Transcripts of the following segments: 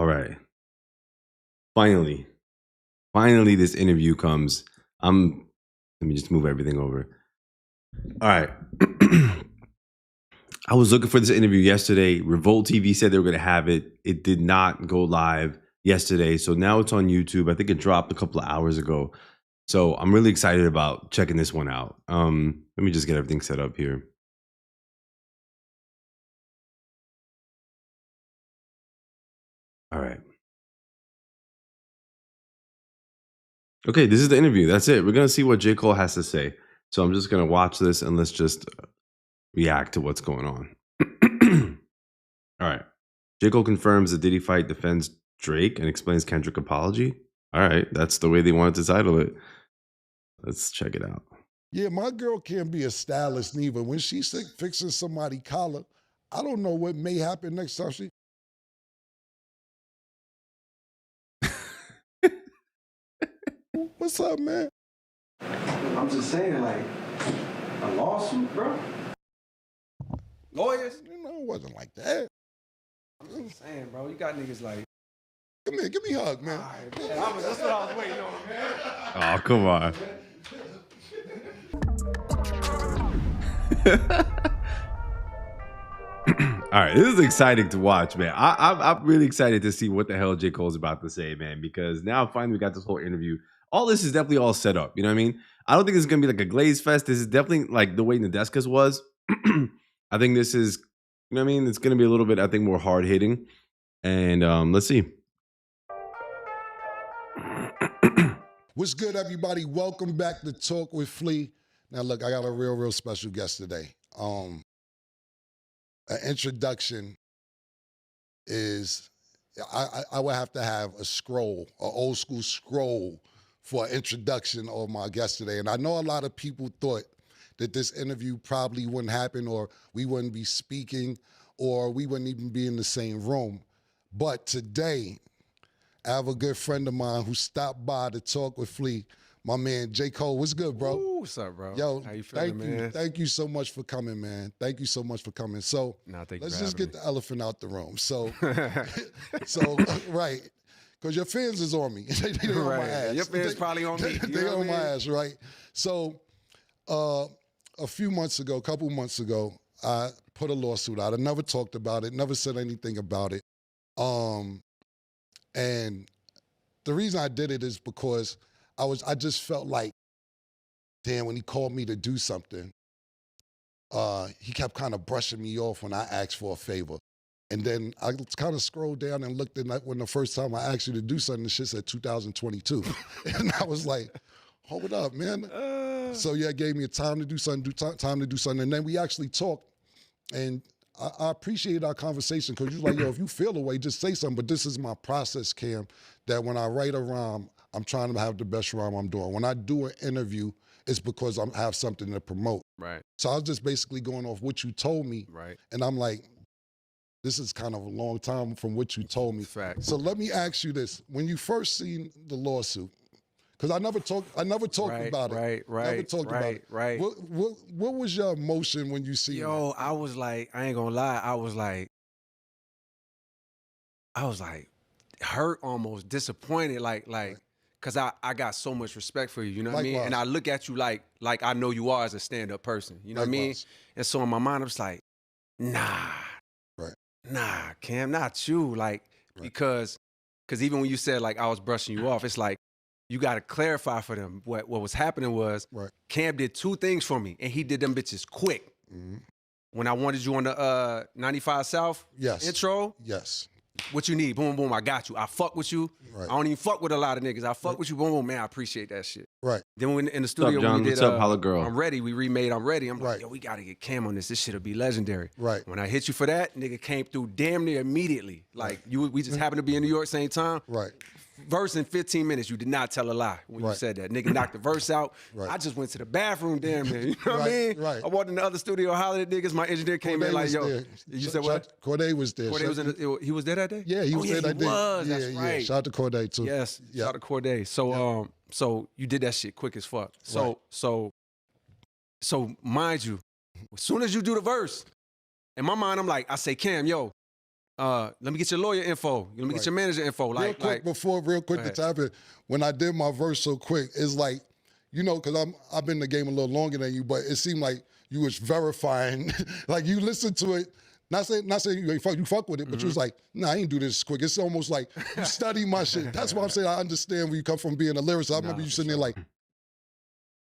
All right. Finally, this interview comes. Let me just move everything over. All right. I was looking for this interview yesterday. Revolt TV said they were going to have it. It did not go live yesterday. So now it's on YouTube. I think it dropped a couple of hours ago. So I'm really excited about checking this one out. Let me just get everything set up here. All right. Okay, this is the interview. That's it. We're going to see what JCole has to say. So I'm just going to watch this and let's just react to what's going on. All right. JCole confirms the Diddy fight defends Drake and explains Kendrick apology. All right. That's the way they wanted to title it. Let's check it out. Yeah, my girl can't be a stylist neither. When she's fixing somebody's collar, I don't know what may happen next time she... What's up, man? I'm just saying, like, a lawsuit, bro. Lawyers? You know, it wasn't like that. I'm just saying, bro. You got niggas like... Come here, give me a hug, man. All right, man. That's what I was waiting on, man. Oh, come on. All right, this is exciting to watch, man. I'm really excited to see what the hell J. Cole's about to say, man, because now finally we got this whole interview. All this is definitely all set up. You know what I mean? I don't think it's going to be like a glaze fest. This is definitely like the way Nadesca's was. I think this is, you know what I mean? It's going to be a little bit, I think, more hard hitting. And let's see. What's good, everybody? Welcome back to Talk with Flea. Now, look, I got a real special guest today. An introduction is, I would have to have a scroll, an old school scroll for an introduction of my guest today. And I know a lot of people thought that this interview probably wouldn't happen, or we wouldn't be speaking, or we wouldn't even be in the same room. But today, I have a good friend of mine who stopped by to talk with Flea, my man JCole. What's good, bro? Ooh, what's up, bro? Yo, how you feeling, man? Thank you so much for coming, man. Thank you so much for coming. So let's just get the elephant out the room. So, right, because your fans is on me. they on my ass. Your fans probably on me. They on my ass, right? So, a couple months ago, I put a lawsuit out. I never talked about it, never said anything about it. And the reason I did it is because I just felt like, damn, when he called me to do something, he kept kind of brushing me off when I asked for a favor. And then I kind of scrolled down and looked at when the first time I asked you to do something, the shit said 2022. And I was like, hold up, man. So yeah, it gave me a time to do something, time to do something. And then we actually talked, and I appreciate our conversation, because you're like, yo, if you feel a way, just say something. But this is my process, Cam, that when I write a rhyme, I'm trying to have the best rhyme I'm doing. When I do an interview, it's because I have something to promote. Right. So I was just basically going off what you told me. Right. And I'm like, this is kind of a long time from what you told me. Fact. So let me ask you this. When you first seen the lawsuit, because I never talked about it. Right. What was your emotion when you see it? Yo, I was like, I ain't gonna lie, I was like hurt, almost disappointed, like, cause I got so much respect for you, you know what I mean? And I look at you like I know you are as a stand-up person, you know what I mean? And so in my mind, I was like, nah, Cam, not you, like, because even when you said like I was brushing you off, it's like, you got to clarify for them what was happening was Cam did two things for me, and he did them bitches quick. Mm-hmm. When I wanted you on the 95 South intro, what you need, boom, boom, I got you. I fuck with you. Right. I don't even fuck with a lot of niggas. I fuck with you, boom, boom, man, I appreciate that shit. Right. Then when in the studio, What's up, John? when we did What's up, Holla Girl? I'm Ready, we remade I'm Ready. I'm like, yo, we got to get Cam on this. This shit'll be legendary. Right. When I hit you for that, nigga came through damn near immediately. Like, we just happened to be in New York same time. Right. Verse in 15 minutes, you did not tell a lie when you said that. Nigga knocked the verse out. I just went to the bathroom, damn near. You know what I mean? Right. I walked in the other studio, hollered at niggas. My engineer came in like, yo. There. You said what? Corday was there. Corday was he was there that day? Yeah, he was there that day. That's right. Yeah. Shout out to Corday too. Yes. Shout out to Corday. So so you did that shit quick as fuck. So mind you, as soon as you do the verse, in my mind I'm like, I say, Cam, yo, let me get your lawyer info. Let me get your manager info. Real quick to tap in, when I did my verse so quick, it's like, you know, because I've been in the game a little longer than you, but it seemed like you was verifying, like you listened to it. Not saying you fuck with it, but you was like, nah, I ain't do this quick. It's almost like you study my shit. That's why I'm saying I understand where you come from being a lyricist. I remember you sitting there like,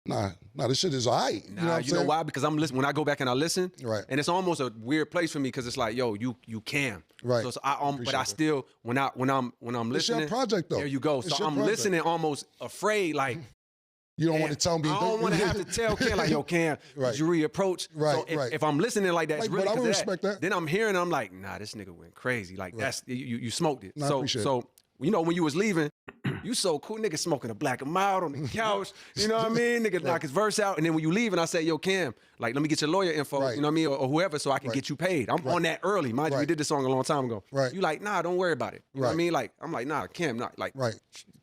nah, this shit is all right. Nah, you know why? Because I'm listening. When I go back and I listen, right, and it's almost a weird place for me because it's like, yo, you can, right. So but I still when I'm listening, it's your project though. There you go. So I'm listening, almost afraid, like. You don't want to tell me. I don't want to have to tell Cam, like, yo, Cam, right. did you reapproach? Right, so right. If I'm listening like that, it's really but I respect that. Then I'm hearing, I'm like, nah, this nigga went crazy. Like, that's, you smoked it. No, so, you know, when you was leaving, you so cool, nigga smoking a black and mild on the couch, you know what I mean? Nigga knock his verse out, and then when you leave, and I say, yo, Cam, like, let me get your lawyer info, you know what I mean, or whoever, so I can get you paid. I'm on that early. Mind you, we did this song a long time ago. Right. You like, nah, don't worry about it. You know what I mean? Like, I'm like, nah, Cam, not like,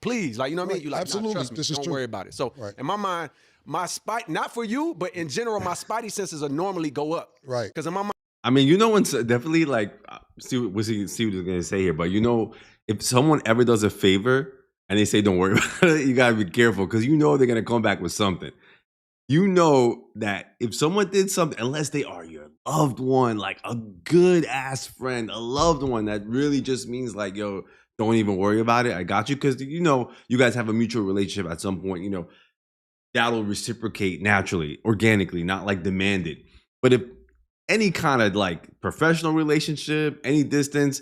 please, like, you know what I mean? You like, absolutely, nah, trust me, this is don't true. worry about it. So, in my mind, my not for you, but in general, my spidey senses will normally go up. Right. Because in my mind, I mean, you know, when definitely like see what he's gonna say here, but you know, if someone ever does a favor and they say don't worry about it, you gotta be careful because you know they're gonna come back with something. You know that if someone did something, unless they are your loved one, like a good ass friend, a loved one, that really just means like, yo, don't even worry about it. I got you, because you know you guys have a mutual relationship at some point. You know that'll reciprocate naturally, organically, not like demanded. But if any kind of like professional relationship, any distance,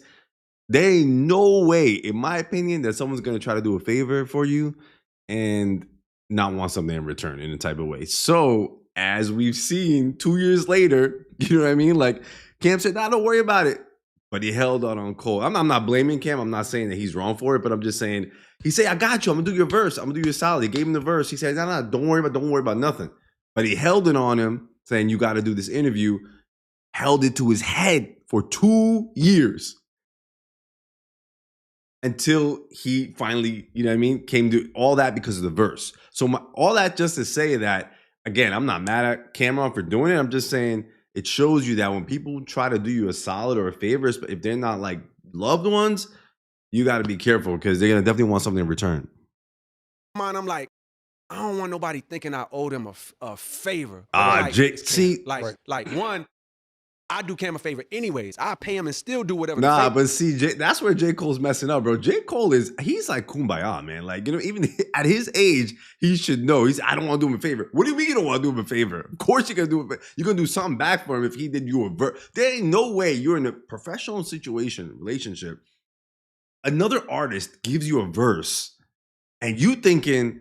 there ain't no way, in my opinion, that someone's gonna try to do a favor for you and not want something in return in a type of way. So as we've seen 2 years later, you know what I mean? Like Cam said, nah, don't worry about it. But he held on Cole. I'm not blaming Cam. I'm not saying that he's wrong for it, but I'm just saying, he said, I got you. I'm gonna do your verse. I'm gonna do your solid. He gave him the verse. He said, nah, don't worry about nothing. But he held it on him, saying, you got to do this interview. Held it to his head for 2 years until he finally, you know what I mean, came to all that because of the verse. So all that just to say that, again, I'm not mad at Camron for doing it. I'm just saying it shows you that when people try to do you a solid or a favor, if they're not like loved ones, you got to be careful because they're going to definitely want something in return. I'm like, I don't want nobody thinking I owe them a favor. Like one, I do Cam a favor anyways. I pay him and still do whatever. Nah, but see, that's where j.Cole's messing up, bro. J.Cole he's like kumbaya, man. Like, you know, even at his age, he should know. I don't want to do him a favor. What do you mean you don't want to do him a favor? Of course you're going to do it. You're going to do something back for him if he did you a verse. There ain't no way you're in a professional relationship. Another artist gives you a verse and you thinking,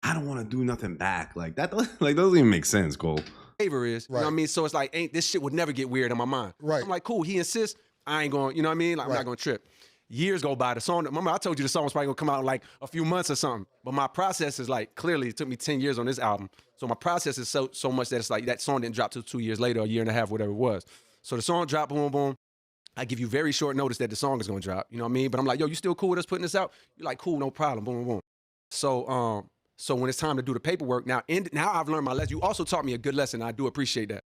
I don't want to do nothing back. Like that doesn't even make sense, Cole. Favor is, you know what I mean? So it's like, this shit would never get weird in my mind. Right. I'm like, cool, he insists, I ain't going, you know what I mean? Like, I'm not going to trip. Years go by, the song, remember I told you the song was probably going to come out in like a few months or something. But my process is like, clearly it took me 10 years on this album. So my process is so much that it's like, that song didn't drop till 2 years later, a year and a half, whatever it was. So the song dropped, boom, boom. I give you very short notice that the song is going to drop, you know what I mean? But I'm like, yo, you still cool with us putting this out? You're like, cool, no problem, boom, boom, boom. So when it's time to do the paperwork, now I've learned my lesson. You also taught me a good lesson. I do appreciate that.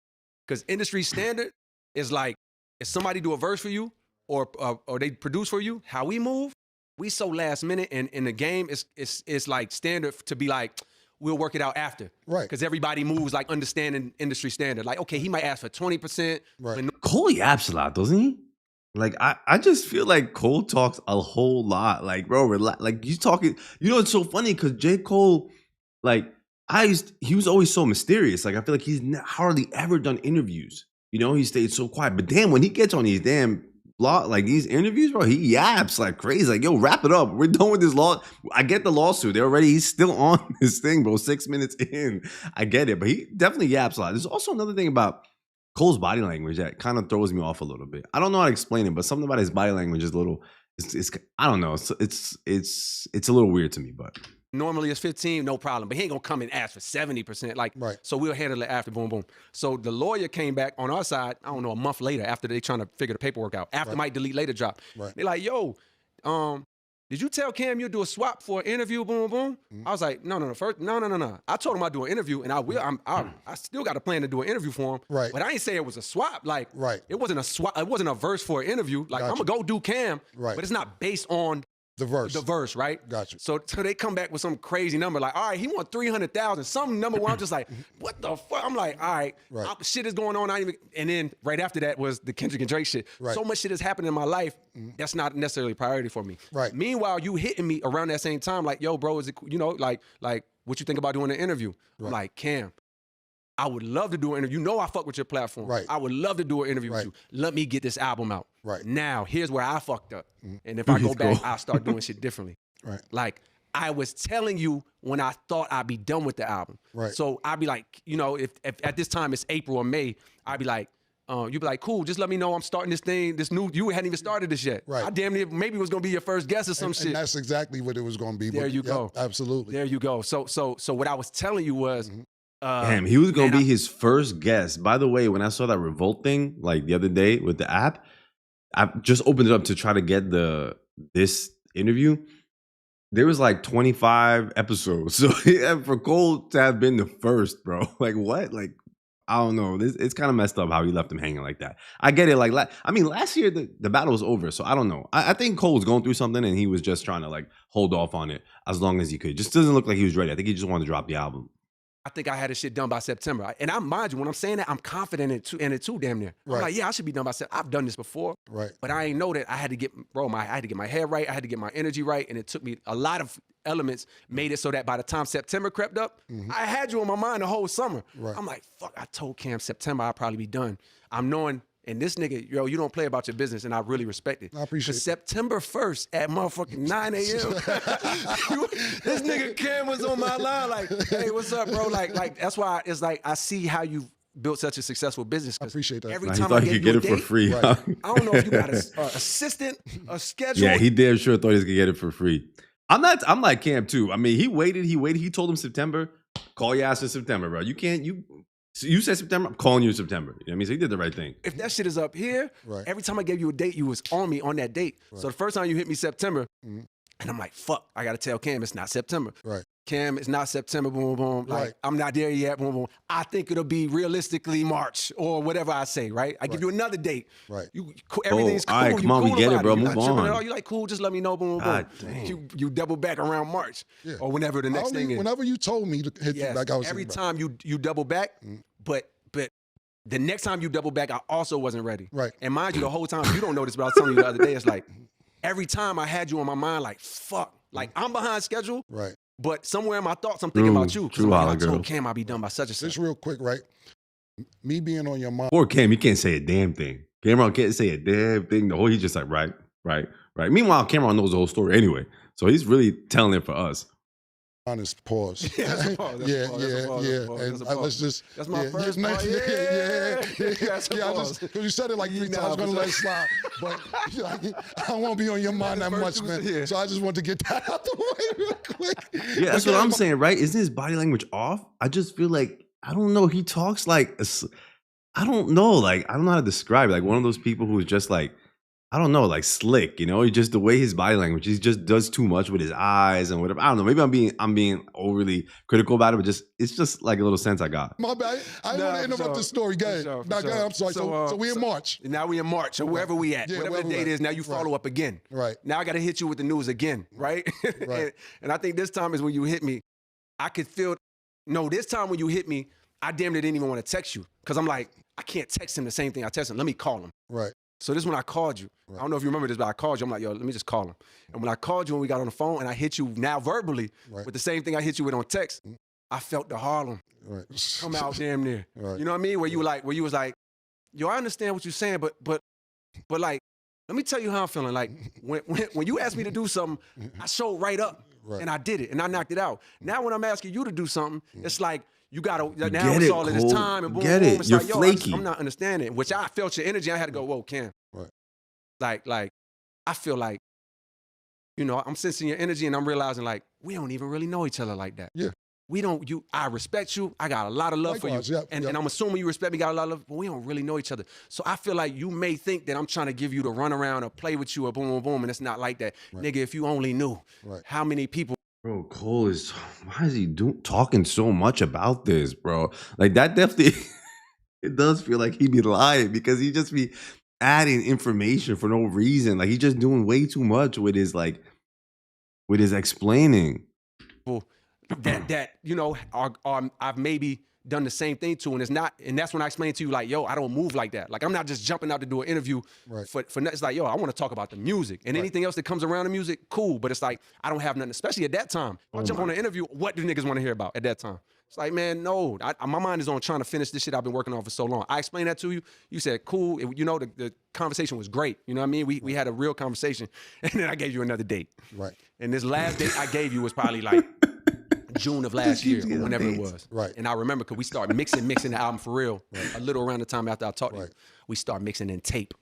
Because industry standard is like, if somebody do a verse for you or they produce for you, how we move, we so last minute. And in the game, it's like standard to be like, we'll work it out after. Right. Because everybody moves like understanding industry standard. Like, okay, he might ask for 20%. Right. Cole yaps a lot, doesn't he? Like, I just feel like Cole talks a whole lot. Like, bro, like you talking, you know, it's so funny because J.Cole, like, he was always so mysterious. Like, I feel like he's hardly ever done interviews. You know, he stayed so quiet. But damn, when he gets on these damn these interviews, bro, he yaps like crazy. Like, yo, wrap it up. We're done with this law. I get the lawsuit. He's still on this thing, bro. 6 minutes in. I get it. But he definitely yaps a lot. There's also another thing about Cole's body language that kind of throws me off a little bit. I don't know how to explain it, but something about his body language is a little, it's I don't know. It's a little weird to me, but. Normally it's 15, no problem. But he ain't gonna come and ask for 70%. Like, so we'll handle it after, boom, boom. So the lawyer came back on our side, I don't know, a month later after they trying to figure the paperwork out. After Might Delete Later drop. They're like, yo, did you tell Cam you'll do a swap for an interview? Boom, boom. I was like, no. First, no. I told him I'd do an interview, and I will. I still got a plan to do an interview for him. Right. But I ain't say it was a swap. Like, right. It wasn't a swap. It wasn't a verse for an interview. Like, I'm gonna go do Cam. Right. But it's not based on the verse, right? Gotcha. So they come back with some crazy number, like, all right, he want 300,000, some number where I'm just like, what the fuck? I'm like, all right, shit is going on. And then right after that was the Kendrick and Drake shit. Right. So much shit has happened in my life. That's not necessarily a priority for me. Right. Meanwhile, you hitting me around that same time, like, yo, bro, is it, like, what you think about doing an interview? Right. I'm like, Cam, I would love to do an interview. You know I fuck with your platform. Right. I would love to do an interview with you. Let me get this album out. Right. Now, here's where I fucked up. And if I go back, I'll start doing shit differently. Right. Like, I was telling you when I thought I'd be done with the album. Right. So I'd be like, if at this time it's April or May, I'd be like, you'd be like, cool, just let me know I'm starting this thing, this new, you hadn't even started this yet. Right. I damn near maybe it was gonna be your first guest or some shit. And that's exactly what it was gonna be. There you go. Absolutely. There you go. So what I was telling you was, damn, he was gonna be his first guest. By the way, when I saw that Revolt thing, like the other day with the app, I just opened it up to try to get this interview. There was like 25 episodes. So for Cole to have been the first, bro, like what? Like, I don't know. It's kind of messed up how he left him hanging like that. I get it. Like, last year the battle was over. So I don't know. I think Cole was going through something and he was just trying to like hold off on it as long as he could. Just doesn't look like he was ready. I think he just wanted to drop the album. I think I had this shit done by September. And mind you, when I'm saying that, I'm confident in it too, damn near. Right. I'm like, yeah, I should be done by September. I've done this before. Right. But I ain't know that I had to get, I had to get my hair right. I had to get my energy right. And it took me a lot of elements, made it so that by the time September crept up, I had you on my mind the whole summer. Right. I'm like, fuck, I told Cam September I'll probably be done. I'm knowing, and this nigga, you don't play about your business, and I really respect it. I appreciate it. September 1st at motherfucking 9 a.m. This nigga Cam was on my line like, hey, what's up, bro? Like that's why it's like I see how you built such a successful business. I appreciate that. Every He time thought I he gave could you get a it date, for free. Right. I don't know if you got an assistant, a schedule. Yeah, he damn sure thought he was gonna get it for free. I'm like Cam too. I mean, he waited. He told him September. Call your ass in September, bro. You said September, I'm calling you in September. You know what I mean? So he did the right thing. If that shit is up here, every time I gave you a date, you was on me on that date. So the first time you hit me September, and I'm like, fuck, I gotta tell Cam it's not September. Right. Cam, it's not September, boom, boom. Like, I'm not there yet, boom, boom. I think it'll be realistically March or whatever I say, right? I give you another date. Right. Everything's cool. All right, come on, we get it, bro. Move on. You like, cool, just let me know, boom, boom, God boom. damn. You double back around March or whenever the next thing is. Whenever you told me to hit you, like I was every saying, time you double back, but the next time you double back, I also wasn't ready. Right. And mind you, the whole time, you don't know this, but I was telling you the other day, it's like, every time I had you on my mind, like, fuck. Like, I'm behind schedule. Right. But somewhere in my thoughts, I'm thinking about you. True, I told Cam I'll be done by such and such. Just real quick, right? Me being on your mind. Poor Cam, he can't say a damn thing. Camron can't say a damn thing. The whole he's just like, right. Meanwhile, Camron knows the whole story anyway. So he's really telling it for us. Honest pause. Yeah. And let's just. That's my first part. Yeah. Because you said it like 3 times. I was gonna let it slide, but I won't be on your mind that much, man. So I just want to get that out the way real quick. Yeah, that's what I'm saying, right? Isn't his body language off? I just feel like I don't know. He talks like I don't know how to describe it. Like one of those people who's just like, I don't know, like slick, you know, he just the way his body language, he just does too much with his eyes and whatever. I don't know. Maybe I'm being overly critical about it, but it's just like a little sense I got. My bad. I don't want to interrupt the story. Go ahead. Go ahead. I'm sorry. So we in March. Now we in March, or wherever we at. Whatever the date is, now you follow up again. Right. Now I got to hit you with the news again, right? and I think this time is when you hit me. I could feel, this time when you hit me, I damn near didn't even want to text you. Because I'm like, I can't text him the same thing I text him. Let me call him. Right. So this is when I called you. I don't know if you remember this, but I called you. I'm like, yo, let me just call him. And when I called you and we got on the phone and I hit you now verbally with the same thing I hit you with on text, I felt the Harlem come out damn near. Right. You know what I mean? Where you was like, yo, I understand what you're saying, but like, let me tell you how I'm feeling. Like when you asked me to do something, I showed right up and I did it and I knocked it out. Now when I'm asking you to do something, it's like, you gotta now it's all of this time and boom, boom. It's You're like, yo, flaky. I'm not understanding. Which I felt your energy. I had to go, whoa, Cam. Right. Like I feel like, I'm sensing your energy and I'm realizing like we don't even really know each other like that. Yeah. I respect you. I got a lot of love Likewise, for you. yep, and, yep. and I'm assuming you respect me, got a lot of love, but we don't really know each other. So I feel like you may think that I'm trying to give you the runaround or play with you or boom, boom, boom, and it's not like that. Right. Nigga, if you only knew how many people. Bro, Cole is, why is he talking so much about this, bro? Like, that definitely, it does feel like he be lying because he just be adding information for no reason. Like, he just doing way too much with his, like, with his explaining. That you know, I've maybe done the same thing to, and it's not, and that's when I explained to you, like, yo, I don't move like that. Like, I'm not just jumping out to do an interview for it's like, yo, I want to talk about the music and anything else that comes around the music, cool. But it's like, I don't have nothing, especially at that time. If I jump on an interview, what do niggas want to hear about at that time? It's like, man, no, my mind is on trying to finish this shit I've been working on for so long. I explained that to you. You said, cool. You know, the conversation was great. You know what I mean? We had a real conversation. And then I gave you another date. Right. And this last date I gave you was probably like June of last year or whenever it was. Right. And I remember because we started mixing the album for real a little around the time after I talked to you. We started mixing in tape.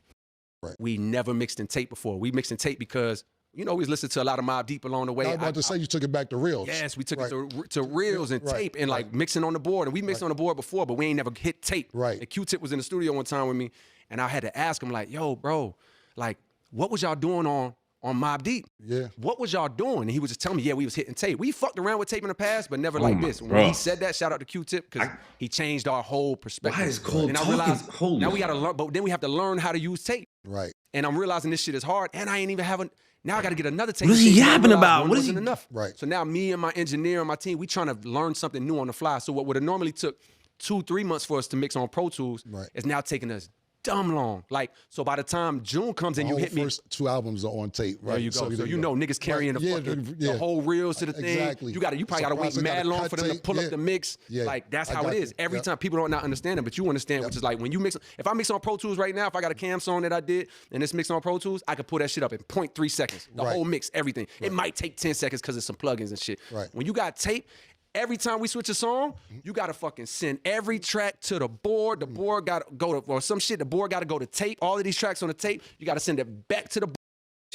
Right. We never mixed in tape before. We mixed in tape because, you know, we was listening to a lot of Mobb Deep along the way. I was about to say you took it back to reels. Yes, we took it to reels and tape and like mixing on the board. And we mixed on the board before, but we ain't never hit tape. Right. And Q-Tip was in the studio one time with me, and I had to ask him, like, yo, bro, like, what was y'all doing on Mobb Deep? Yeah. What was y'all doing? And he was just telling me, yeah, we was hitting tape. We fucked around with tape in the past, but never like this. When he said that, shout out to Q-Tip, because he changed our whole perspective. Why is Cole and I talking? realized, Holy now we got to learn, but then we have to learn how to use tape. Right. And I'm realizing this shit is hard, and I ain't even having. Now I got to get another tape. What is he yapping about? What is it enough? Right. So now me and my engineer and my team, we trying to learn something new on the fly. So what would have normally took 2-3 months for us to mix on Pro Tools is now taking us dumb long. Like, so by the time June comes and you hit me. The first 2 albums are on tape, right? There you go. So you know niggas carrying the whole reels to the thing. Exactly. You probably gotta wait mad long for them to pull up the mix. Yeah. Like, that's how it is. Every time people don't not understand it, but you understand, which is like when you mix, if I mix on Pro Tools right now, if I got a Cam song that I did and it's mixed on Pro Tools, I could pull that shit up in 0.3 seconds. The whole mix, everything. It might take 10 seconds because it's some plugins and shit. Right. When you got tape, every time we switch a song, you gotta fucking send every track to the board. The board gotta go to, or some shit, the board gotta go to tape. All of these tracks on the tape, you gotta send it back to the board.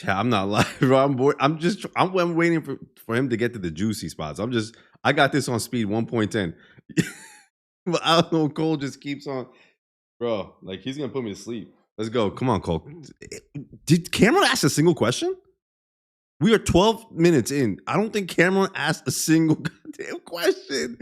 Yeah, I'm not lying, bro. I'm bored. I'm waiting for him to get to the juicy spots. I got this on speed 1.10. But I don't know, Cole just keeps on. Bro, like, he's gonna put me to sleep. Let's go. Come on, Cole. Did Camron ask a single question? We are 12 minutes in. I don't think Camron asked a single goddamn question.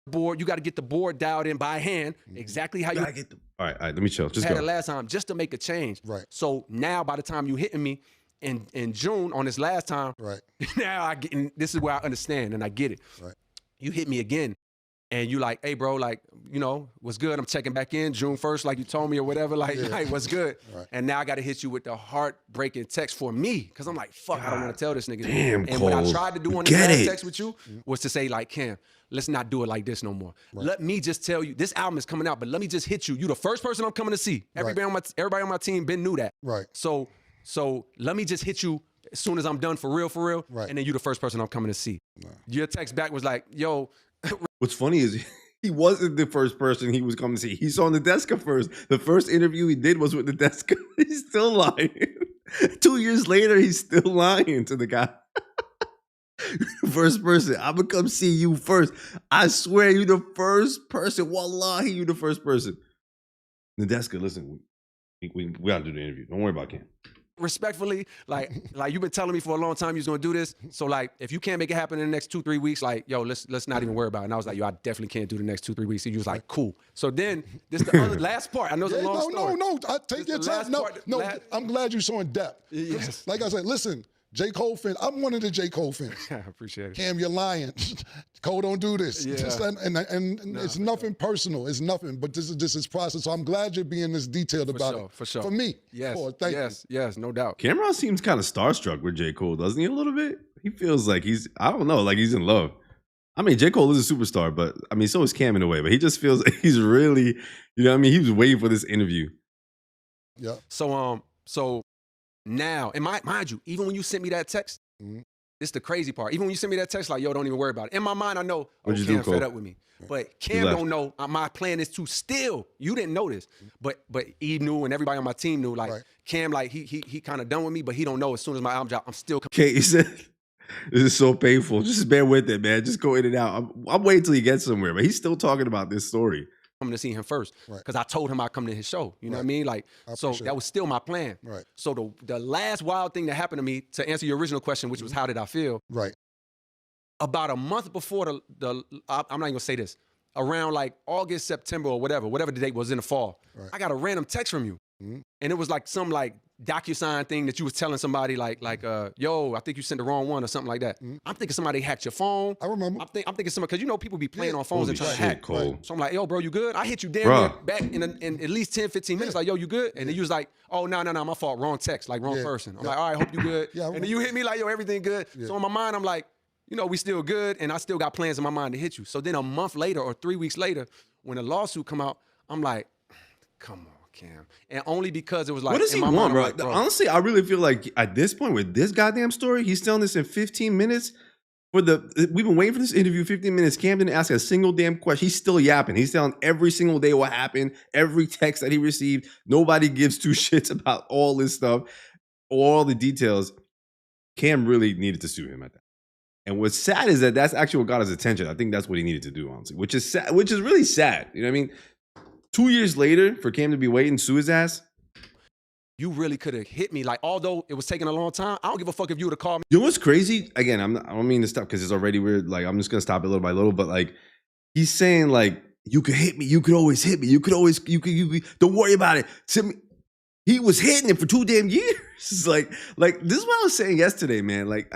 Board, you got to get the board dialed in by hand, exactly how you get the. All right, let me chill. Just had go. it last time, just to make a change. Right. So now, by the time you hitting me in June on this last time, right. Now this is where I understand and I get it. Right. You hit me again. And you like, hey, bro, like, you know, what's good? I'm checking back in June 1st, like you told me or whatever. Like, hey, what's good? Right. And now I got to hit you with the heartbreaking text for me. Because I'm like, fuck, I don't want to tell this nigga. Damn, and Cole. what I tried to do on the last text with you was to say, like, Cam, let's not do it like this no more. Right. Let me just tell you, this album is coming out, but let me just hit you. You the first person I'm coming to see. Everybody on my team been knew that. Right. So let me just hit you as soon as I'm done for real. Right. And then you the first person I'm coming to see. Right. Your text back was like, yo. What's funny is he wasn't the first person he was coming to see. He saw Nadeska first. The first interview he did was with Nadeska. He's still lying. 2 years later, he's still lying to the guy. First person. I'm going to come see you first. I swear you the first person. Wallahi, you the first person. Nadeska, listen, we got to do the interview. Don't worry about Cam. Respectfully, like you've been telling me for a long time you was gonna do this. So like, if you can't make it happen in the next 2-3 weeks, like, yo, let's not even worry about it. And I was like, yo, I definitely can't do the next 2-3 weeks. And you was like, cool. So then this the other last part. I know it's a long story. No. Take your time. I'm glad you're so in depth. Yes. Like I said, listen. J.Cole fans. I'm one of the J.Cole fans. I appreciate it. Cam, you're lying. Cole, don't do this. Yeah. And it's nothing personal. It's nothing. But this is process. So I'm glad you're being this detailed about it. For sure. For me. Yes. Thank you. Yes, no doubt. Camron seems kind of starstruck with J.Cole, doesn't he, a little bit? He feels like I don't know, like he's in love. I mean, J.Cole is a superstar, but I mean, so is Cam in a way. But he just feels like he's really, you know what I mean? He was waiting for this interview. Yeah. So now, and mind you, even when you sent me that text, this is the crazy part. Even when you send me that text, like, yo, don't even worry about it. In my mind, I know, Cam fed up with me. But Cam don't know. My plan is to still. You didn't know this, but Eve knew, and everybody on my team knew. Like Cam, like he kind of done with me, but he don't know. As soon as my album drop, I'm still. Okay, he said This is so painful. Just bear with it, man. Just go in and out. I'm waiting till he gets somewhere, but he's still talking about this story. Coming to see him first because I told him I'd come to his show. You know what I mean? Like, so that was still my plan. Right. So the last wild thing that happened to me, to answer your original question, which was how did I feel? Right. About a month before I'm not even gonna say this, around like August, September or whatever the date was in the fall, I got a random text from you. And it was like some like DocuSign thing that you was telling somebody like yo, I think you sent the wrong one or something like that. I'm thinking somebody hacked your phone. I remember. I'm thinking somebody, because you know people be playing on phones and trying to hack. Cole. So I'm like, yo, bro, you good? I hit you damn near back in at least 10, 15 minutes. Like, yo, you good? And then you was like, oh, no, my fault. Wrong text, like wrong person. I'm like, all right, hope you good. And then you hit me like, yo, everything good. So in my mind, I'm like, you know, we still good. And I still got plans in my mind to hit you. So then a month later or 3 weeks later, when the lawsuit come out, I'm like, come on, Cam. And only because it was like, what does he want, bro? Like, bro? Honestly, I really feel like at this point with this goddamn story, he's telling this in 15 minutes. We've been waiting for this interview 15 minutes. Cam didn't ask a single damn question. He's still yapping. He's telling every single day what happened, every text that he received. Nobody gives two shits about all this stuff, all the details. Cam really needed to sue him at that. And what's sad is that that's actually what got his attention. I think that's what he needed to do, honestly, which is sad, which is really sad. You know what I mean? 2 years later, for Cam to be waiting, sue his ass. You really could have hit me. Like, although it was taking a long time, I don't give a fuck if you would have called me. You know what's crazy? Again, I don't mean to stop because it's already weird. Like, I'm just gonna stop it little by little. But like, he's saying like, you could hit me. You could always hit me. You could don't worry about it. He was hitting it for 2 damn years. like this is what I was saying yesterday, man. Like,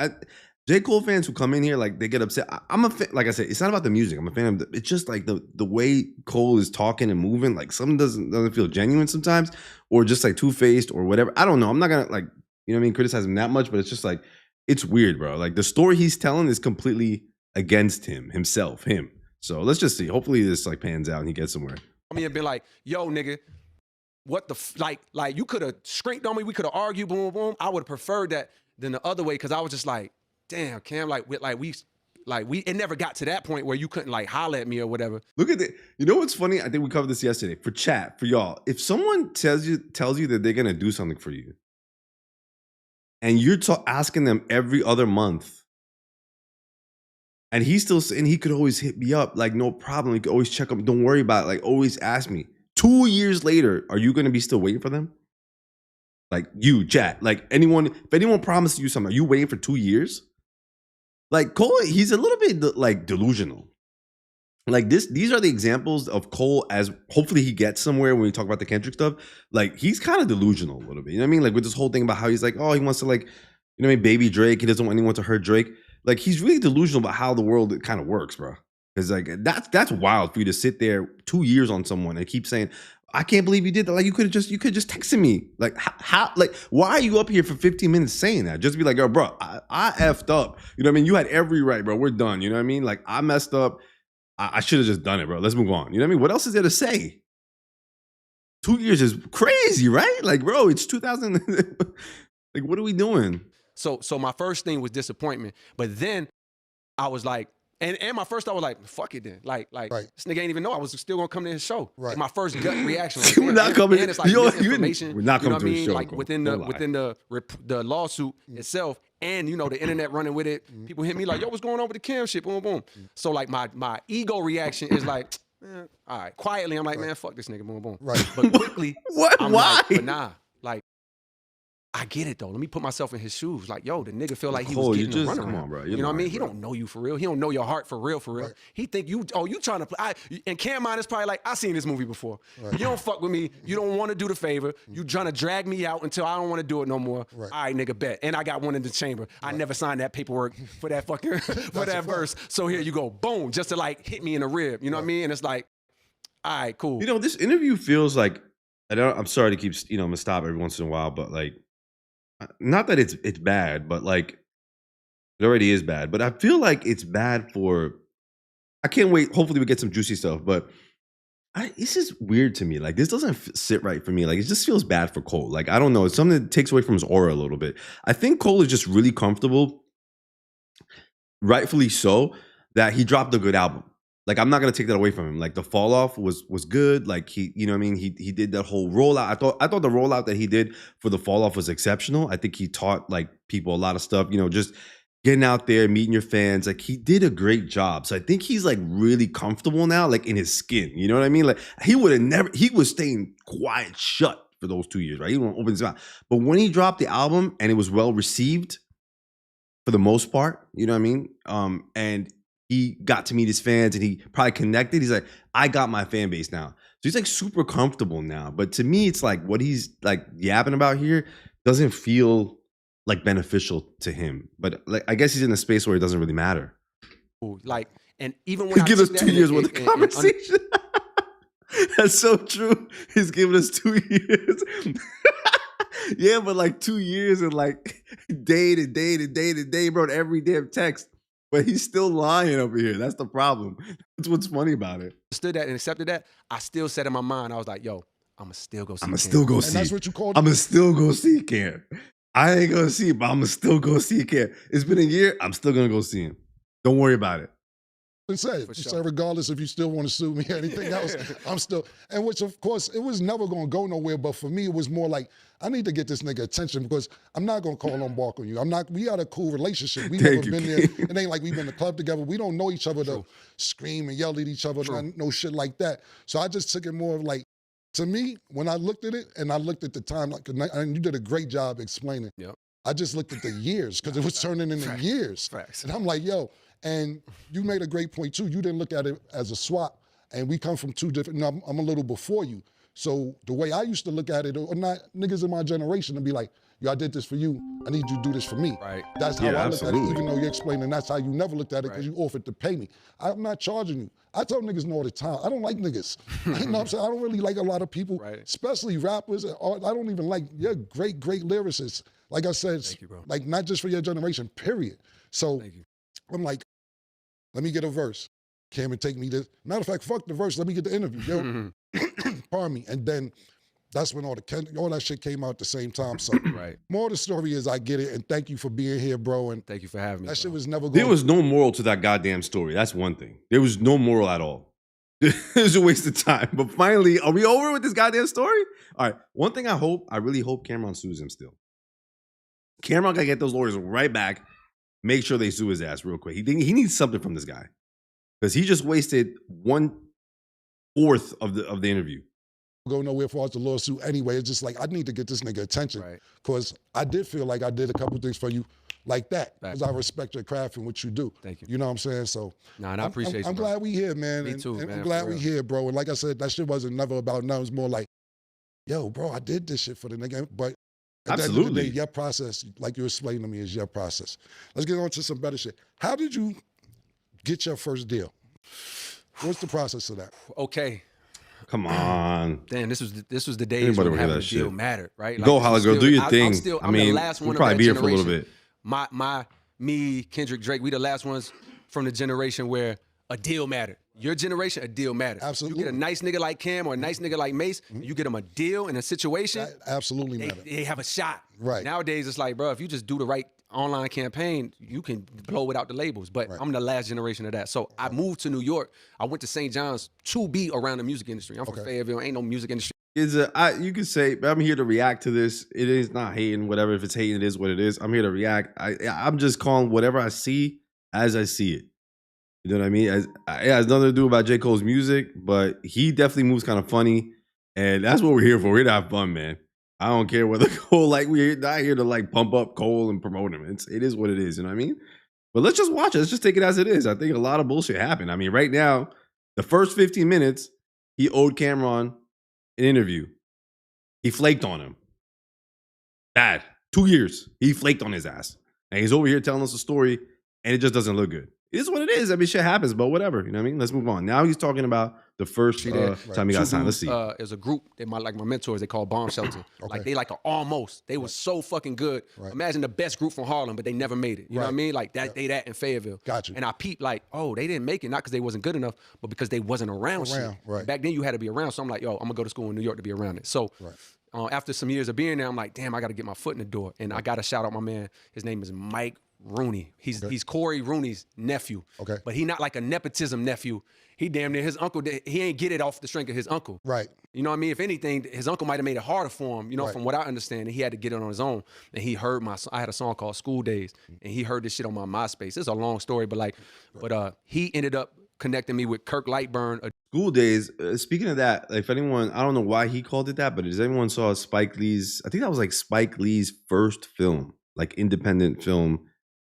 j.Cole fans who come in here, like, they get upset. I'm a fan, like I said, it's not about the music. I'm a fan of it's just like the way Cole is talking and moving. Like, something doesn't feel genuine sometimes, or just like two-faced or whatever. I don't know. I'm not gonna like, you know what I mean, criticize him that much, but it's just like, it's weird, bro. Like, the story he's telling is completely against him. So let's just see. Hopefully this like pans out and he gets somewhere. I mean, it'd be like, yo, nigga, what the like you could have screamed on me. We could have argued, boom, boom. I would have preferred that than the other way, because I was just like, damn, Cam, it never got to that point where you couldn't like holler at me or whatever. Look at it. You know what's funny? I think we covered this yesterday for chat, for y'all. If someone tells you that they're gonna do something for you, and you're asking them every other month, and he's still saying he could always hit me up, like, no problem. He could always check up. Don't worry about it. Like, always ask me. 2 years later, are you gonna be still waiting for them? Like, you, chat. Like, if anyone promised you something, are you waiting for 2 years? Like, Cole, he's a little bit like delusional. Like, these are the examples of Cole as hopefully he gets somewhere when we talk about the Kendrick stuff. Like, he's kind of delusional a little bit. You know what I mean? Like, with this whole thing about how he's like, oh, he wants to, like, you know what I mean, baby Drake. He doesn't want anyone to hurt Drake. Like, he's really delusional about how the world kind of works, bro. Because like that's wild for you to sit there 2 years on someone and keep saying, I can't believe you did that. Like, you could just texted me. Like, how like, why are you up here for 15 minutes saying that? Just be like, yo, bro, I effed up. You know what I mean? You had every right, bro. We're done. You know what I mean? Like, I messed up. I should have just done it, bro. Let's move on. You know what I mean? What else is there to say? 2 years is crazy, right? Like, bro, it's 2000. Like, what are we doing? So my first thing was disappointment. But then I was like, and my first thought was like, fuck it then. Like this nigga ain't even know I was still gonna come to his show. Right. Like, my first gut reaction. Like, we're not coming. And it's like information. We're not coming to his show. Like, within the lawsuit itself, and you know, the internet running with it. People hit me like, yo, what's going on with the Cam shit? Boom, boom. So like my ego reaction is like, all right. Quietly, I'm like, man, fuck this nigga. Boom, boom. Right. But quickly, what? I'm Why? like, but nah. Like, I get it though. Let me put myself in his shoes. Like, yo, the nigga feel like he was getting a runaround. Come on, bro. You know what I mean? He don't know you for real. He don't know your heart for real. Right. He think you trying to play. And Cam is probably like, I seen this movie before. Right. You don't fuck with me. You don't want to do the favor. You trying to drag me out until I don't want to do it no more. Right. All right, nigga, bet. And I got one in the chamber. I never signed that paperwork for that fucking for that verse. So here you go, boom, just to like hit me in the rib. You know what I mean? And it's like, all right, cool. You know, this interview feels like, I'm sorry to keep, I'm gonna stop every once in a while, but like, not that it's bad, but like, it already is bad. But I feel like it's bad for. I can't wait. Hopefully, we get some juicy stuff. But this is weird to me. Like, this doesn't sit right for me. Like, it just feels bad for Cole. Like, I don't know. It's something that takes away from his aura a little bit. I think Cole is just really comfortable, rightfully so, that he dropped a good album. Like, I'm not gonna take that away from him. Like, the fall off was good. Like, he, you know what I mean? He did that whole rollout. I thought the rollout that he did for the fall off was exceptional. I think he taught like people a lot of stuff. You know, just getting out there, meeting your fans. Like, he did a great job. So I think he's like really comfortable now, like in his skin. You know what I mean? Like, he was staying quiet shut for those 2 years, right? He won't open his mouth. But when he dropped the album and it was well received for the most part, you know what I mean? And he got to meet his fans and he probably connected. He's like, I got my fan base now. So he's like super comfortable now. But to me, it's like what he's like yapping about here doesn't feel like beneficial to him. But like, I guess he's in a space where it doesn't really matter. Like, and even when he gives us 2 years worth of conversation. That's so true. He's giving us 2 years. Yeah, but like 2 years and like day to day to day to day, bro, every damn text. But he's still lying over here. That's the problem. That's what's funny about it. Understood that and accepted that. I still said in my mind, I was like, yo, I'ma still go see I'ma still go see. And that's what you called it? I'ma still go see Cam. I ain't gonna see it, but I'ma still go see Cam. It's been a year. I'm still gonna go see him. Don't worry about it. Say, regardless if you still want to sue me or anything else, I'm still, and which of course, it was never going to go nowhere, but for me, it was more like, I need to get this nigga attention because I'm not going to call on bark on you. We got a cool relationship. We never been there. It ain't like we've been to the club together. We don't know each other to scream and yell at each other, no shit like that. So I just took it more of like, to me, when I looked at it and I looked at the time, like, and you did a great job explaining. Yep. I just looked at the years because it was turning into years. Facts. And I'm like, yo, and you made a great point too. You didn't look at it as a swap, and we come from two different. I'm a little before you, so the way I used to look at it, or not niggas in my generation, to be like, yo, I did this for you. I need you to do this for me. Right. That's how I looked at it. Even though you're explaining, that's how you never looked at it because you offered to pay me. I'm not charging you. I tell niggas no all the time. I don't like niggas. You know what I'm saying? I don't really like a lot of people, especially rappers. I don't even like. You're great lyricists. Like I said, thank you, bro. Like not just for your generation. Period. So I'm like, let me get a verse. Cam and take me to, matter of fact, fuck the verse, let me get the interview, yo. Pardon me. And then that's when all that shit came out at the same time. So more of the story is I get it, and thank you for being here, bro. And thank you for having me. That shit was never going. There was no moral to that goddamn story. That's one thing. There was no moral at all. It was a waste of time. But finally, are we over with this goddamn story? All right. One thing I really hope Camron sues him still. Camron gotta get those lawyers right back. Make sure they sue his ass real quick. He needs something from this guy. Because he just wasted 1/4 of the interview. Go nowhere for us to lawsuit anyway. It's just like, I need to get this nigga attention. Because I did feel like I did a couple things for you like that. Because I respect your craft and what you do. Thank you. You know what I'm saying? So and I appreciate you. I'm glad we here, man. Me too, man. I'm glad we here, bro. And like I said, that shit wasn't never about nothing. It was more like, yo, bro, I did this shit for the nigga. But at the end of the day, your process, like you explained to me, is your process. Let's get on to some better shit. How did you get your first deal? What's the process of that? Okay. Come on. Damn, this was the days when having a deal mattered, right? Like, go, Holly Girl, do your thing. I'm the last one. We'll probably be here for a little bit. Me, Kendrick, Drake, we the last ones from the generation where a deal mattered. Your generation, a deal mattered. Absolutely. You get a nice nigga like Cam or a nice nigga like Mace, you get them a deal in a situation. That absolutely matters. They have a shot. Right. Nowadays, it's like, bro, if you just do the right online campaign, you can blow without the labels. But I'm the last generation of that. So I moved to New York. I went to St. John's to be around the music industry. I'm from Fayetteville. Ain't no music industry. You could say, I'm here to react to this. It is not hating, whatever. If it's hating, it is what it is. I'm here to react. I'm just calling whatever I see as I see it. You know what I mean? It has nothing to do about j.Cole's music, but he definitely moves kind of funny. And that's what we're here for. We're here to have fun, man. I don't care whether Cole, like, we're not here to like pump up Cole and promote him. It is what it is, you know what I mean? But let's just watch it. Let's just take it as it is. I think a lot of bullshit happened. I mean, right now, the first 15 minutes, he owed Camron an interview. He flaked on him. Bad. 2 years. He flaked on his ass. And he's over here telling us a story, and it just doesn't look good. It is what it is. I mean, shit happens, but whatever. You know what I mean? Let's move on. Now he's talking about the first time he got signed. Let's see. There's a group, my mentors, they call Bomb Shelter. Like, they like a almost. They were so fucking good. Imagine the best group from Harlem, but they never made it. You know what I mean? Like, they that in Fayetteville. Gotcha. And I peeped like, oh, they didn't make it, not because they wasn't good enough, but because they wasn't around shit. Back then, you had to be around. So I'm like, yo, I'm going to go to school in New York to be around it. So after some years of being there, I'm like, damn, I got to get my foot in the door. And I got to shout out my man. His name is Mike Rooney. He's Corey Rooney's nephew. Okay. But he not like a nepotism nephew. He damn near his uncle. He ain't get it off the strength of his uncle. Right. You know what I mean? If anything, his uncle might have made it harder for him. You know, from what I understand, and he had to get it on his own. And he heard I had a song called School Days, and he heard this shit on my MySpace. It's a long story, but he ended up connecting me with Kirk Lightburn. School Days. Speaking of that, if anyone, I don't know why he called it that, but does anyone saw Spike Lee's? I think that was like Spike Lee's first film, like independent film.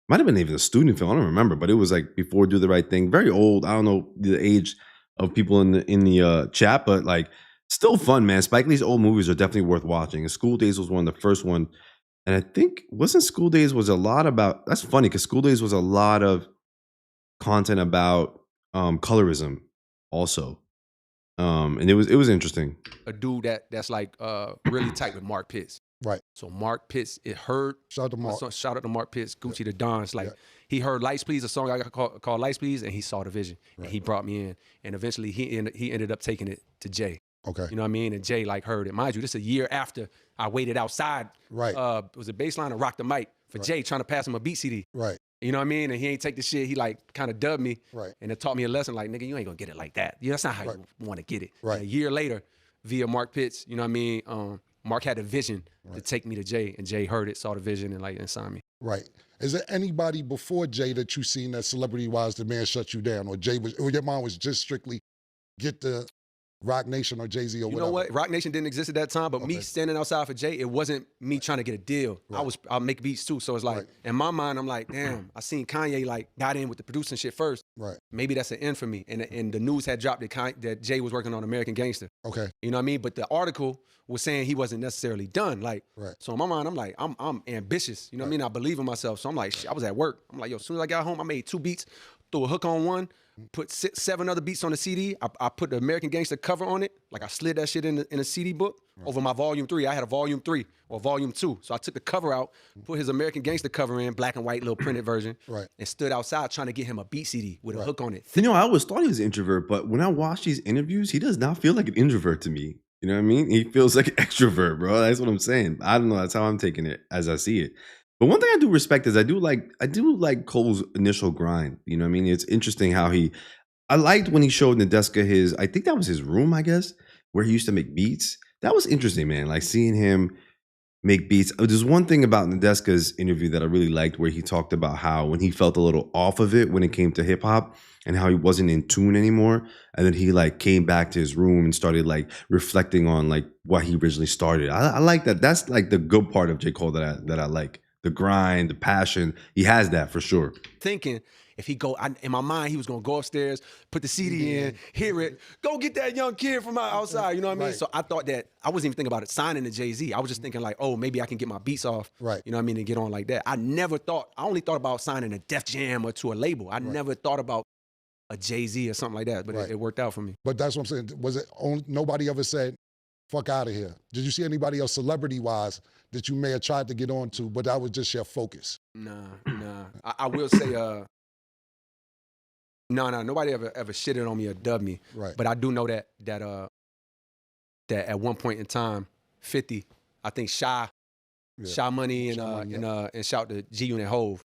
Might have been even a student film. I don't remember, but it was like before Do the Right Thing. Very old. I don't know the age of people in the chat, but like still fun, man. Spike Lee's old movies are definitely worth watching. And School Days was one of the first one. And I think School Days was a lot about. That's funny because School Days was a lot of content about colorism, also. And it was interesting. A dude that's like really tight with Mark Pitts. Right. So Mark Pitts, it heard. Shout out to Mark. Shout out to Mark Pitts, Gucci the Don. It's like he heard Lights Please, a song I got called Lights Please, and he saw the vision. Right. And he brought me in. And eventually he ended up taking it to Jay. Okay. You know what I mean? And Jay like heard it. Mind you, this is a year after I waited outside. Right. It was a baseline and Rock the Mic for Jay trying to pass him a beat CD. Right. You know what I mean? And he ain't take the shit. He like kind of dubbed me. Right. And it taught me a lesson like, nigga, you ain't gonna get it like that. Yeah, that's not how you want to get it. Right. And a year later, via Mark Pitts, you know what I mean? Mark had a vision to take me to Jay, and Jay heard it, saw the vision, and signed me. Right. Is there anybody before Jay that you seen that celebrity-wise the man shut you down, or your mom was just strictly get the Rock Nation or Jay-Z or whatever? You know what? Rock Nation didn't exist at that time, but me standing outside for Jay, it wasn't me trying to get a deal. Right. I'll make beats too. So it's like, in my mind, I'm like, damn, I seen Kanye like got in with the producing shit first. Right. Maybe that's an end for me. And the news had dropped that Jay was working on American Gangster. Okay. You know what I mean? But the article was saying he wasn't necessarily done. Like, right. So in my mind, I'm like, I'm ambitious. You know what I mean? I believe in myself. So I'm like, I was at work. I'm like, yo, as soon as I got home, I made 2 beats, threw a hook on one, put 7 other beats on the CD. I put the American Gangster cover on it. Like I slid that shit in a CD book over my volume 3. I had a volume 3 or volume 2. So I took the cover out, put his American Gangster cover in, black and white, little printed version, and stood outside trying to get him a beat CD with a hook on it. You know, I always thought he was an introvert, but when I watch these interviews, he does not feel like an introvert to me. You know what I mean? He feels like an extrovert, bro. That's what I'm saying. I don't know. That's how I'm taking it as I see it. But one thing I do respect is I do like Cole's initial grind. You know what I mean? It's interesting how I liked when he showed Nadeska I think that was his room, I guess, where he used to make beats. That was interesting, man. Like seeing him make beats. There's one thing about Nadeska's interview that I really liked where he talked about how when he felt a little off of it when it came to hip hop and how he wasn't in tune anymore. And then he like came back to his room and started like reflecting on like what he originally started. I like that. That's like the good part of JCole that I like. The grind, the passion. He has that for sure. Thinking if he in my mind, he was gonna go upstairs, put the CD in, hear it, go get that young kid from outside. You know what I mean? So I thought that I wasn't even thinking about it signing to Jay-Z. I was just thinking like, oh, maybe I can get my beats off. Right. You know what I mean? And get on like that. I only thought about signing a Def Jam or to a label. I never thought about a Jay-Z or something like that. But it worked out for me. But that's what I'm saying. Was it nobody ever said, fuck out of here? Did you see anybody else celebrity-wise that you may have tried to get on to, but that was just your focus? Nah. I will say, no, nobody ever shitted on me or dubbed me. Right. But I do know that at one point in time, 50, I think Shy Money and shout to G-Unit Hove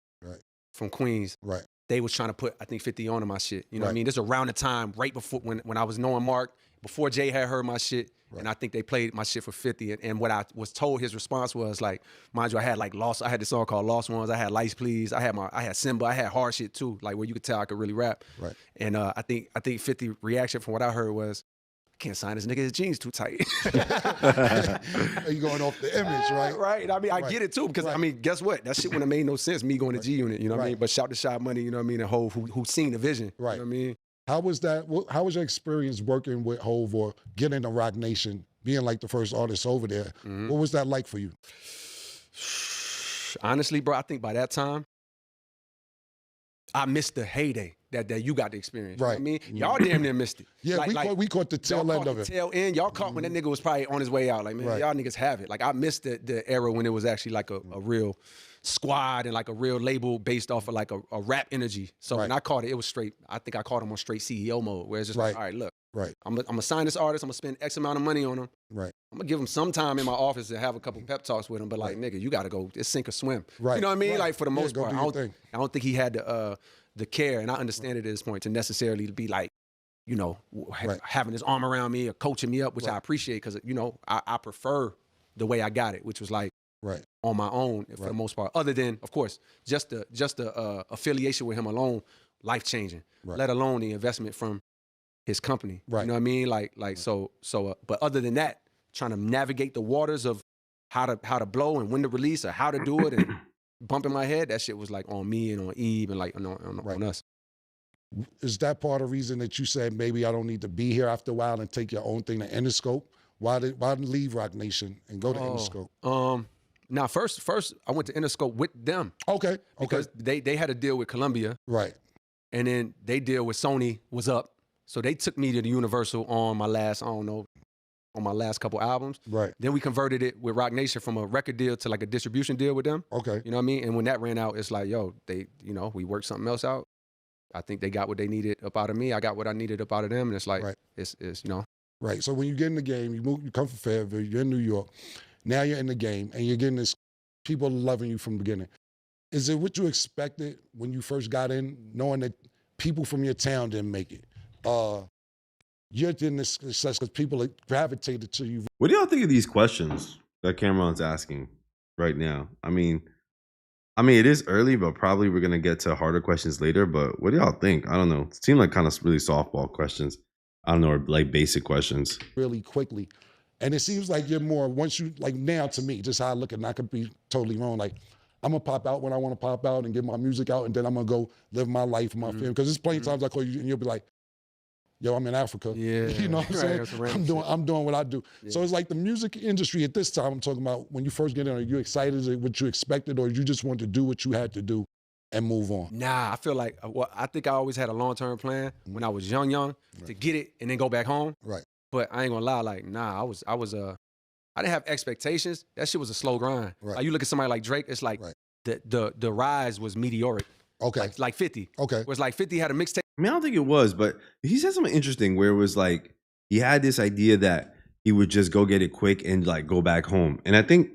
from Queens. Right. They was trying to put, I think, 50 on my shit. You know what I mean? This is around the time, right before when I was knowing Mark, before Jay had heard my shit. Right. And I think they played my shit for 50. And what I was told his response was like, mind you, I had like I had this song called Lost Ones. I had Lights Please. I had Simba. I had hard shit too, like where you could tell I could really rap. Right. And I think 50 reaction from what I heard was, I can't sign this nigga, his jeans too tight. You going off the image, right? Right. I mean, I get it too, because I mean, guess what? That shit wouldn't have made no sense, me going to G-Unit, you know what I mean? But shout to Shy Money, you know what I mean, and Hove, who seen the vision. Right. You know what I mean? How was that? How was your experience working with Hove or getting to Rock Nation, being like the first artist over there? Mm-hmm. What was that like for you? Honestly, bro, I think by that time, I missed the heyday that you got to experience. Right. You know what I mean? Y'all damn near missed it. Yeah, we caught the tail end of it. Tail end. Y'all caught when that nigga was probably on his way out. Like, man, y'all niggas have it. Like, I missed the era when it was actually like a real squad and like a real label based off of like a rap energy. So when I caught it, it was straight. I think I caught him on straight CEO mode, where it's just like, all right, look, I'm gonna sign this artist. I'm gonna spend X amount of money on him. Right. I'm gonna give him some time in my office to have a couple pep talks with him. But like, nigga, you gotta go. It's sink or swim. Right. You know what I mean? Right. Like for the most part, I don't think he had the care, and I understand it at this point to necessarily be like, you know, having his arm around me or coaching me up, which I appreciate because you know I prefer the way I got it, which was like on my own for the most part. Other than, of course, just the affiliation with him alone, life changing. Let alone the investment from his company. You know what I mean? So. But other than that, trying to navigate the waters of how to blow and when to release or how to do it and bumping my head, that shit was like on me and on Eve and like on us. Is that part of the reason that you said maybe I don't need to be here after a while and take your own thing to Interscope? Why didn't leave Roc Nation and go to Interscope? Now first I went to Interscope with them. Okay. Because they had a deal with Columbia. Right. And then they deal with Sony was up. So they took me to the Universal on my last, on my last couple albums. Right. Then we converted it with Roc Nation from a record deal to like a distribution deal with them. Okay. You know what I mean? And when that ran out, it's like, yo, we worked something else out. I think they got what they needed up out of me. I got what I needed up out of them. And it's like, it's you know. Right. So when you get in the game, you come from Fayetteville, you're in New York. Now you're in the game and you're getting this, people loving you from the beginning. Is it what you expected when you first got in, knowing that people from your town didn't make it? You're getting this success because people gravitated to you. What do y'all think of these questions that Camron's asking right now? I mean, it is early, but probably we're gonna get to harder questions later. But what do y'all think? I don't know. It seemed like kind of really softball questions. I don't know, or like basic questions. Really quickly. And it seems like you're more, once you, like now to me, just how I look at it, and I could be totally wrong. Like, I'm gonna pop out when I wanna pop out and get my music out, and then I'm gonna go live my life with my family. Because there's plenty of times I call you and you'll be like, yo, I'm in Africa. Yeah. You know what I'm saying? I'm doing what I do. Yeah. So it's like the music industry at this time, I'm talking about when you first get in, are you excited? Is it what you expected, or you just wanted to do what you had to do and move on? Nah, I feel like, I think I always had a long-term plan when I was young, to get it and then go back home. Right. But I ain't gonna lie, like, nah, I didn't have expectations. That shit was a slow grind. Right. Like you look at somebody like Drake, it's like the rise was meteoric. Okay. Like 50. Okay. It was like 50 had a mixtape. I mean, I don't think it was, but he said something interesting where it was like he had this idea that he would just go get it quick and like go back home. And I think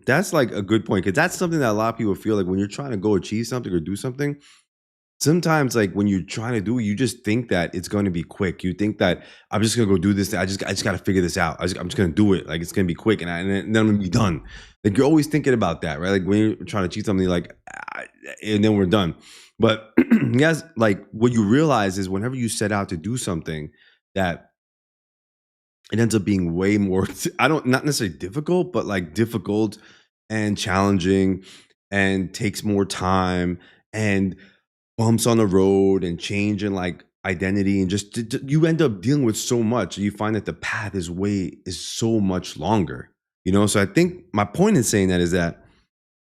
that's like a good point, because that's something that a lot of people feel like when you're trying to go achieve something or do something. Sometimes, like when you're trying to do it, you just think that it's going to be quick. You think that I'm just gonna go do this. I just got to figure this out. I'm just gonna do it. Like it's gonna be quick, and then I'm gonna be done. Like you're always thinking about that, right? Like when you're trying to achieve something, like, and then we're done. But yes, like what you realize is whenever you set out to do something, that it ends up being way more. Not necessarily difficult, but like difficult and challenging, and takes more time and bumps on the road and change in like identity, and just you end up dealing with so much. You find that the path is so much longer, you know? So I think my point in saying that is that,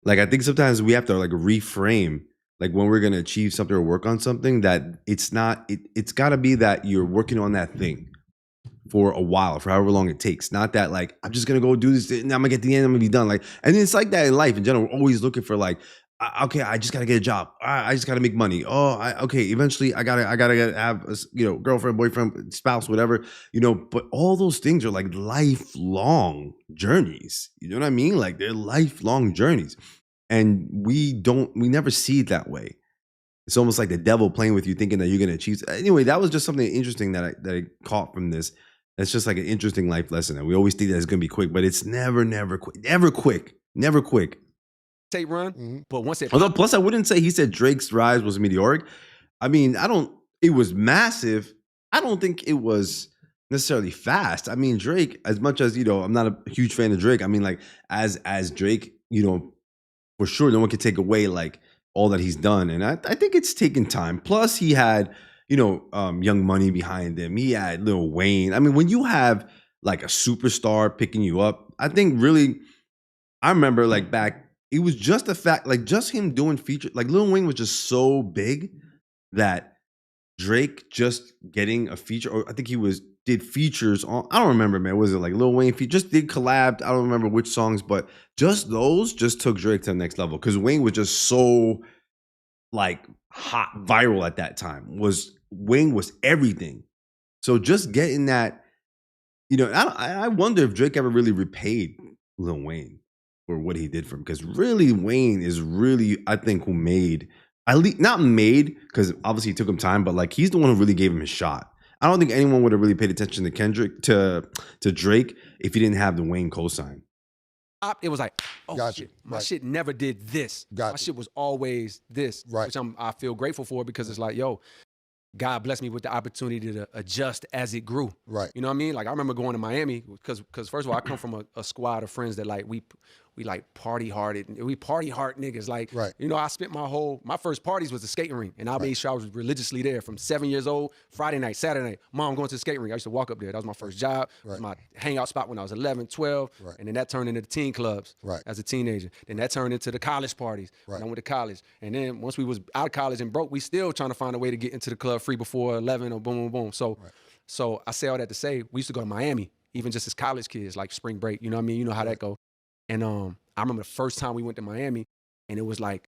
like, I think sometimes we have to like reframe, like when we're going to achieve something or work on something, that it's gotta be that you're working on that thing for a while, for however long it takes. Not that like, I'm just going to go do this and I'm gonna get to the end, I'm gonna be done. Like, and it's like that in life in general. We're always looking for like, okay, I just gotta get a job. I just gotta make money. Okay, eventually I gotta have a, girlfriend, boyfriend, spouse, whatever, But all those things are like lifelong journeys. You know what I mean? Like they're lifelong journeys, and we never see it that way. It's almost like the devil playing with you, thinking that you're gonna achieve. Anyway, that was just something interesting that I caught from this. That's just like an interesting life lesson, and we always think that it's gonna be quick, but it's never quick. Tape run, but once it although plus I wouldn't say he said Drake's rise was meteoric. I mean, it was massive. I don't think it was necessarily fast. I mean, Drake, as much as I'm not a huge fan of Drake. I mean, like as Drake, for sure, no one could take away like all that he's done, and I think it's taken time. Plus, he had Young Money behind him. He had Lil Wayne. I mean, when you have like a superstar picking you up, I think really, I remember like back. It was just the fact, like just him doing features, like Lil Wayne was just so big that Drake just getting a feature, or I think he did features on, I don't remember, man. Was it like Lil Wayne just did collab? I don't remember which songs, but just those just took Drake to the next level, because Wayne was just so like hot, viral at that time. Wayne was everything. So just getting that You know, I wonder if Drake ever really repaid Lil Wayne for what he did for him, because really Wayne is really, I think, who made, at least not made, because obviously it took him time, but like he's the one who really gave him his shot. I don't think anyone would have really paid attention to Kendrick to Drake if he didn't have the Wayne cosign. It was like, oh shit, my shit never did this. My shit was always this, which I feel grateful for, because it's like, yo, God blessed me with the opportunity to adjust as it grew. Right. You know what I mean? Like I remember going to Miami because first of all, I come from a squad of friends that like we like party harded. We party hard niggas. Like, you know, I spent my first parties was the skating rink, and I made sure I was religiously there from 7 years old, Friday night, Saturday night. Mom, going to the skating rink. I used to walk up there. That was my first job. It was my hangout spot when I was 11, 12. And then that turned into the teen clubs as a teenager. Then that turned into the college parties when I went to college. And then once we was out of college and broke, we still trying to find a way to get into the club free before 11 or boom, boom, boom. So I say all that to say, we used to go to Miami, even just as college kids, like spring break. You know what I mean? You know how that go. And I remember the first time we went to Miami, and it was like,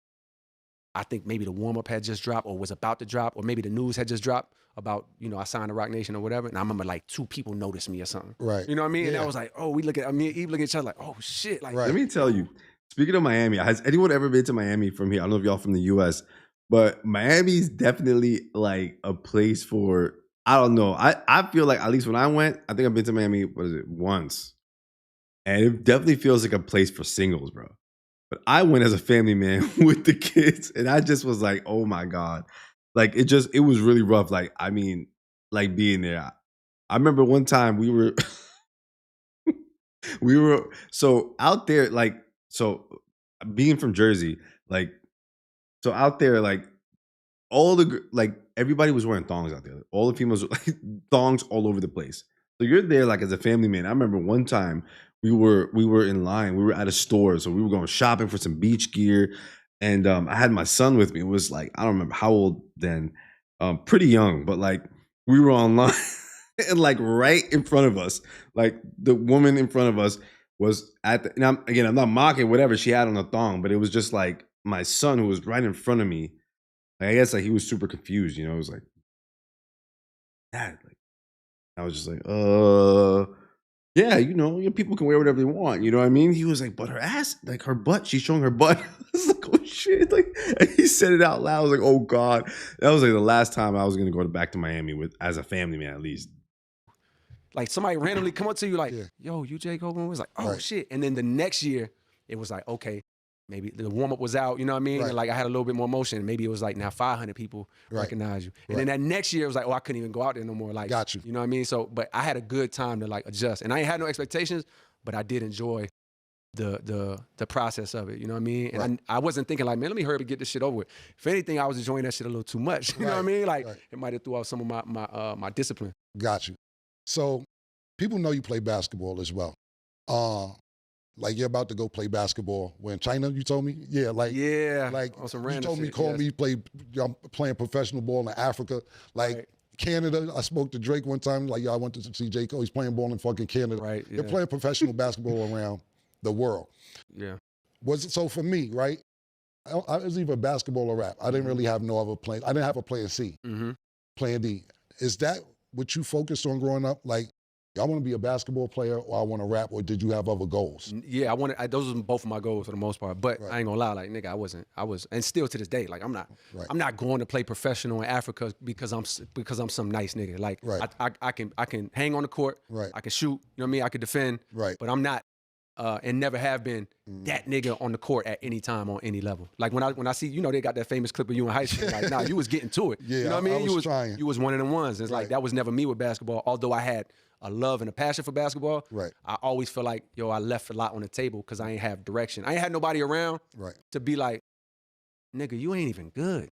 I think maybe the warm-up had just dropped or was about to drop, or maybe the news had just dropped about, you know, I signed to Rock Nation or whatever. And I remember like 2 people noticed me or something. You know what I mean? And I was like, oh, we look at, Eve looking at each other like, oh shit. Like, Let me tell you, speaking of Miami, has anyone ever been to Miami from here? I don't know if y'all from the US, but Miami's definitely like a place for, I don't know. I feel like, at least when I went, I think I've been to Miami, once. And it definitely feels like a place for singles, bro. But I went as a family man with the kids, and I just was like, oh my God. Like, it was really rough. Like, I mean, like being there. I remember one time we were, so out there, like, so being from Jersey, like, so out there, like, everybody was wearing thongs out there. All the females were like thongs all over the place. So you're there like as a family man. I remember one time we were in line. We were at a store, so we were going shopping for some beach gear, and I had my son with me. It was like, I don't remember how old then, pretty young, but like we were online, and like right in front of us, like the woman in front of us was at the, and I'm not mocking whatever she had on a thong, but it was just like my son who was right in front of me. I guess like he was super confused, you know. It was like, Dad, like, I was just like, yeah, you know, people can wear whatever they want, you know what I mean? He was like, but her ass, like her butt, she's showing her butt. I was like, oh shit, like, and he said it out loud. I was like, oh God, that was like the last time I was gonna go back to Miami as a family man, at least. Like somebody randomly come up to you like, yo, you j.Cole? It was like, oh shit, and then the next year it was like, okay. Maybe the warm-up was out, you know what I mean? And like I had a little bit more motion. Maybe it was like now 500 people recognize you. And then that next year it was like, oh, I couldn't even go out there no more. Like, got you. You know what I mean? So, but I had a good time to like adjust. And I ain't had no expectations, but I did enjoy the process of it, you know what I mean? And I wasn't thinking like, man, let me hurry up and get this shit over with. If anything, I was enjoying that shit a little too much. You know what I mean? Like it might have threw out some of my discipline. Got you. So people know you play basketball as well. Like you're about to go play basketball. When China, you told me? Yeah, like on some random you told me, shit, call me, I'm playing professional ball in Africa. Like Canada, I spoke to Drake one time, like, yo, I went to see j.Cole. He's playing ball in fucking Canada. You're playing professional basketball around the world. So for me, right? I was either basketball or rap. I didn't really have no other plan. I didn't have a plan C, plan D. Is that what you focused on growing up? Like, I want to be a basketball player, or I want to rap, or did you have other goals? Yeah, those were both of my goals for the most part. But I ain't gonna lie, like nigga, I was, and still to this day, like I'm not going to play professional in Africa because I'm some nice nigga. Like I can hang on the court, I can shoot, you know what I mean? I can defend, but I'm not, and never have been that nigga on the court at any time on any level. Like when I see, you know, they got that famous clip of you in high school. Like, nah, you was getting to it. You know what I mean? You was one of them ones. It's like that was never me with basketball. Although I had a love and a passion for basketball, I always feel like, yo, I left a lot on the table because I ain't have direction. I ain't had nobody around to be like, nigga, you ain't even good.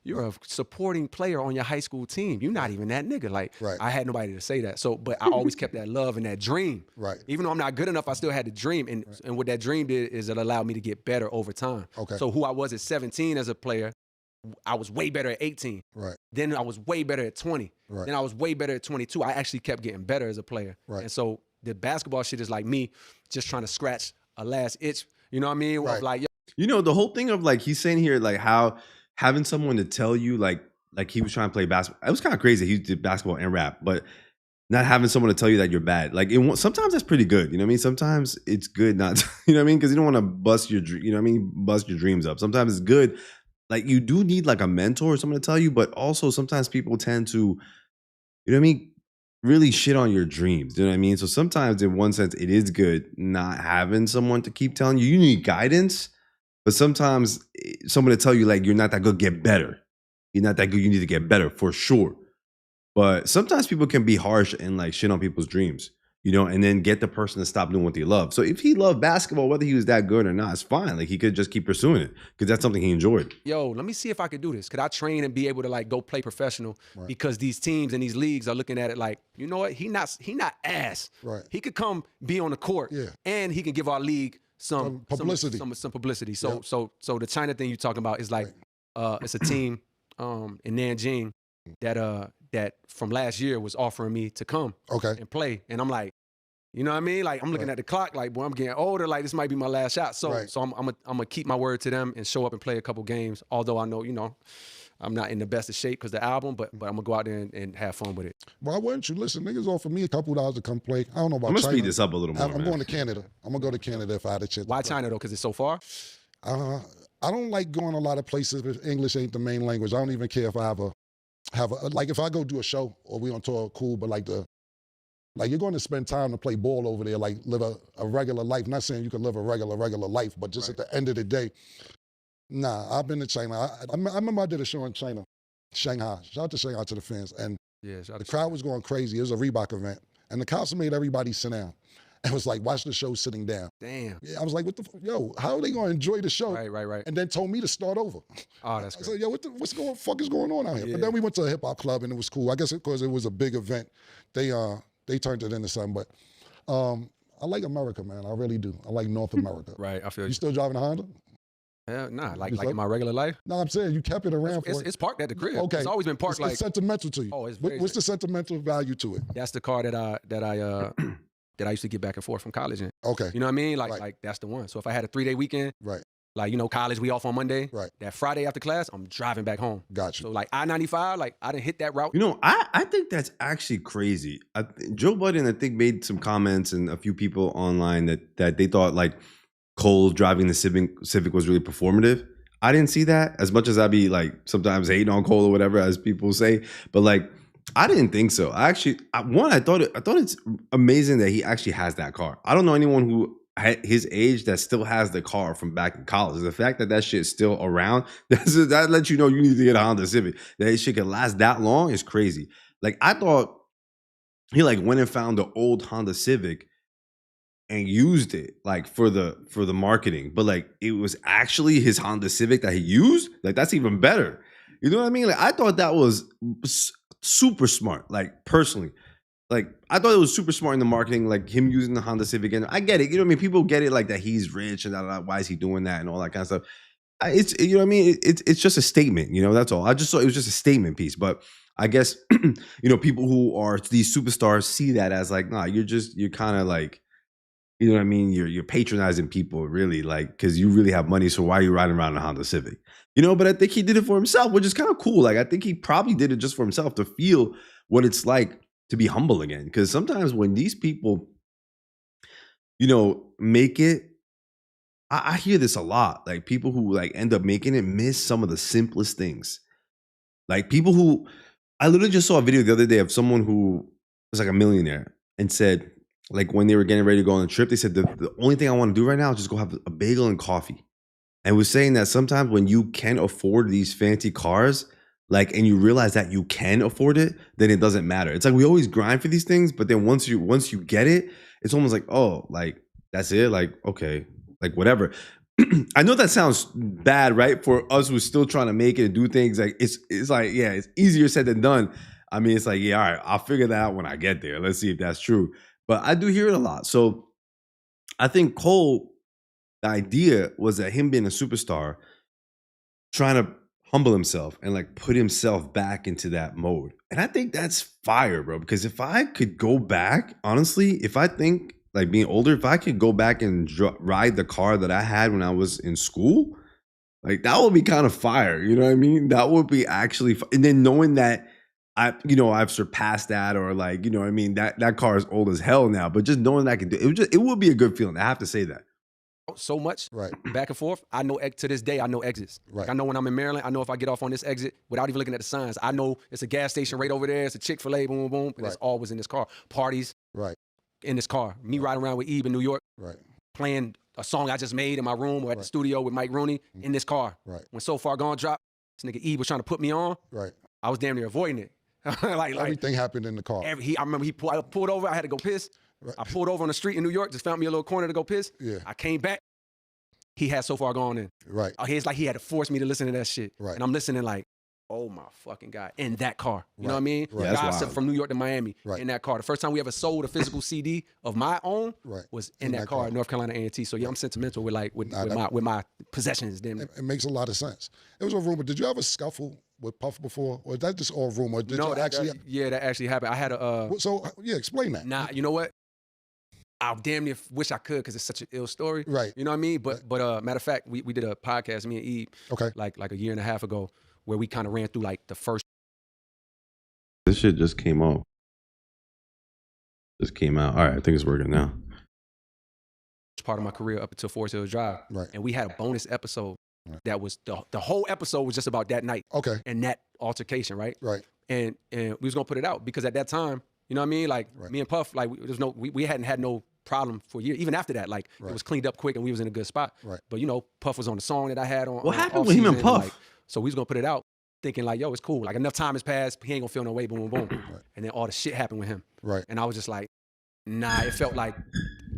You're a supporting player on your high school team. You're not even that nigga. Like, I had nobody to say that. So, but I always kept that love and that dream. Even though I'm not good enough, I still had the dream. And what that dream did is it allowed me to get better over time. So who I was at 17 as a player, I was way better at 18. Then I was way better at 20. Then I was way better at 22. I actually kept getting better as a player. And so the basketball shit is like me just trying to scratch a last itch. You know what I mean? Of like, you know, the whole thing of like, he's saying here, like how having someone to tell you like he was trying to play basketball. It was kind of crazy. He did basketball and rap, but not having someone to tell you that you're bad. Like sometimes that's pretty good. You know what I mean? Sometimes it's good not to, you know what I mean? Because you don't want to bust your, you know what I mean? Bust your dreams up. Sometimes it's good. Like you do need like a mentor or someone to tell you, but also sometimes people tend to, you know what I mean? Really shit on your dreams. You know what I mean? So sometimes in one sense, it is good not having someone to keep telling you. You need guidance, but sometimes someone to tell you like, you're not that good, get better. You're not that good, you need to get better for sure. But sometimes people can be harsh and like shit on people's dreams, you know, and then get the person to stop doing what they love. So if he loved basketball, whether he was that good or not, it's fine. Like he could just keep pursuing it because that's something he enjoyed. Yo, let me see if I could do this. Could I train and be able to like go play professional? Right. Because these teams and these leagues are looking at it like, you know what? He not ass. Right. He could come be on the court, and he can give our league some publicity. Some publicity. So the China thing you're talking about is like, it's a team in Nanjing that from last year was offering me to come and play. And I'm like, you know what I mean? Like I'm looking at the clock, like, boy, I'm getting older. Like this might be my last shot. So I'm gonna keep my word to them and show up and play a couple games. Although I know, you know, I'm not in the best of shape because the album, but I'm gonna go out there and have fun with it. Why wouldn't you? Listen, niggas offer me a couple $2 to come play. I don't know about China. I'm gonna speed this up a little more. I'm going to Canada. I'm gonna go to Canada if I had a chance. Why China though? Because it's so far? I don't like going a lot of places if English ain't the main language. I don't even care if I have a like if I go do a show or we on tour, cool, but like you're going to spend time to play ball over there, like live a regular life. Not saying you can live a regular life, but just at the end of the day, nah, I've been to China. I remember I did a show in China, Shanghai. Shout out to Shanghai to the fans. And the crowd was going crazy. It was a Reebok event. And the cops made everybody sit down. It was like, watch the show sitting down. Damn. Yeah, I was like, what the yo, how are they going to enjoy the show? Right. And then told me to start over. Oh, that's great. I said, yo, what's going on out here? Yeah. But then we went to a hip hop club and it was cool. I guess because it was a big event, they turned it into something. But I like America, man. I really do. I like North America. Right, I feel you. Still driving a Honda? Hell nah, like in my regular life. No, I'm saying you kept it around for it's parked at the crib. Okay. It's always been parked it's sentimental to you. Oh, it's what's the sentimental value to it? That's the car that I used to get back and forth from college in. Okay. You know what I mean? Like that's the one. So if I had a 3-day weekend, like, you know, college, we off on Monday. Right. That Friday after class, I'm driving back home. Got you. So like I-95, like I didn't hit that route. You know, I think that's actually crazy. Joe Budden, I think, made some comments and a few people online that they thought like Cole driving the Civic was really performative. I didn't see that as much as I'd be like sometimes hating on Cole or whatever, as people say. But like, I didn't think so. I thought it's amazing that he actually has that car. I don't know anyone who at his age that still has the car from back in college. The fact that shit's still around, that lets you know you need to get a Honda Civic. That shit can last that long is crazy. Like I thought he like went and found the old Honda Civic and used it like for the marketing, but like it was actually his Honda Civic that he used. Like that's even better. You know what I mean? Like I thought that was super smart. Like personally. Like, I thought it was super smart in the marketing, like him using the Honda Civic. And I get it. You know what I mean? People get it like that he's rich and why is he doing that and all that kind of stuff. It's, you know what I mean? It's just a statement, you know, that's all. I just thought it was just a statement piece. But I guess, you know, people who are these superstars see that as like, nah, you're kind of like, you know what I mean? You're patronizing people really, like, because you really have money. So why are you riding around a Honda Civic? You know, but I think he did it for himself, which is kind of cool. Like, I think he probably did it just for himself to feel what it's like to be humble again. Because sometimes when these people, you know, make it, I hear this a lot. Like people who like end up making it miss some of the simplest things. Like people who, I literally just saw a video the other day of someone who was like a millionaire and said, like when they were getting ready to go on a trip, they said the only thing I want to do right now is just go have a bagel and coffee. And was saying that sometimes when you can afford these fancy cars, like, and you realize that you can afford it, then it doesn't matter. It's like we always grind for these things, but then once you get it, it's almost like, oh, like that's it, like okay, like whatever. I know that sounds bad, right? For us who's still trying to make it and do things, like it's like, yeah, it's easier said than done. I mean, it's like, yeah, all right, I'll figure that out when I get there. Let's see if that's true. But I do hear it a lot. So I think Cole, the idea was that him being a superstar, trying to humble himself and like put himself back into that mode. And I think that's fire, bro. Because if I could go back, honestly, if I think like being older, if I could go back and ride the car that I had when I was in school, like that would be kind of fire. You know what I mean? That would be actually, and then knowing that I've surpassed that, or like, you know what I mean? That car is old as hell now, but just knowing that I can do it, it would be a good feeling. I have to say that. So much Right. back and forth. I know to this day, I know exits. Right. Like I know when I'm in Maryland, I know if I get off on this exit without even looking at the signs, I know it's a gas station right over there. It's a Chick-fil-A, boom, boom, boom. And it's always in this car. Parties Right. in this car. Me riding around with Ebe in New York, Right. playing a song I just made in my room or at the studio with Mike Rooney in this car. Right. When So Far Gone dropped, this nigga Ebe was trying to put me on. Right. I was damn near avoiding it. like everything happened in the car. I remember I pulled over. I had to go piss. Right. I pulled over on the street in New York, just found me a little corner to go piss. Yeah. I came back. He had So Far Gone in. Right. It's like he had to force me to listen to that shit. Right. And I'm listening like, oh my fucking God, in that car. You know what I mean? Right. God said from New York to Miami in that car. The first time we ever sold a physical CD of my own was in that car at North Carolina A&T. So yeah, I'm sentimental with my possessions. It makes a lot of sense. It was a rumor. Did you ever scuffle with Puff before? Or is that just all rumor? No, that actually happened. I had a... So, yeah, explain that. Nah, you know what? I damn near wish I could because it's such an ill story. Right. You know what I mean? But matter of fact, we did a podcast, me and Eve, like a year and a half ago, where we kind of ran through like the first. This shit just came out. Just came out. All right, I think it's working now. Part of my career up until Forest Hills Drive. Right. And we had a bonus episode that was the whole episode was just about that night. Okay. And that altercation, right? Right. And we was gonna put it out because at that time, you know what I mean? Like me and Puff, like we hadn't had no problem for years. Even after that, like it was cleaned up quick and we was in a good spot. Right. But you know, Puff was on the song that I had on. What happened with him and Puff? Like, so we was gonna put it out, thinking like, yo, it's cool. Like enough time has passed, he ain't gonna feel no way, boom, boom, boom. And then all the shit happened with him. Right. And I was just like, nah, it felt like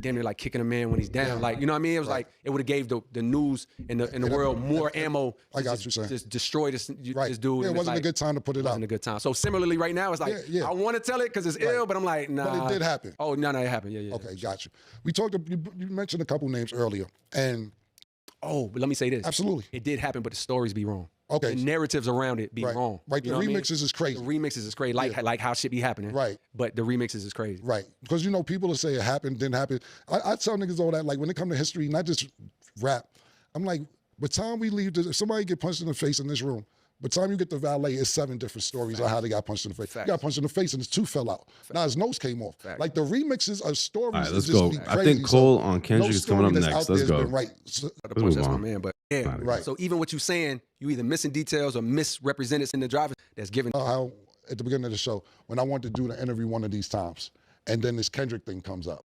damn near like kicking a man when he's down. Like, you know what I mean? It was like it would have gave the news in the world more ammo. I got you saying. Just destroy this dude. Yeah, it wasn't a good time to put it out. It wasn't a good time. So similarly, right now, it's like I want to tell it because it's ill, but I'm like, nah. But it did happen. Oh, no, it happened. Yeah. Okay, got you. We talked. You mentioned a couple names earlier, and but let me say this. Absolutely, it did happen, but the stories be wrong. Okay, the narratives around it be wrong. Right, the remixes is crazy. The remixes is crazy, like how shit be happening. Right, but the remixes is crazy. Right, because you know people will say it happened, didn't happen. I tell niggas all that. Like when it comes to history, not just rap, I'm like, by the time we leave, if somebody get punched in the face in this room, by the time you get to Valet, it's 7 different stories on how they got punched in the face. You got punched in the face and his tooth fell out. Now his nose came off. Like the remixes of stories. All right, let's go. I think Cole on Kendrick is coming up next. Let's go. That's my man, but yeah. Right. So even what you're saying, you either missing details or misrepresented in the driver that's given. How at the beginning of the show, when I wanted to do the interview one of these times, and then this Kendrick thing comes up.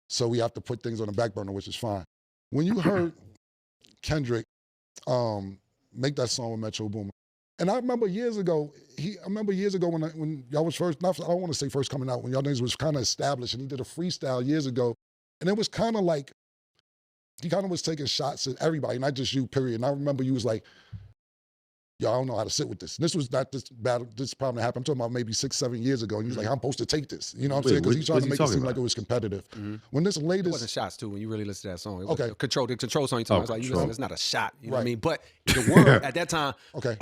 So we have to put things on the back burner, which is fine. When you heard Kendrick make that song with Metro Boomin, and I remember years ago, when y'all was first, I don't want to say first coming out, when y'all niggas was kind of established, and he did a freestyle years ago, and it was kind of like, he kind of was taking shots at everybody, not just you, period. And I remember you was like, yo, I don't know how to sit with this. And this was not this problem that happened. I'm talking about maybe 6, 7 years ago. And he was like, I'm supposed to take this. You know what I'm saying? Because he's trying to make it seem like it was competitive. When this latest... It wasn't shots, too, when you really listen to that song. It was the control song you're talking about. Like, you listen, it's not a shot. You know what I mean? But the word at that time, it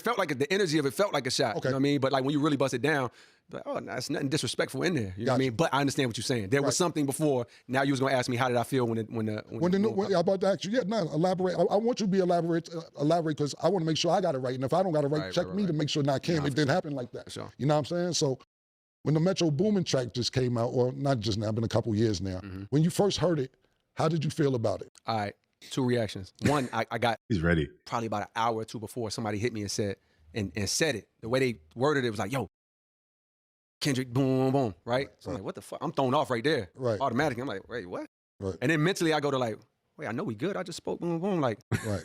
felt like the energy of it felt like a shot. You know what I mean? But like when you really bust it down, but that's nothing disrespectful in there. You know what I mean? But I understand what you're saying. There was something before. Now you was gonna ask me how did I feel when I'm about to ask you. Yeah, no, elaborate. I want you to be elaborate because I want to make sure I got it right. And if I don't got it right, check me to make sure not Cam. It didn't happen like that. Sure. You know what I'm saying? So when the Metro Boomin track just came out, or not just now, been a couple years now. When you first heard it, how did you feel about it? All right, 2 reactions. One, I got he's ready. Probably about an hour or 2 before somebody hit me and said it. The way they worded it was like, yo, Kendrick, boom, boom, boom, right? So I'm like, what the fuck? I'm thrown off right there. Right. Automatically. I'm like, wait, what? Right. And then mentally I go to like, wait, I know we good. I just spoke, boom, boom, like. Right.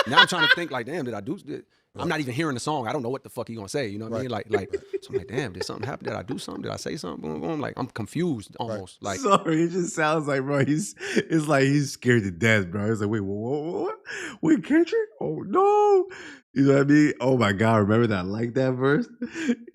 Now I'm trying to think like, damn, did I do this? I'm not even hearing the song. I don't know what the fuck he gonna say. You know what I mean? Like, so I'm like, damn, did something happen? Did I do something? Did I say something? Boom, boom. Like, I'm confused almost. Like, sorry, it just sounds like, bro, it's like he's scared to death, bro. It's like, wait, what? Wait, Kendrick? Oh no. You know what I mean? Oh my God, remember that? Like that verse?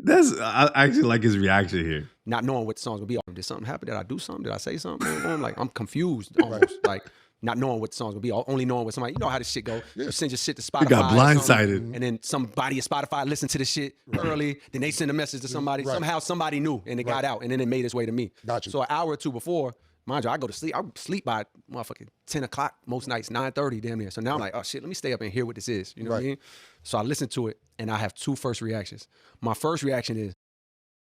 I actually like his reaction here. Not knowing what the song's gonna be. Did something happen? Did I do something? Did I say something? Boom, boom. Like, I'm confused almost. Like, not knowing what the song's gonna be, only knowing what somebody, you know how this shit go. You send your shit to Spotify. You got blindsided. And then somebody at Spotify listened to the shit early, then they send a message to somebody. Somehow somebody knew and it got out and then it made its way to me. Gotcha. So an hour or 2 before, mind you, I go to sleep. I sleep by motherfucking 10 o'clock most nights, 9:30, damn near. So now I'm like, oh shit, let me stay up and hear what this is. You know what I mean? So I listen to it and I have two first reactions. My first reaction is,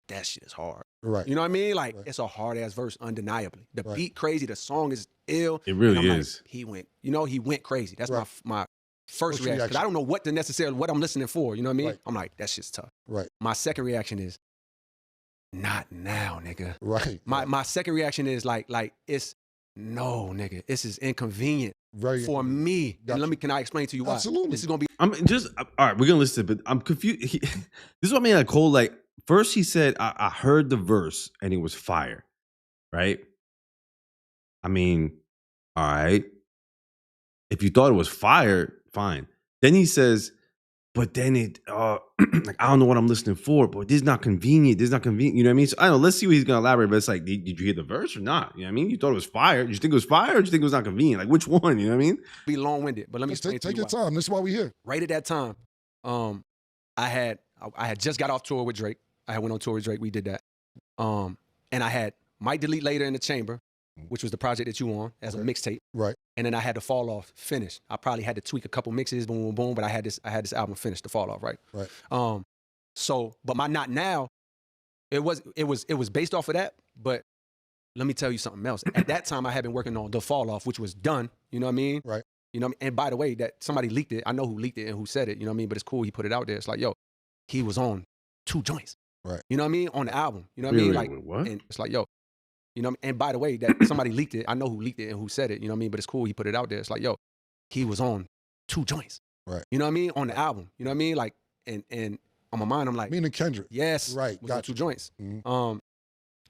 that shit is hard. Right. You know what I mean? Like, it's a hard ass verse, undeniably. The beat crazy, the song is ill. It really is. Like, he went crazy. That's my first reaction. Because I don't know what I'm listening for. You know what I mean? I'm like, that shit's tough. Right. My second reaction is, not now, nigga. Right. My second reaction is like it's no, nigga. This is inconvenient for me. And can I explain to you why? Absolutely. This is gonna be. All right, we're gonna listen, but I'm confused. This is what I mean. Like Cole, like first he said, I heard the verse and it was fire, right? I mean, all right. If you thought it was fire, fine. Then he says, but then it, like, I don't know what I'm listening for, but this is not convenient. This is not convenient. You know what I mean? So I don't know. Let's see what he's going to elaborate. But it's like, did you hear the verse or not? You know what I mean? You thought it was fire. Did you think it was fire or did you think it was not convenient? Like, which one? You know what I mean? Be long-winded, but let me explain to you Take your time. This is why we're here. Right at that time, I had just got off tour with Drake. I had went on tour with Drake. We did that. And I had Might Delete Later in the Chamber, which was the project that you on as a mixtape. Right. And then I had to Fall Off finished. I probably had to tweak a couple mixes, boom, boom, boom, but I had this album finished, the Fall Off, right? Right. So, but my Not Now, it was based off of that, but let me tell you something else. At that time, I had been working on the Fall Off, which was done. You know what I mean? Right. You know what I mean? And by the way, that somebody leaked it. I know who leaked it and who said it. You know what I mean? But it's cool. He put it out there. It's like, yo, he was on 2 joints. Right. You know what I mean? On the album. You know what I mean? Like, what? And it's like, yo, you know, and by the way, that somebody leaked it. I know who leaked it and who said it. You know what I mean? But it's cool. He put it out there. It's like, yo, he was on 2 joints. Right. You know what I mean? On the album. You know what I mean? Like, and on my mind, I'm like, meaning Kendrick. yes. Right. Was on 2 joints. Mm-hmm.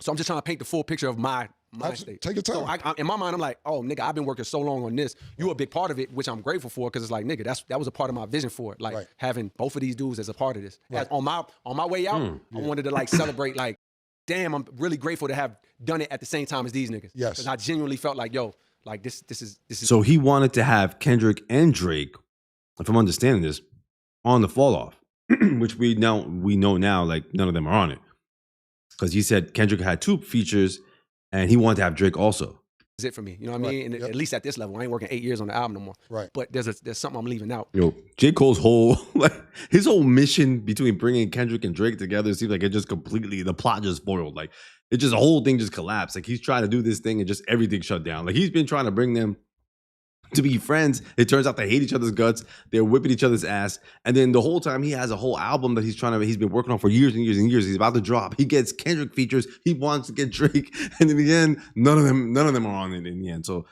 So I'm just trying to paint the full picture of my state. Take your time. So I, in my mind, I'm like, oh, nigga, I've been working so long on this. You a big part of it, which I'm grateful for, because it's like, nigga, that was a part of my vision for it. Like having both of these dudes as a part of this. Right. On my way out, I wanted to like celebrate, like, damn, I'm really grateful to have done it at the same time as these niggas. Yes. Because I genuinely felt like, yo, like this is. So he wanted to have Kendrick and Drake, if I'm understanding this, on the Fall Off, which we know now, like none of them are on it. Because he said Kendrick had 2 features and he wanted to have Drake also. Is it for me? You know what I mean? And at least at this level, I ain't working 8 years on the album no more. Right. But there's something I'm leaving out. Yo, JCole's whole, like, his whole mission between bringing Kendrick and Drake together seems like it just completely, the plot just spoiled. Like, it just, the whole thing just collapsed. Like, he's trying to do this thing and just everything shut down. Like, he's been trying to bring them to be friends. It turns out they hate each other's guts. They're whipping each other's ass. And then the whole time he has a whole album that he's been working on for years and years and years. He's about to drop. He gets Kendrick features. He wants to get Drake. And in the end, none of them are on it in the end. So,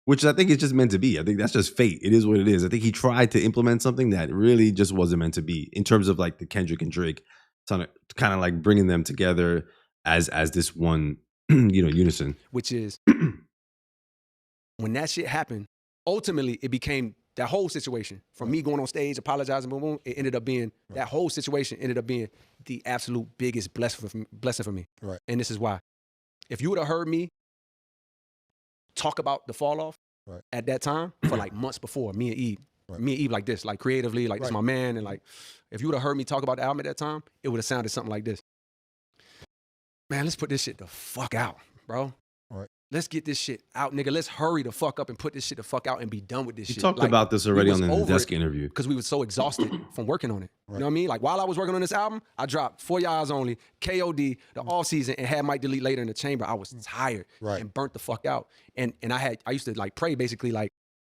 which I think is just meant to be. I think that's just fate. It is what it is. I think he tried to implement something that really just wasn't meant to be in terms of like the Kendrick and Drake, kind of like bringing them together as this one, unison. Which is when that shit happened, ultimately, it became that whole situation from me going on stage, apologizing, boom, boom. It ended up being that whole situation ended up being the absolute biggest blessing for me. Right. And this is why. If you would have heard me talk about the Fall Off at that time for like months before, me and Eve like this, like creatively, like this is my man, and like if you would have heard me talk about the album at that time, it would have sounded something like this. Man, let's put this shit the fuck out, bro. Let's get this shit out, nigga. Let's hurry the fuck up and put this shit the fuck out and be done with this shit. You talked about this already on the desk interview. Because we were so exhausted from working on it. You know what I mean? Like, while I was working on this album, I dropped For Your Eyes Only, KOD, the All Season, and had Might Delete Later in the Chamber. I was tired and burnt the fuck out. And I used to, like, pray basically, like,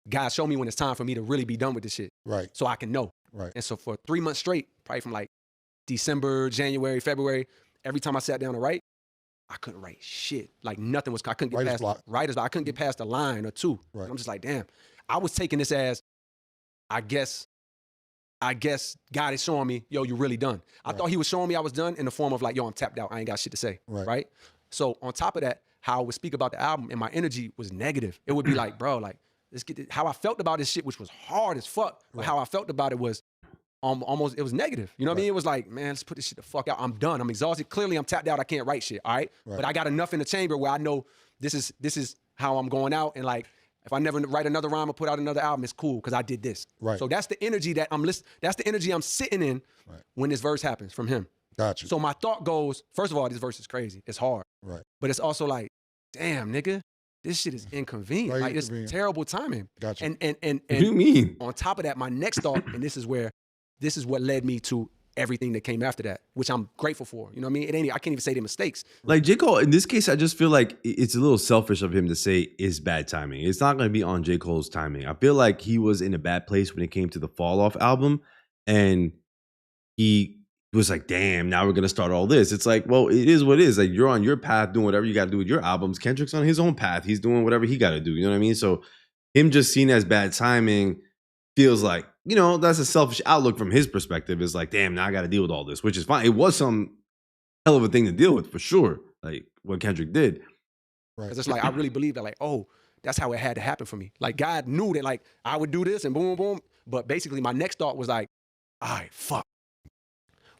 God, show me when it's time for me to really be done with this shit. Right. So I can know. Right. And so for 3 months straight, probably from, like, December, January, February, every time I sat down to write, I couldn't write shit. Like nothing was, I couldn't get past writer's block. I couldn't get past a line or 2. Right. I'm just like, damn. I was taking this as, I guess God is showing me, yo, you're really done. I thought he was showing me I was done in the form of like, yo, I'm tapped out. I ain't got shit to say. Right. So on top of that, how I would speak about the album and my energy was negative. It would be like, bro, like, let's get this. How I felt about this shit, which was hard as fuck. But how I felt about it was, almost, it was negative. You know what I mean? It was like, man, let's put this shit the fuck out. I'm done. I'm exhausted. Clearly, I'm tapped out. I can't write shit. All right. But I got enough in the chamber where I know this is how I'm going out. And like, if I never write another rhyme or put out another album, it's cool because I did this. Right. So that's the energy that that's the energy I'm sitting in when this verse happens from him. Gotcha. So my thought goes, first of all, this verse is crazy. It's hard. Right. But it's also like, damn, nigga, this shit is inconvenient. Right, like it's terrible timing. Gotcha. And what do you mean? On top of that, my next thought, and this is what led me to everything that came after that, which I'm grateful for. You know what I mean? I can't even say the mistakes. Like J. Cole, in this case, I just feel like it's a little selfish of him to say it's bad timing. It's not going to be on J. Cole's timing. I feel like he was in a bad place when it came to the Fall Off album, and he was like, damn, now we're going to start all this. It's like, well, it is what it is. Like, you're on your path doing whatever you got to do with your albums. Kendrick's on his own path. He's doing whatever he got to do. You know what I mean? So him just seen as bad timing feels like, you know, that's a selfish outlook from his perspective. It's like, damn, now I got to deal with all this, which is fine. It was some hell of a thing to deal with for sure. Like what Kendrick did. Right. It's like, I really believe that, like, oh, that's how it had to happen for me. Like God knew that, like, I would do this and boom, boom. But basically my next thought was like, all right, fuck.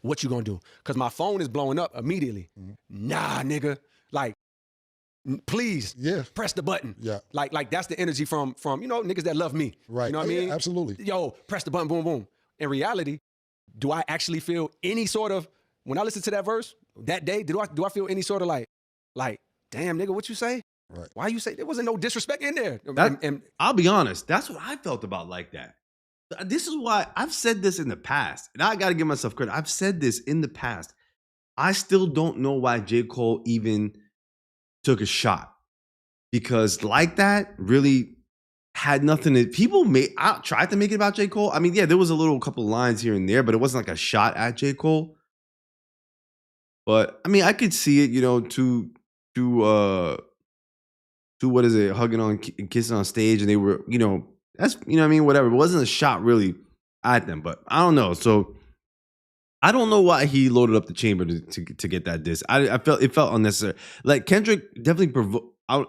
What you gonna do? Because my phone is blowing up immediately. Nah, nigga. Like, please, press the button. Yeah. Like that's the energy from you know, niggas that love me. Right. You know what I mean? Absolutely. Yo, press the button, boom, boom. In reality, do I actually feel any sort of, when I listen to that verse that day, do I feel any sort of like, damn, nigga, what you say? Right. Why you say there wasn't no disrespect in there? And I'll be honest, that's what I felt about like that. This is why I've said this in the past, and I got to give myself credit. I've said this in the past. I still don't know why J. Cole even took a shot, because like that really had nothing to, I tried to make it about J. Cole. I mean, yeah, there was a couple lines here and there, but it wasn't like a shot at J. Cole. But I mean, I could see it, you know, to what is it, hugging on and kissing on stage, and they were, you know, that's, you know what I mean, whatever. It wasn't a shot really at them, but I don't know. So I don't know why he loaded up the chamber to get that diss. I felt it felt unnecessary. Like Kendrick definitely provoked. I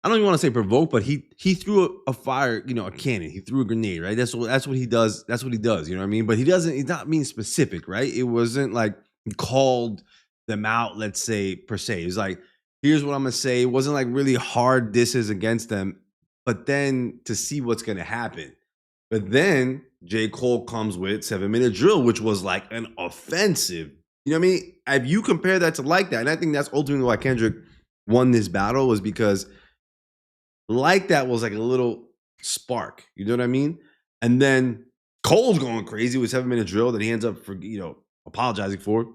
don't even want to say provoke, but he threw a fire, you know, a cannon. He threw a grenade, right? That's what he does. That's what he does. You know what I mean? But he's not being specific, right? It wasn't like he called them out, let's say, per se. It was like, here's what I'm gonna say. It wasn't like really hard disses against them, but then to see what's gonna happen. But then J. Cole comes with 7-Minute Drill, which was like an offensive. You know what I mean? If you compare that to Like That, and I think that's ultimately why Kendrick won this battle, was because Like That was like a little spark. You know what I mean? And then Cole's going crazy with 7-Minute Drill that he ends up apologizing for.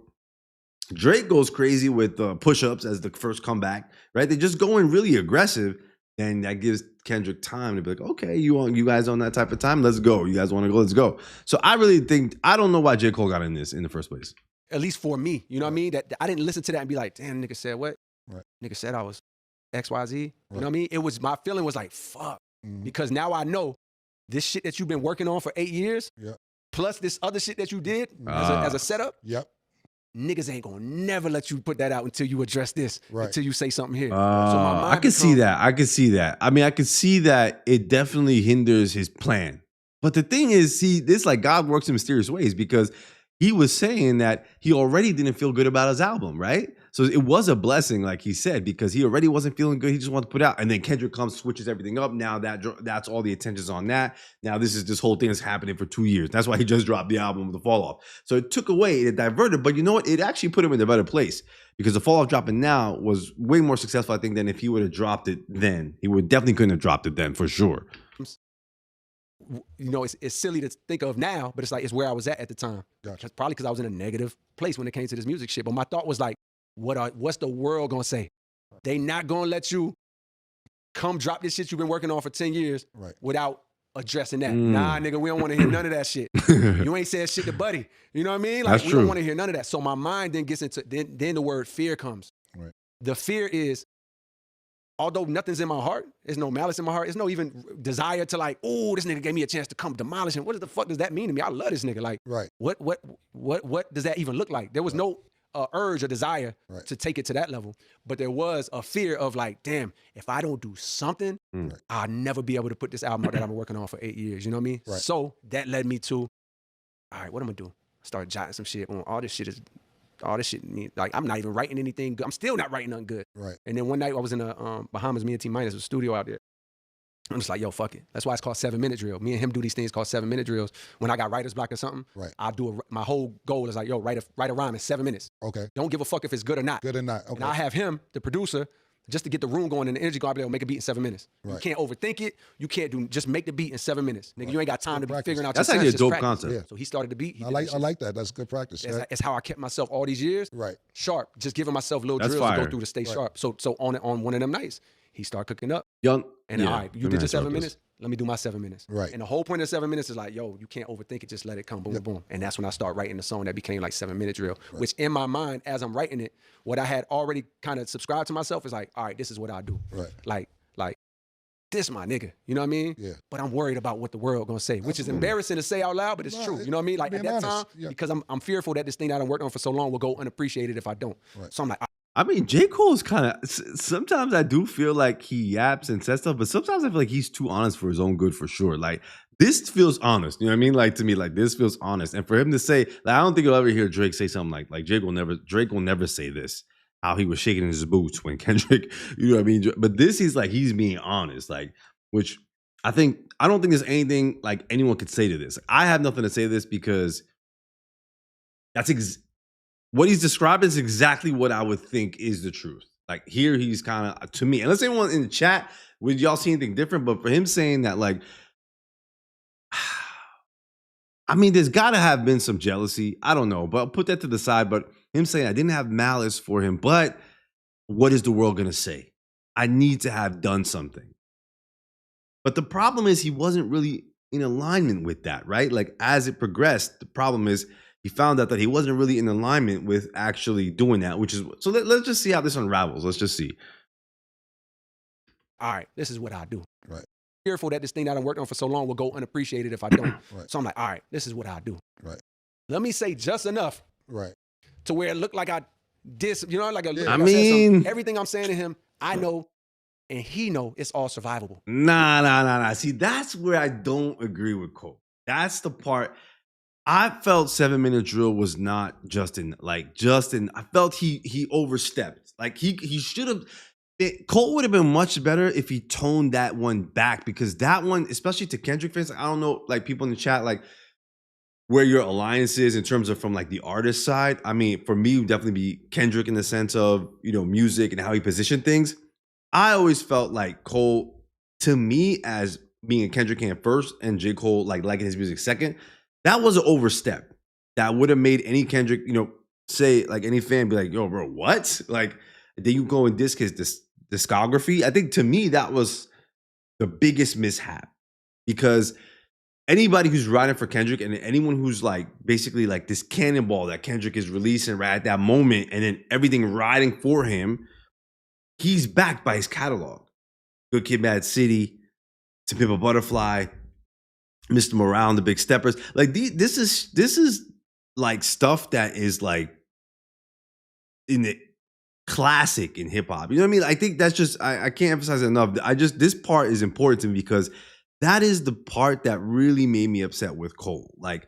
Drake goes crazy with push-ups as the first comeback, right? They're just going really aggressive, and that gives Kendrick time to be like, okay, you guys on that type of time? Let's go. You guys want to go? Let's go. So I really think, I don't know why J. Cole got in this in the first place. At least for me, you know what I mean? That I didn't listen to that and be like, damn, nigga said what? Right. Nigga said I was XYZ. You Right. know what I mean? It was, my feeling was like, fuck. Because now I know this shit that you've been working on for 8 years, plus this other shit that you did as a setup. Yep. Niggas ain't gonna never let you put that out until you address this, until you say something here. I could see that. I could see that. I mean, I could see that it definitely hinders his plan. But the thing is, see, this like God works in mysterious ways, because he was saying that he already didn't feel good about his album, right? So it was a blessing, like he said, because he already wasn't feeling good. He just wanted to put it out. And then Kendrick comes, switches everything up. Now that's all the attention's on that. Now this whole thing is happening for 2 years. That's why he just dropped the album with the Fall Off. So it took away, it diverted. But you know what? It actually put him in a better place, because the Fall Off dropping now was way more successful, I think, than if he would have dropped it then. He would definitely couldn't have dropped it then, for sure. You know, it's silly to think of now, but it's like, it's where I was at the time. Gotcha. Probably because I was in a negative place when it came to this music shit. But my thought was like, what's the world gonna say? They not gonna let you come drop this shit you've been working on for 10 years without addressing that. Nah, nigga, we don't want to hear none of that shit. You ain't said shit to Buddy. You know what I mean? Like, we don't want to hear none of that. So my mind then gets into, then the word fear comes. Right. The fear is, although nothing's in my heart, there's no malice in my heart, there's no even desire to like, oh, this nigga gave me a chance to come demolish him. What the fuck does that mean to me? I love this nigga. Like, what does that even look like? There was no urge or desire to take it to that level, but there was a fear of like, damn, if I don't do something, I'll never be able to put this album out that I've been working on for 8 years. You know what I mean? Right. So that led me to, all right, what I'm gonna do? Start jotting some shit on. All this shit mean, like, I'm not even writing anything good. I'm still not writing nothing good. Right. And then one night I was in the Bahamas, me and T Minus, a studio out there. I'm just like, yo, fuck it. That's why it's called 7-Minute Drill. Me and him do these things called 7-minute drills. When I got writer's block or something, I do my whole goal is like, yo, write a rhyme in 7 minutes. Okay. Don't give a fuck if it's good or not. Good or not. Okay. And I have him, the producer, just to get the room going and the energy going, I'll be able to make a beat in 7 minutes. Right. You can't overthink it. You can't do, just make the beat in 7 minutes. Nigga, you ain't got time to be figuring out That's your actually a dope practice. concept. Yeah. So he started the beat. I like that. That's good practice. It's how I kept myself all these years. Right. Sharp. Just giving myself little That's drills fire. to go through to stay sharp. So on one of them nights, he started cooking up. Young. And all right, you did your 7 minutes. Let me do my 7 minutes. Right. And the whole point of 7 minutes is like, yo, you can't overthink it. Just let it come. Boom, boom. And that's when I start writing the song that became like 7 minute drill. Right. Which in my mind, as I'm writing it, what I had already kind of subscribed to myself is like, all right, this is what I do. Right. Like this my nigga. You know what I mean? Yeah. But I'm worried about what the world gonna say, which is embarrassing to say out loud, but it's true. You know what I mean? Like at that time, because I'm fearful that this thing that I worked on for so long will go unappreciated if I don't. Right. So I'm like, I mean, J.Cole is kind of, sometimes I do feel like he yaps and says stuff, but sometimes I feel like he's too honest for his own good, for sure. Like, this feels honest. You know what I mean? Like, to me, like, this feels honest. And for him to say, like, I don't think you'll ever hear Drake say something like Drake will never say this, how he was shaking his boots when Kendrick, you know what I mean? But this is like, he's being honest, like, which I don't think there's anything like anyone could say to this. I have nothing to say to this because that's what he's describing is exactly what I would think is the truth. Like, here he's kind of, to me, unless anyone in the chat, would y'all see anything different? But for him saying that, like, I mean, there's got to have been some jealousy. I don't know, but I'll put that to the side. But him saying I didn't have malice for him, but what is the world going to say? I need to have done something. But the problem is he wasn't really in alignment with that, right? Like, as it progressed, the problem is he found out that he wasn't really in alignment with actually doing that, which is, so let's just see how this unravels. Let's just see. All right, this is what I do. Right. Fearful that this thing that I worked on for so long will go unappreciated if I don't. Right. So I'm like, all right, this is what I do. Right. Let me say just enough. Right. To where it looked like I did, you know, like I mean, everything I'm saying to him, I know, and he know it's all survivable. Nah. See, that's where I don't agree with Cole. That's the part. I felt 7 minute drill was not Justin. Like, Justin, I felt he overstepped. Like, he should have. Cole would have been much better if he toned that one back, because that one, especially to Kendrick fans, I don't know, like, people in the chat, like, where your alliance is in terms of from like the artist side. I mean, for me, it would definitely be Kendrick in the sense of, you know, music and how he positioned things. I always felt like Cole, to me, as being a Kendrick fan first and J.Cole like liking his music second, that was an overstep. That would have made any Kendrick, you know, say, like, any fan be like, yo, bro, what? Like, then you go and disc his discography. I think, to me, that was the biggest mishap, because anybody who's riding for Kendrick and anyone who's like basically like this cannonball that Kendrick is releasing right at that moment, and then everything riding for him, he's backed by his catalog. Good Kid, Mad City, To Pimp a Butterfly, Mr. Morale and the Big Steppers. Like, this is like stuff that is like in the classic in hip hop. You know what I mean? I think that's just, I can't emphasize it enough. This part is important to me, because that is the part that really made me upset with Cole. Like,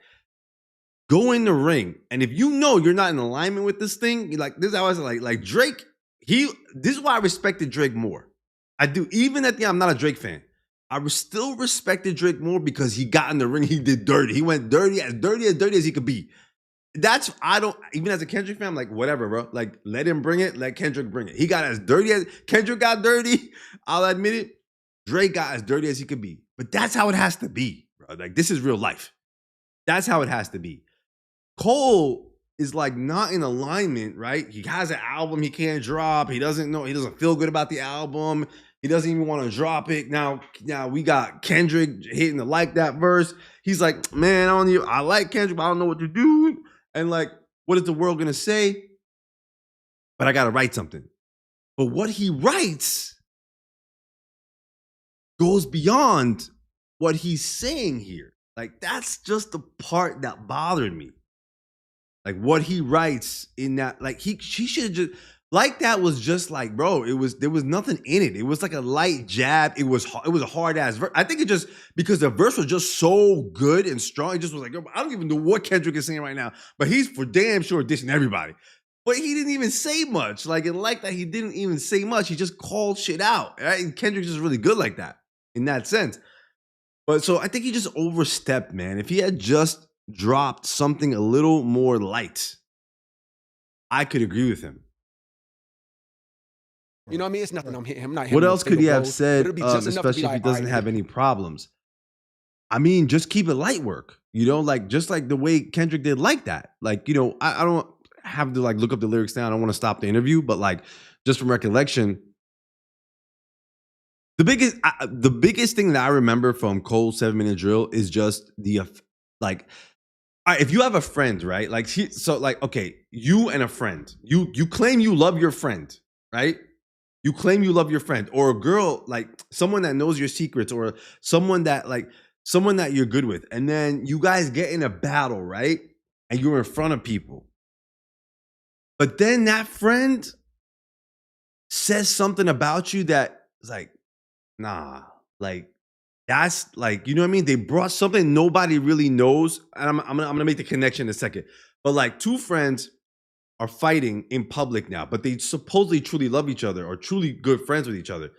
go in the ring, and if you know you're not in alignment with this thing, you're like, this is how I was like Drake. This is why I respected Drake more. I do, even at the end, I'm not a Drake fan. I still respected Drake more because he got in the ring, he did dirty. He went dirty as he could be. That's, I don't, even as a Kendrick fan, I'm like, whatever, bro. Like, let him bring it, let Kendrick bring it. He got as dirty as Kendrick got dirty. I'll admit it. Drake got as dirty as he could be. But that's how it has to be, bro. Like, this is real life. That's how it has to be. Cole is like not in alignment, right? He has an album he can't drop. He doesn't feel good about the album. He doesn't even want to drop it. Now we got Kendrick hitting the like that verse. He's like, man, I like Kendrick, but I don't know what to do. And like, what is the world gonna say? But I gotta write something. But what he writes goes beyond what he's saying here. Like, that's just the part that bothered me. Like, what he writes in that, like, she should have just, like, that was just like, bro, there was nothing in it. It was like a light jab. It was a hard ass verse. I think it just, because the verse was just so good and strong, it just was like, I don't even know what Kendrick is saying right now, but he's for damn sure dissing everybody. But he didn't even say much. Like, and like that, he didn't even say much. He just called shit out. Right? And Kendrick's just really good like that in that sense. But so I think he just overstepped, man. If he had just dropped something a little more light, I could agree with him. You know what I mean? It's nothing I'm hitting him. I'm not hitting What him else could he have said, especially if he doesn't have any problems? I mean, just keep it light work, you know, like just like the way Kendrick did like that. Like, you know, I don't have to like look up the lyrics now. I don't want to stop the interview, but like just from recollection, the biggest thing that I remember from Cole's 7-minute drill is just the like, all right, if you have a friend, right? Like, okay, you and a friend, you claim you love your friend, right? You claim you love your friend, or a girl, like someone that knows your secrets, or someone that you're good with, and then you guys get in a battle, right? And you're in front of people, but then that friend says something about you that is like, nah, like that's like, you know what I mean? They brought something nobody really knows, and I'm gonna make the connection in a second. But like two friends are fighting in public now, but they supposedly truly love each other or truly good friends with each other.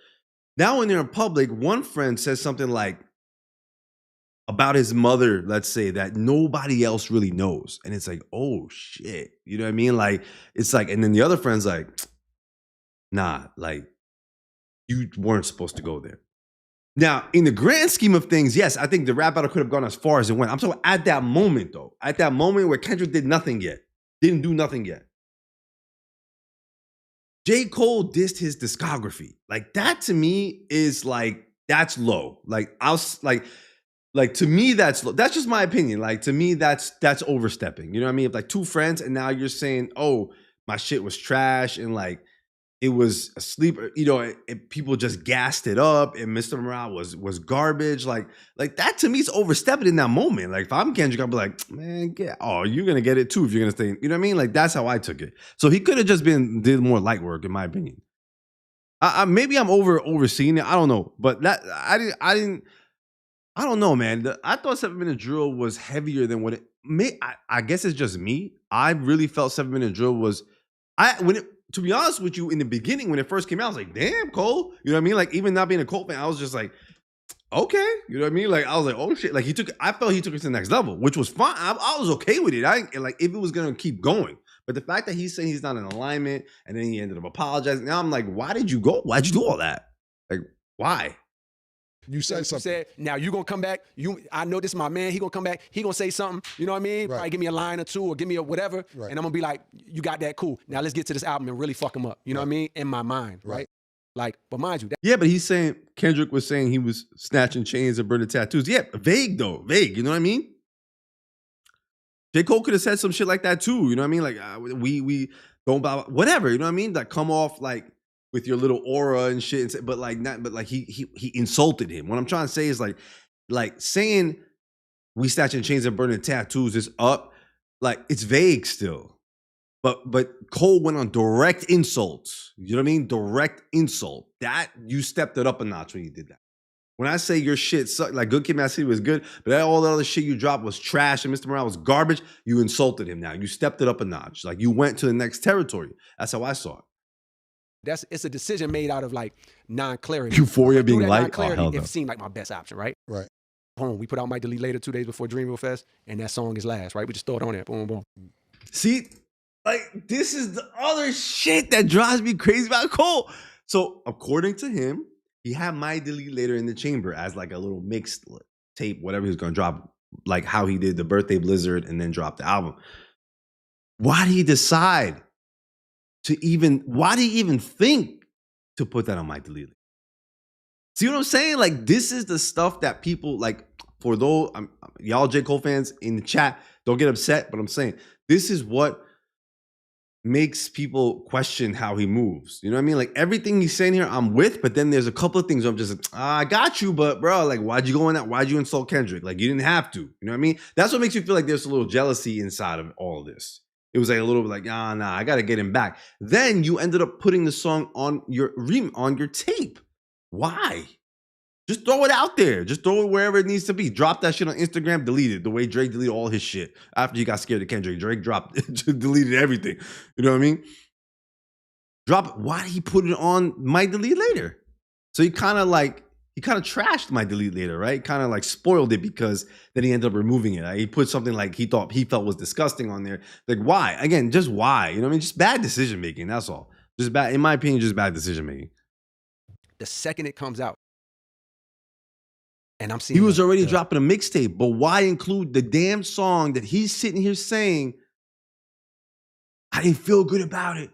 Now when they're in public, one friend says something like about his mother, let's say, that nobody else really knows. And it's like, oh shit. You know what I mean? Like, it's like, and then the other friend's like, nah, like you weren't supposed to go there. Now, in the grand scheme of things, yes, I think the rap battle could have gone as far as it went. I'm talking at that moment, though. At that moment where Kendrick did nothing yet. Didn't do nothing yet. JCole dissed his discography. Like, that to me is like, that's low. Like, like to me, that's low. That's just my opinion. Like, to me, that's overstepping. You know what I mean? If like two friends and now you're saying, oh, my shit was trash and like, it was a sleeper, you know, people just gassed it up and Mr. Morale was garbage. Like that to me is overstepping in that moment. Like if I'm Kendrick, I'll be like, man, you're going to get it too if you're going to stay. You know what I mean? Like that's how I took it. So he could have just did more light work in my opinion. Maybe I'm overseeing it. I don't know. But that I don't know, man. I thought 7-minute drill was heavier than what it may. I guess it's just me. I really felt 7-minute drill was, to be honest with you, in the beginning, when it first came out, I was like, damn, Cole. You know what I mean? Like, even not being a Cole fan, I was just like, okay. You know what I mean? Like, I was like, oh, shit. Like, I felt he took it to the next level, which was fine. I was okay with it. Like, if it was going to keep going. But the fact that he's saying he's not in alignment, and then he ended up apologizing. Now I'm like, why did you go? Why'd you do all that? Like, why? You said something. You said, now you gonna come back. I know this is my man. He gonna come back. He gonna say something. You know what I mean? Right. Probably give me a line or two or give me a whatever. Right. And I'm gonna be like, you got that, cool. Now let's get to this album and really fuck him up. You know what I mean? In my mind, right? Like, but mind you, yeah, but he's saying Kendrick was saying he was snatching chains and burning tattoos. Yeah, vague though, vague. You know what I mean? JCole could have said some shit like that too. You know what I mean? Like we don't blah, blah, whatever. You know what I mean? Like come off like with your little aura and shit, but he insulted him. What I'm trying to say is like saying we snatching chains and burning tattoos is up, like it's vague still. But Cole went on direct insults. You know what I mean? Direct insult. That you stepped it up a notch when you did that. When I say your shit sucked, like Good Kid, Mad City was good, but all the other shit you dropped was trash and Mr. Morale was garbage, you insulted him now. You stepped it up a notch. Like you went to the next territory. That's how I saw it. It's a decision made out of like non-clarity. Euphoria being light, it seemed like my best option, right? Right. Boom. We put out Might Delete Later 2 days before Dreamville Fest, and that song is last, right? We just throw it on there. Boom, boom. See, like this is the other shit that drives me crazy about Cole. So according to him, he had Might Delete Later in the chamber as like a little mixed tape, whatever he was going to drop, like how he did the Birthday Blizzard and then drop the album. Why did he decide why do you even think to put that on Might Delete Later? See what I'm saying? Like, this is the stuff that people, like, for those, y'all JCole fans in the chat, don't get upset, but I'm saying, this is what makes people question how he moves. You know what I mean? Like, everything he's saying here, I'm with, but then there's a couple of things where I'm just like, I got you, but bro, like, why'd you go in that? Why'd you insult Kendrick? Like, you didn't have to. You know what I mean? That's what makes you feel like there's a little jealousy inside of all of this. It was like a little bit like, nah, I gotta get him back. Then you ended up putting the song on your tape. Why? Just throw it out there. Just throw it wherever it needs to be. Drop that shit on Instagram, delete it. The way Drake deleted all his shit after he got scared of Kendrick. Drake deleted everything. You know what I mean? Drop it. Why did he put it on Might Delete Later? So he kind of trashed Might Delete Later, right? Kind of like spoiled it because then he ended up removing it. He put something like he felt was disgusting on there. Like, why? Again, just why? You know what I mean? Just bad decision making. That's all. Just bad, in my opinion, just bad decision making. The second it comes out, and I'm seeing he was already dropping a mixtape, but why include the damn song that he's sitting here saying, I didn't feel good about it.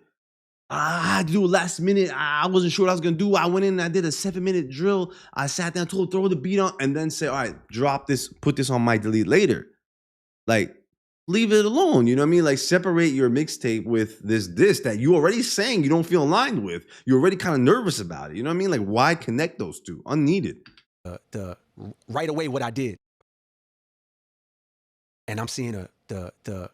I had to do it last minute. I wasn't sure what I was gonna do. I went in and I did a 7-minute drill. I sat down, told him throw the beat on, and then say, all right, drop this, put this on my delete later. Like, leave it alone. You know what I mean? Like, separate your mixtape with this that you already saying you don't feel aligned with. You're already kind of nervous about it. You know what I mean? Like, why connect those two? Unneeded. The right away what I did. And I'm seeing the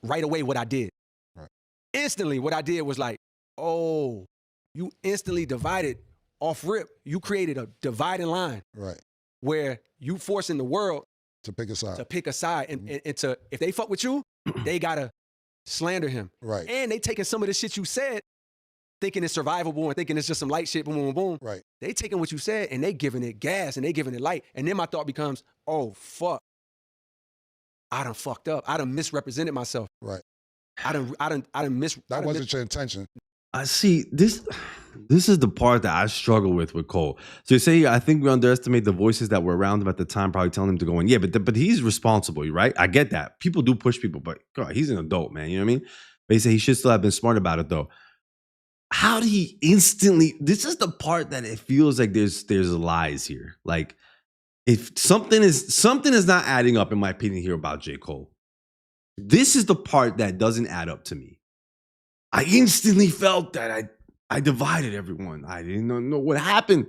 right away what I did. Right. Instantly what I did was like, oh, you instantly divided off rip. You created a dividing line. Right. Where you forcing the world to pick a side. To pick a side. And to, if they fuck with you, they gotta slander him. Right. And they taking some of the shit you said, thinking it's survivable and thinking it's just some light shit, boom, boom, boom. Right. They taking what you said and they giving it gas and they giving it light. And then my thought becomes, oh, fuck. I done fucked up. I done misrepresented myself. Right. I done mis. That wasn't your intention. I see this is the part that I struggle with Cole. So you say, I think we underestimate the voices that were around him at the time, probably telling him to go in. Yeah, but he's responsible, right? I get that. People do push people, but God, he's an adult, man. You know what I mean? But he said he should still have been smart about it, though. How did he instantly? This is the part that it feels like there's lies here. Like, if something is not adding up, in my opinion, here about JCole. This is the part that doesn't add up to me. I instantly felt that I divided everyone. I didn't know what happened.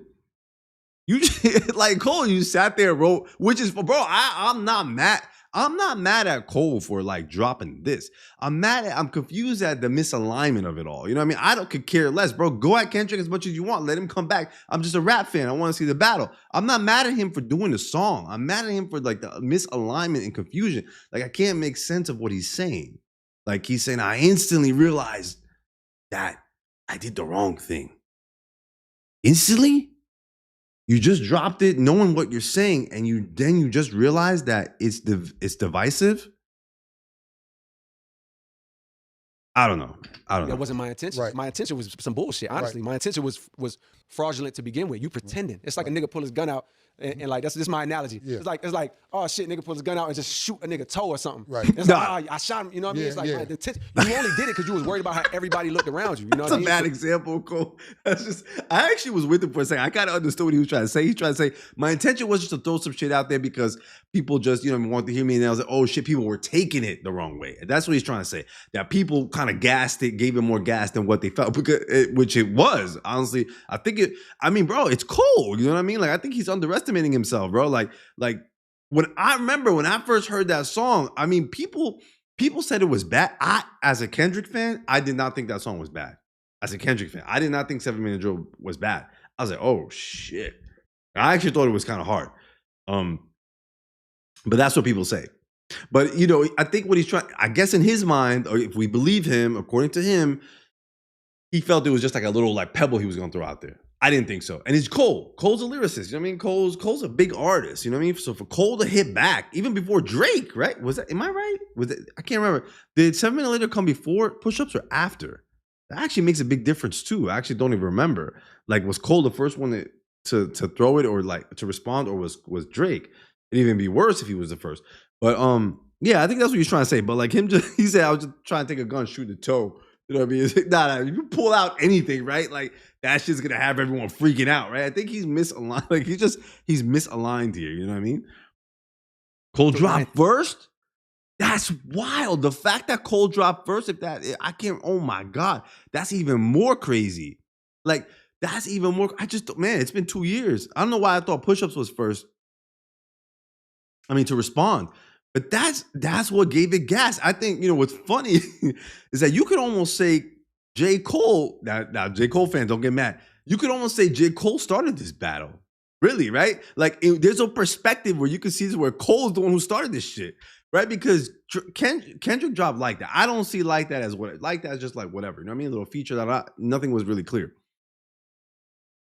You just, like Cole, you sat there, wrote, which is, bro, I'm not mad. I'm not mad at Cole for like dropping this. I'm confused at the misalignment of it all. You know what I mean? Could care less, bro. Go at Kendrick as much as you want. Let him come back. I'm just a rap fan. I want to see the battle. I'm not mad at him for doing the song. I'm mad at him for like the misalignment and confusion. Like, I can't make sense of what he's saying. Like, he's saying, I instantly realized that I did the wrong thing. Instantly? You just dropped it knowing what you're saying, and you just realize that it's divisive? I don't know. That wasn't my intention. Right. My intention was some bullshit, honestly. Right. My intention was fraudulent to begin with. You pretending. It's like a nigga pull his gun out and like, this is my analogy. Yeah. It's like, oh shit, nigga pull his gun out and just shoot a nigga toe or something. Right. It's like, I shot him, you know what I mean? It's like, Yeah. you only did it because you was worried about how everybody looked around you. You know That's what I mean? a bad example, Cole. That's just, I actually was with him for a second. I kind of understood what he was trying to say. He's trying to say, my intention was just to throw some shit out there because people just, wanted to hear me. And I was like, oh shit, people were taking it the wrong way. And that's what he's trying to say. That people kind of gassed it, gave it more gas than what they felt, which it was. Honestly, bro, it's Cole. You know what I mean? Like, I think he's underestimating himself, bro. Like when I first heard that song, I mean, people said it was bad. As a Kendrick fan, I did not think that song was bad. As a Kendrick fan, I did not think 7-Minute Drill was bad. I was like, oh shit. I actually thought it was kind of hard. But that's what people say. But I think what he's trying, I guess in his mind, or if we believe him, according to him, he felt it was just like a little like pebble he was going to throw out there. I didn't think so. And it's Cole. Cole's a lyricist. You know what I mean? Cole's a big artist. You know what I mean? So for Cole to hit back, even before Drake, right? Am I right? I can't remember. Did 7 Minute Later come before Push-Ups or after? That actually makes a big difference too. I actually don't even remember. Like, was Cole the first one to throw it or like to respond, or was Drake? It'd even be worse if he was the first. But yeah, I think that's what he's trying to say. But like he said, I was just trying to take a gun, shoot the toe. You know what I mean? It's like, nah, you pull out anything, right? Like, that shit's gonna have everyone freaking out, right? I think he's misaligned. Like, he's misaligned here. You know what I mean? Cole dropped first. That's wild. The fact that Cole dropped first, oh my God, that's even more crazy. Like, that's even more. It's been 2 years. I don't know why I thought Push-Ups was first. I mean, to respond. But that's what gave it gas. I think, what's funny is that you could almost say JCole, now JCole fans, don't get mad. You could almost say JCole started this battle. Really, right? Like, there's a perspective where you can see this where Cole's the one who started this shit, right? Because Kendrick dropped Like That. I don't see Like That as what, Like That is just like whatever. You know what I mean? A little feature that nothing was really clear.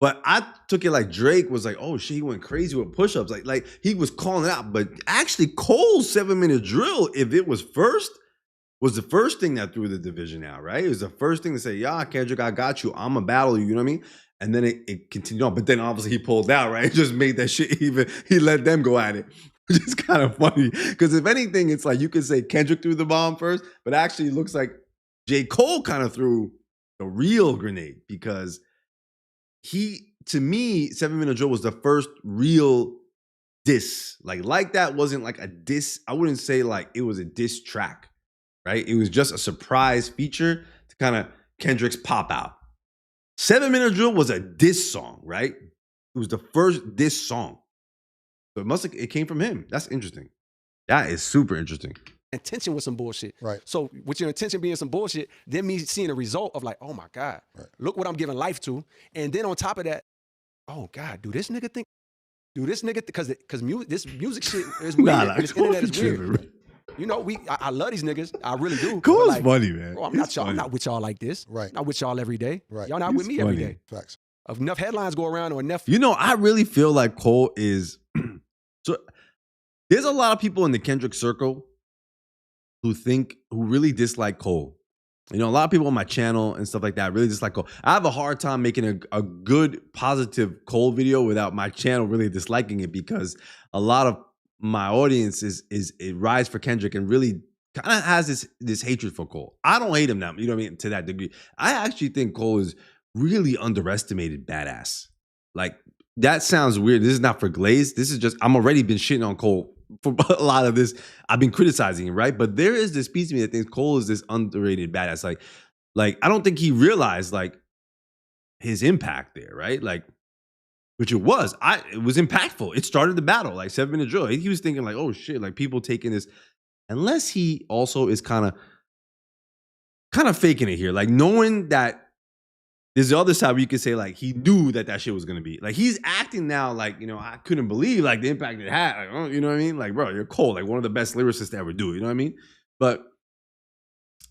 But I took it like Drake was like, oh shit, he went crazy with Push-Ups. Like he was calling it out. But actually, Cole's 7-Minute Drill, if it was first, was the first thing that threw the division out, right? It was the first thing to say, yeah, Kendrick, I got you. I'm going to battle you. You know what I mean? And then it continued on. But then obviously he pulled out, right? It just made that shit even. He let them go at it, which is kind of funny. Because if anything, it's like you could say Kendrick threw the bomb first, but actually it looks like J.Cole kind of threw the real grenade because to me, 7 Minute Drill was the first real diss. Like that wasn't like a diss. I wouldn't say like it was a diss track, right? It was just a surprise feature to kind of Kendrick's pop out. 7 Minute Drill was a diss song, right? It was the first diss song. So it came from him. That's interesting. That is super interesting. Intention was some bullshit. Right. So with your intention being some bullshit, then me seeing the result of like, oh my God, look what I'm giving life to. And then on top of that, oh God, do this nigga think, because this music shit is weird. And this internet is weird. You know, I love these niggas. I really do. Cole's like, funny, man. Bro, I'm not with y'all like this. Right. Not with y'all every day. Right. Y'all not with me every day. Facts. Enough headlines go around or enough. You know, I really feel like Cole is so there's a lot of people in the Kendrick circle who really dislike Cole. You know, a lot of people on my channel and stuff like that really dislike Cole. I have a hard time making a good, positive Cole video without my channel really disliking it because a lot of my audience it rides for Kendrick and really kind of has this hatred for Cole. I don't hate him now, you know what I mean, to that degree. I actually think Cole is really underestimated badass. Like, that sounds weird. This is not for Glaze. This is just, I'm already been shitting on Cole for a lot of this. I've been criticizing him, right? But there is this piece of me that thinks Cole is this underrated badass. Like I don't think he realized like his impact there, right? Like, which it was impactful. It started the battle, like 7 Minute Drill. He was thinking like, oh shit, like people taking this, unless he also is kind of faking it here, like knowing that there's the other side where you could say like he knew that shit was gonna be like he's acting now like, you know, I couldn't believe like the impact it had. Like, oh, you know what I mean? Like, bro, you're Cole, like one of the best lyricists to ever do it. You know what I mean? But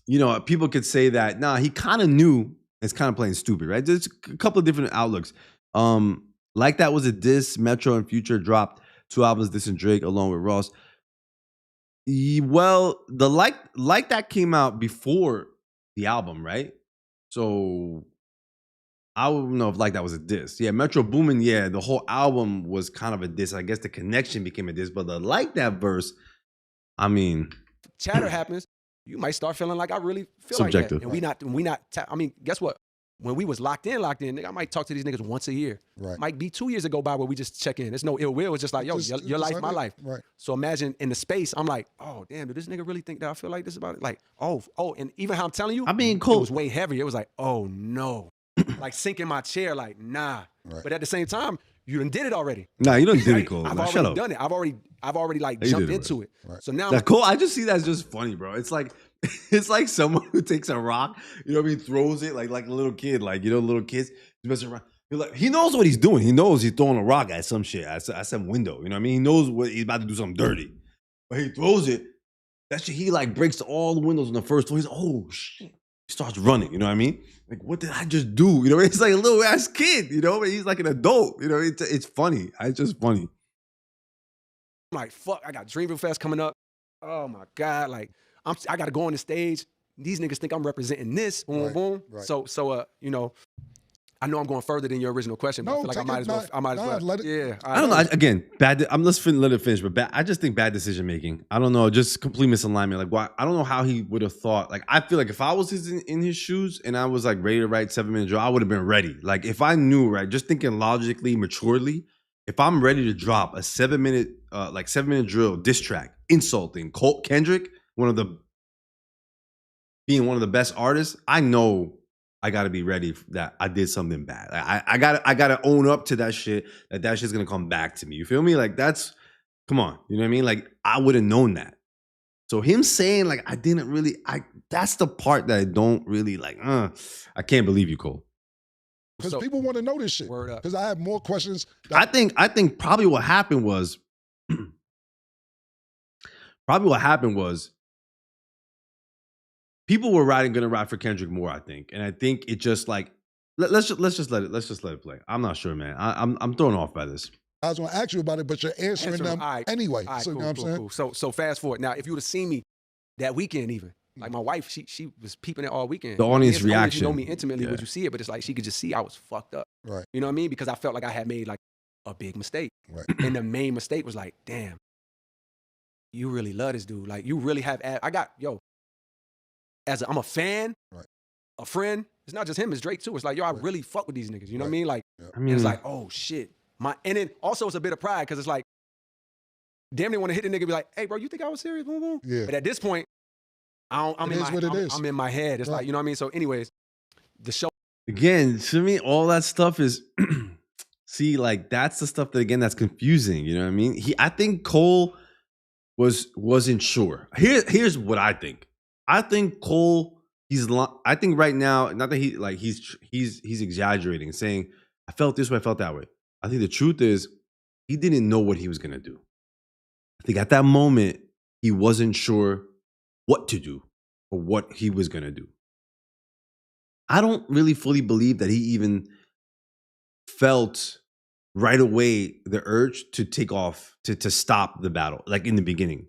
you know, people could say that nah, he kind of knew. It's kind of playing stupid, right? There's a couple of different outlooks. Like that was a diss. Metro and Future dropped 2 albums dissing Drake along with Ross. Well, the like that came out before the album, right? So I don't know if like that was a diss. Yeah, Metro Boomin, yeah, the whole album was kind of a diss. I guess the connection became a diss, but the like that verse, I mean, chatter happens, you might start feeling like I really feel subjective. like that. And we not. I mean, guess what? When we was locked in, nigga, I might talk to these niggas once a year. Right. Might be 2 years ago by where we just check in. There's no ill will. It's just like, yo, your life, my life. Right. So imagine in the space, I'm like, oh, damn, did this nigga really think that I feel like this about it? Like, oh, and even how I'm telling you, I mean, Cole, it was way heavier. It was like, oh, no. Like sinking my chair, like, nah. Right. But at the same time, you done did it already. Nah, you done did it, Cole. I've nah, already done it. I've already like jumped into it. Right. So now Cole, I just see that as just funny, bro. It's like someone who takes a rock, you know what I mean, throws it like a little kid, like, you know, little kids messing around. You're like, he knows what he's doing. He knows he's throwing a rock at some shit, at some window. You know what I mean? He knows what he's about to do something dirty. But he throws it. That shit, he like breaks all the windows on the first floor. He's like, oh shit. He starts running, you know what I mean? Like, what did I just do? You know, it's like a little ass kid, you know, but he's like an adult, you know, it's funny. It's just funny. I'm like, fuck, I got Dreamville Fest coming up. Oh my God, like, I gotta go on the stage. These niggas think I'm representing this, boom, boom. Right. So, you know, I know I'm going further than your original question, but I feel like I might as well. Let it, yeah. I don't know. Again, bad. Let's let it finish. But I just think bad decision making. I don't know. Just complete misalignment. Like, why? I don't know how he would have thought. Like, I feel like if I was in his shoes and I was like ready to write 7 Minute Drill, I would have been ready. Like, if I knew, right, just thinking logically, maturely, if I'm ready to drop a 7 minute, 7 Minute Drill diss track, insulting Kendrick, being one of the best artists, I know I gotta be ready that I did something bad. I gotta own up to that shit. That shit's gonna come back to me. You feel me? Like come on. You know what I mean? Like I would have known that. So him saying like I didn't really, that's the part that I don't really like. I can't believe you, Cole. Because people want to know this shit. Word up. Because I have more questions. I think probably what happened was people were gonna ride for Kendrick more, I think. And I think it just like let's just let it play. I'm not sure, man. I'm thrown off by this. I was gonna ask you about it, but you're answering them anyway. All right, so cool, you know what I'm saying? cool. So fast forward. Now, if you would have seen me that weekend even, Like my wife, she was peeping it all weekend. The audience Only if reaction. you know me intimately, would you see it? But it's like she could just see I was fucked up. Right. You know what I mean? Because I felt like I had made like a big mistake. Right. And the main mistake was like, damn, you really love this dude. Like you really have. I'm a fan, right. a friend. It's not just him, it's Drake too. It's like, yo, I really fuck with these niggas. You know what I mean? Like, I mean, it's like, oh shit. And then also it's a bit of pride because it's like, damn, they want to hit the nigga and be like, hey, bro, you think I was serious? Boom, boom. Yeah. But at this point, I'm in my head. It's like, you know what I mean? So anyways, the show. Again, to me, all that stuff is, see, like that's the stuff that, again, that's confusing. You know what I mean? I think Cole wasn't sure. Here's what I think. I think Cole, I think right now, not that he's exaggerating, saying, I felt this way, I felt that way. I think the truth is he didn't know what he was going to do. I think at that moment, he wasn't sure what to do or what he was going to do. I don't really fully believe that he even felt right away the urge to take off, to stop the battle, like in the beginning.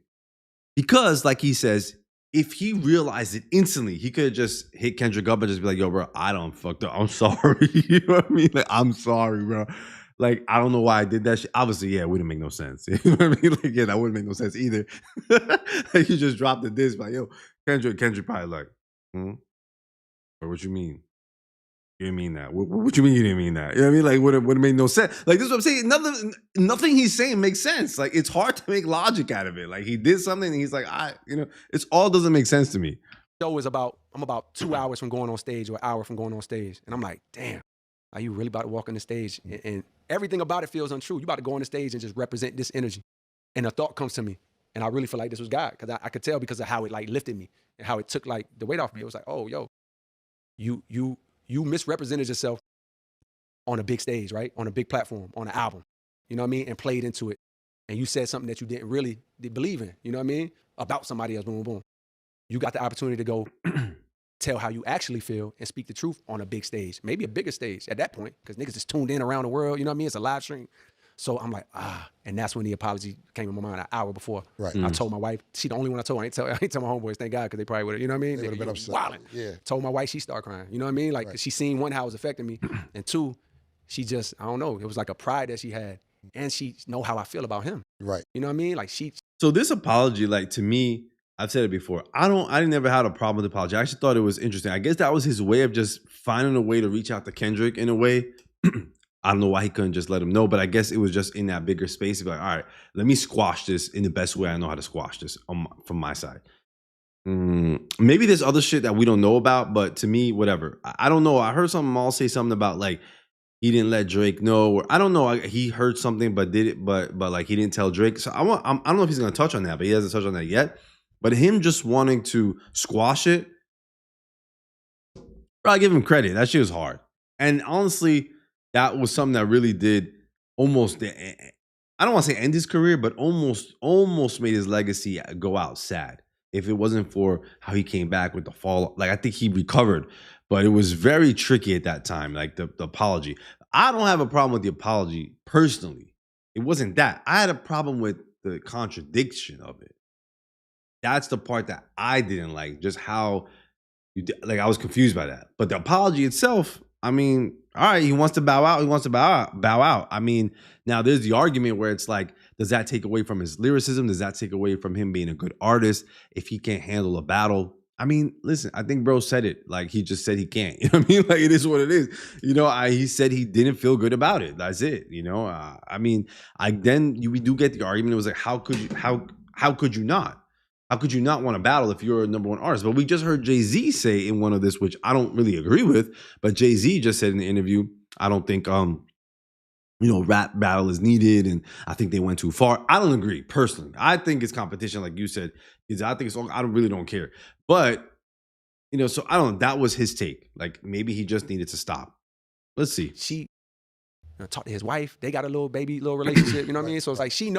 Because, like he says, if he realized it instantly, he could have just hit Kendrick up and just be like, yo, bro, I done fucked up. I'm sorry. You know what I mean? Like, I'm sorry, bro. Like, I don't know why I did that shit. Obviously, yeah, it wouldn't make no sense. You know what I mean? Like, yeah, that wouldn't make no sense either. Like, you just dropped the disc, like, yo, Kendrick probably like, or what you mean? You didn't mean that. What you mean you didn't mean that? You know what I mean? Like, would have made no sense. Like, this is what I'm saying. Nothing he's saying makes sense. Like, it's hard to make logic out of it. Like, he did something and he's like, it's all doesn't make sense to me. Show is I'm about 2 hours from going on stage or an hour from going on stage. And I'm like, damn, are you really about to walk on the stage? And everything about it feels untrue. You about to go on the stage and just represent this energy. And a thought comes to me. And I really feel like this was God. Because I could tell because of how it like lifted me and how it took like the weight off me. It was like, oh, yo, you misrepresented yourself on a big stage, right? On a big platform, on an album, you know what I mean? And played into it. And you said something that you didn't really believe in, you know what I mean? About somebody else, boom, boom. You got the opportunity to go tell how you actually feel and speak the truth on a big stage, maybe a bigger stage at that point, because niggas is tuned in around the world, you know what I mean? It's a live stream. So I'm like, and that's when the apology came in my mind an hour before. Right. I told my wife, she the only one I told. I ain't tell my homeboys, thank God, because they probably would have, you know what I mean? They would have been upset. Wildin'. Yeah. Told my wife, she started crying, you know what I mean? Like, Right. she seen one, how it was affecting me, and two, she just, I don't know, it was like a pride that she had, and she know how I feel about him. Right. You know what I mean? Like, So this apology, like, to me, I've said it before, I never had a problem with the apology. I actually thought it was interesting. I guess that was his way of just finding a way to reach out to Kendrick in a way. I don't know why he couldn't just let him know, but I guess it was just in that bigger space. Like, all right, let me squash this in the best way I know how to squash this from my side. Maybe there's other shit that we don't know about, but to me, whatever. I don't know. I heard some Maul say something about like he didn't let Drake know, or I don't know. He heard something, but did it, but like he didn't tell Drake. So I don't know if he's gonna touch on that, but he hasn't touched on that yet. But him just wanting to squash it, bro, I give him credit. That shit was hard, and honestly, that was something that really did almost, I don't want to say end his career, but almost made his legacy go out sad. If it wasn't for how he came back with the fall, like I think he recovered, but it was very tricky at that time, like the apology. I don't have a problem with the apology personally. It wasn't that. I had a problem with the contradiction of it. That's the part that I didn't like, just how, I was confused by that. But the apology itself, I mean, all right, he wants to bow out. He wants to bow out. I mean, now there's the argument where it's like, does that take away from his lyricism? Does that take away from him being a good artist if he can't handle a battle? I mean, listen, I think bro said it. Like, he just said he can't. You know what I mean? Like, it is what it is. You know, he said he didn't feel good about it. That's it. You know, I mean, we do get the argument. It was like, how could you not? How could you not want to battle if you're a number one artist? But we just heard Jay-Z say in one of this, which I don't really agree with, but Jay-Z just said in the interview, I don't think, rap battle is needed, and I think they went too far. I don't agree, personally. I think it's competition, like you said. I think it's all, I really don't care. But, so I don't know. That was his take. Like, maybe he just needed to stop. Let's see. She talked to his wife. They got a little relationship, you know what I mean? So it's like, she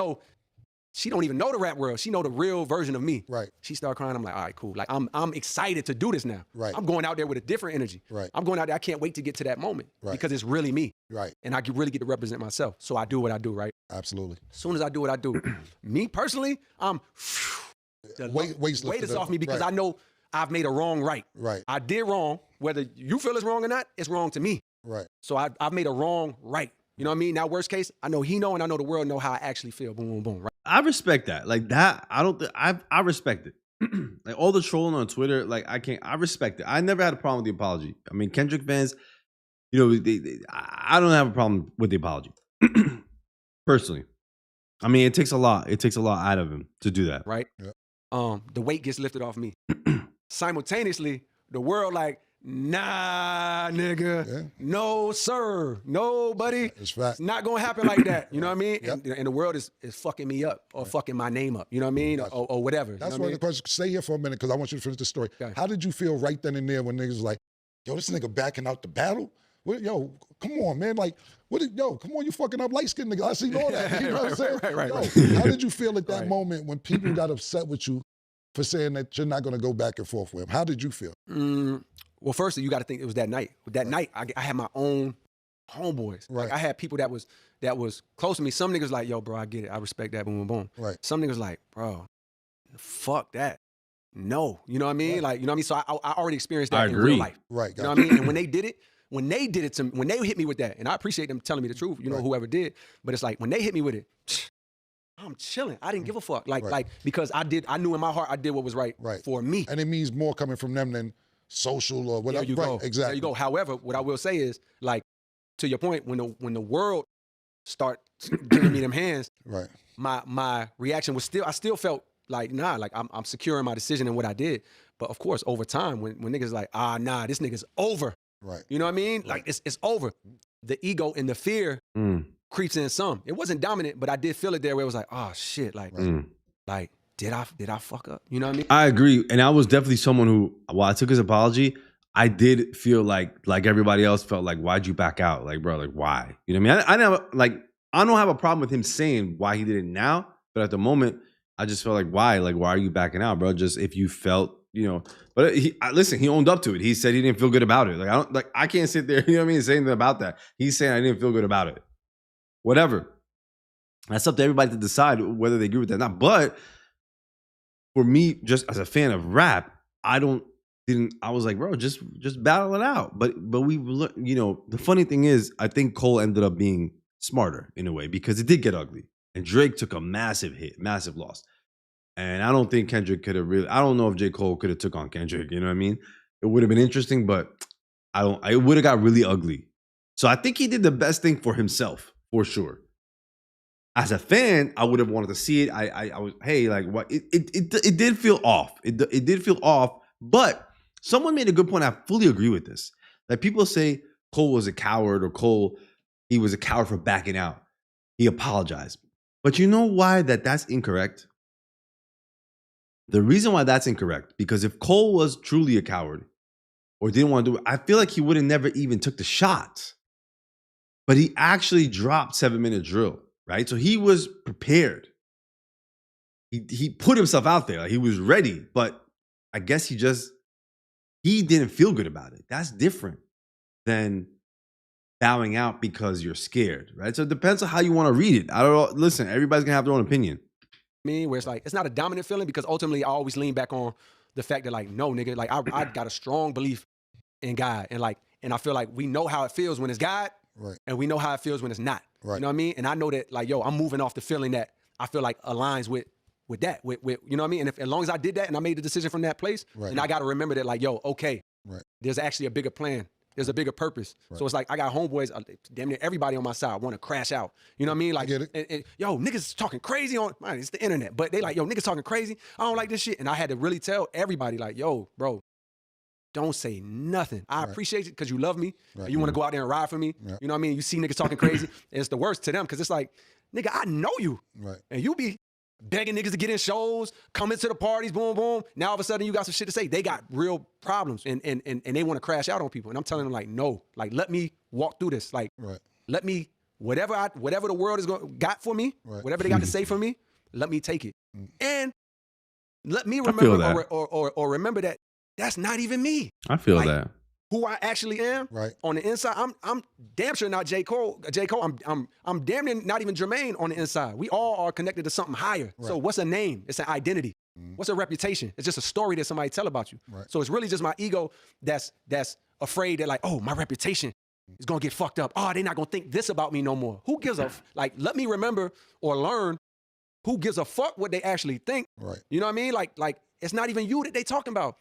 don't even know the rap world. She know the real version of me. Right. She started crying. I'm like, all right, cool. Like, I'm excited to do this now. Right. I'm going out there with a different energy. Right. I'm going out there. I can't wait to get to that moment. Right. Because it's really me. Right. And I really get to represent myself. So I do what I do, right? Absolutely. As soon as I do what I do, me personally, I'm weight is off me because I know I've made a wrong right. Right. I did wrong. Whether you feel it's wrong or not, it's wrong to me. Right. So I've made a wrong right. You know what I mean? Now, worst case, I know he know and I know the world know how I actually feel. Boom, boom, boom. Right? I respect that. Like that, I respect it. Like all the trolling on Twitter, like I respect it. I never had a problem with the apology. I mean, Kendrick fans, you know, I don't have a problem with the apology. Personally. I mean, it takes a lot. It takes a lot out of him to do that. Right? Yeah. The weight gets lifted off me. Simultaneously, the world like, nah, nigga. Yeah. No, sir. No, buddy. It's not going to happen like that. You know what I mean? Yep. And the world is fucking me up or fucking my name up. You know what I mean? Or whatever. That's one one of the questions. Stay here for a minute because I want you to finish the story. Okay. How did you feel right then and there when niggas was like, yo, this nigga backing out the battle? What, yo, come on, man. Like, come on, you fucking up light-skinned nigga. I seen all that. You know what I'm saying? Right. How did you feel at that moment when people got upset with you for saying that you're not going to go back and forth with him? How did you feel? Well, first, you got to think it was that night. That night, I had my own homeboys. Right. Like, I had people that was close to me. Some niggas like, yo, bro, I get it. I respect that. Boom, boom, boom. Right. Some niggas like, bro, fuck that. No. You know what I mean? Right. Like, you know what I mean? So I already experienced that in real life. Right. You know what I mean? And when they did it to me, when they hit me with that, and I appreciate them telling me the truth, you know, whoever did, but it's like, when they hit me with it, I'm chilling. I didn't give a fuck. Like because I knew in my heart I did what was right for me. And it means more coming from them than social or whatever. There you go. Exactly. There you go. However, what I will say is, like, to your point, when the world start giving me them hands, right. My reaction was I still felt like, nah, like I'm secure in my decision and what I did. But of course, over time, when niggas like, nah, this nigga's over. Right. You know what I mean? Right. Like it's over. The ego and the fear creeps in some. It wasn't dominant, but I did feel it there where it was like, oh shit, like did I fuck up? You know what I mean? I agree. And I was definitely someone who, while I took his apology, I did feel like everybody else felt like, why'd you back out? Like, bro, like why? You know what I mean? I don't have a problem with him saying why he did it now, but at the moment, I just felt like, why? Like, why are you backing out, bro? Just if you felt, you know, but listen, he owned up to it. He said he didn't feel good about it. Like, I can't sit there, you know what I mean, saying about that. He's saying I didn't feel good about it. Whatever. That's up to everybody to decide whether they agree with that or not. But for me, just as a fan of rap, I was like, bro, just battle it out. But we, you know, the funny thing is, I think Cole ended up being smarter in a way because it did get ugly. And Drake took a massive hit, massive loss. And I don't think Kendrick could have I don't know if J.Cole could have took on Kendrick, you know what I mean? It would have been interesting, but it would have got really ugly. So I think he did the best thing for himself, for sure. As a fan, I would have wanted to see it. I was, hey, like what? It did feel off. It did feel off, but someone made a good point. I fully agree with this. Like people say Cole was a coward or he was a coward for backing out. He apologized. But you know why that's incorrect? The reason why that's incorrect, because if Cole was truly a coward or didn't want to do it, I feel like he would have never even took the shot. But he actually dropped 7-minute drill, right? So he was prepared. He put himself out there. Like he was ready, but I guess he didn't feel good about it. That's different than bowing out because you're scared, right? So it depends on how you want to read it. I don't know. Listen, everybody's gonna have their own opinion. Where it's like, it's not a dominant feeling because ultimately I always lean back on the fact that like, no, nigga, like I got a strong belief in God. And I feel like we know how it feels when it's God and we know how it feels when it's not. Right. You know what I mean? And I know that like, yo, I'm moving off the feeling that I feel like aligns with that, with you know what I mean? And as long as I did that and I made the decision from that place, and I got to remember that like, yo, okay, there's actually a bigger plan. There's a bigger purpose. Right. So it's like, I got homeboys, damn near everybody on my side want to crash out. You know what I mean? Like, yo, niggas talking crazy man, it's the internet. But they like, yo, niggas talking crazy. I don't like this shit. And I had to really tell everybody like, yo, bro, don't say nothing. I appreciate it because you love me. Right. You want to go out there and ride for me. Right. You know what I mean? You see niggas talking crazy. It's the worst to them because it's like, nigga, I know you. Right. And you be begging niggas to get in shows, coming to the parties, boom, boom. Now all of a sudden you got some shit to say. They got real problems and they want to crash out on people. And I'm telling them like, no, like let me walk through this. Like, let me, whatever the world is got for me, whatever they got to say for me, let me take it. And let me remember or remember that that's not even me. I feel like, that. Who I actually am on the inside, I'm damn sure not J.Cole. I'm damn near not even Jermaine on the inside. We all are connected to something higher. Right. So what's a name? It's an identity. What's a reputation? It's just a story that somebody tell about you. Right. So it's really just my ego that's afraid that like, oh, my reputation is gonna get fucked up. Oh, they're not gonna think this about me no more. Who gives a like? Let me remember or learn. Who gives a fuck what they actually think? Right. You know what I mean? Like it's not even you that they talking about.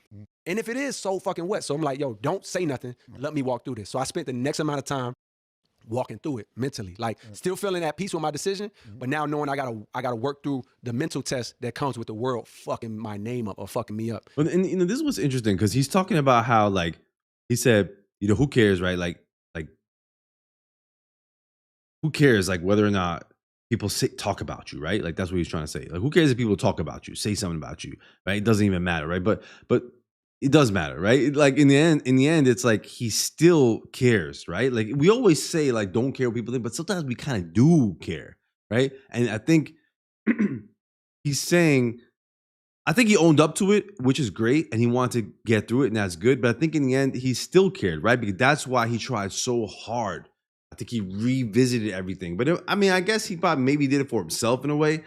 And if it is, so fucking what? So I'm like, yo, don't say nothing. Let me walk through this. So I spent the next amount of time walking through it mentally, like still feeling at peace with my decision, but now knowing I gotta work through the mental test that comes with the world fucking my name up or fucking me up. And this is what's interesting because he's talking about how like he said, who cares, right? Like who cares, like whether or not people talk about you, right? Like that's what he's trying to say. Like who cares if people talk about you, say something about you, right? It doesn't even matter, right? But it does matter, right? Like in the end, it's like he still cares, right? Like we always say, like, don't care what people think, but sometimes we kind of do care, right? And I think he's saying, I think he owned up to it, which is great, and he wanted to get through it, and that's good. But I think in the end, he still cared, right? Because that's why he tried so hard. I think he revisited everything. But I guess he probably maybe did it for himself in a way,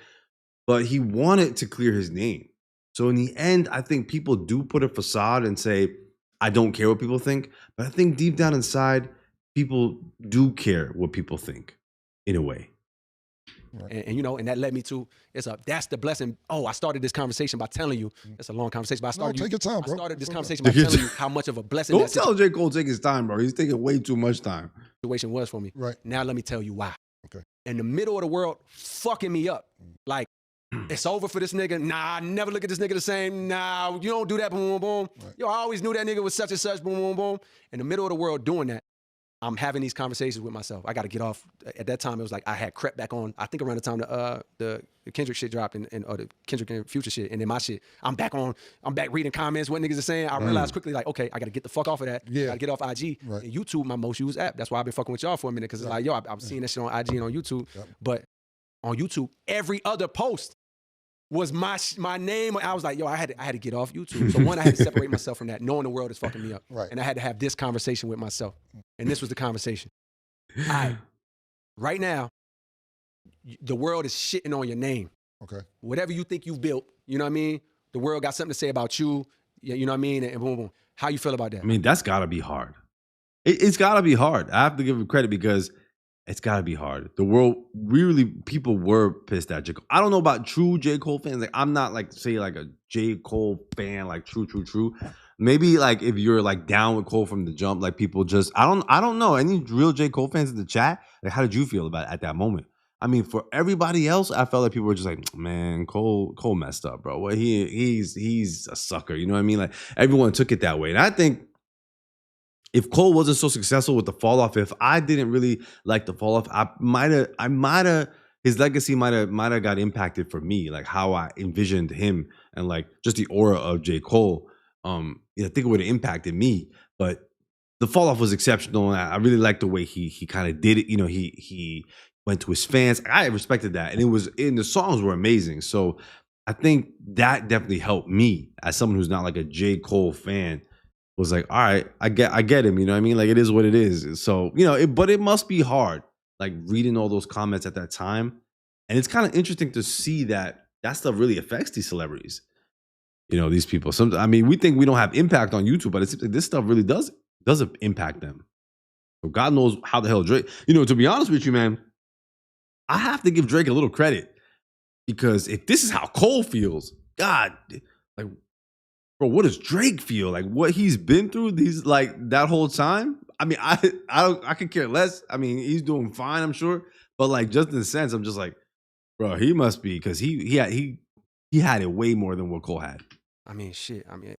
but he wanted to clear his name. So in the end, I think people do put a facade and say, I don't care what people think. But I think deep down inside, people do care what people think in a way. Right. And that led me to, that's the blessing. Oh, I started this conversation by telling you, it's a long conversation, but take your time, bro. I started this conversation by telling you how much of a blessing Don't tell j.Cole take his time, bro. He's taking way too much time. Situation was for me. Right. Now let me tell you why. Okay. In the middle of the world, fucking me up. Like, it's over for this nigga. Nah, I never look at this nigga the same. Nah, you don't do that, boom, boom, boom. Right. Yo, I always knew that nigga was such and such, boom, boom, boom. In the middle of the world doing that, I'm having these conversations with myself. I got to get off. At that time, it was like I had crept back on. I think around the time the Kendrick shit dropped or the Kendrick and Future shit, and then my shit. I'm back reading comments, what niggas are saying. I realized quickly, like, okay, I got to get the fuck off of that. Yeah. I got to get off IG. Right. And YouTube, my most used app. That's why I've been fucking with y'all for a minute, because it's like, yo, I'm seeing that shit on IG and on YouTube. Yep. But on YouTube, every other post was my name. I was like, yo, I had to get off YouTube. So one, I had to separate myself from that, knowing the world is fucking me up. Right. And I had to have this conversation with myself. And this was the conversation. Right now, the world is shitting on your name. Okay. Whatever you think you've built, you know what I mean? The world got something to say about you, you know what I mean? And boom, boom. How you feel about that? I mean, that's got to be hard. It's got to be hard. I have to give him credit because it's got to be hard. The world, really, people were pissed at j.Cole. I don't know about true j.Cole fans. Like, I'm not like, say, like a j.Cole fan, like true. Maybe like if you're like down with Cole from the jump, like people just, I don't know. Any real j.Cole fans in the chat? Like, how did you feel about it at that moment? I mean, for everybody else, I felt like people were just like, man, Cole messed up, bro. Well, he's a sucker. You know what I mean? Like everyone took it that way. And I think if Cole wasn't so successful with the fall off, if I didn't really like the fall off, I might have his legacy might have got impacted for me, like how I envisioned him and like just the aura of j.Cole. I think it would have impacted me, but the fall off was exceptional. And I really liked the way he kind of did it. You know, he went to his fans. I respected that, and the songs were amazing. So I think that definitely helped me as someone who's not like a j.Cole fan. Was like, all right, I get him, you know what I mean? Like, it is what it is. So, you know, but it must be hard, like reading all those comments at that time. And it's kind of interesting to see that stuff really affects these celebrities. You know, these people. We think we don't have impact on YouTube, but it's like this stuff really does impact them. So God knows how the hell Drake, you know, to be honest with you, man, I have to give Drake a little credit because if this is how Cole feels, God, like, bro, what does Drake feel? Like what he's been through these like that whole time? I mean, I could care less. I mean, he's doing fine, I'm sure. But like just in a sense, I'm just like, bro, he must be because he had it way more than what Cole had. I mean, shit. I mean,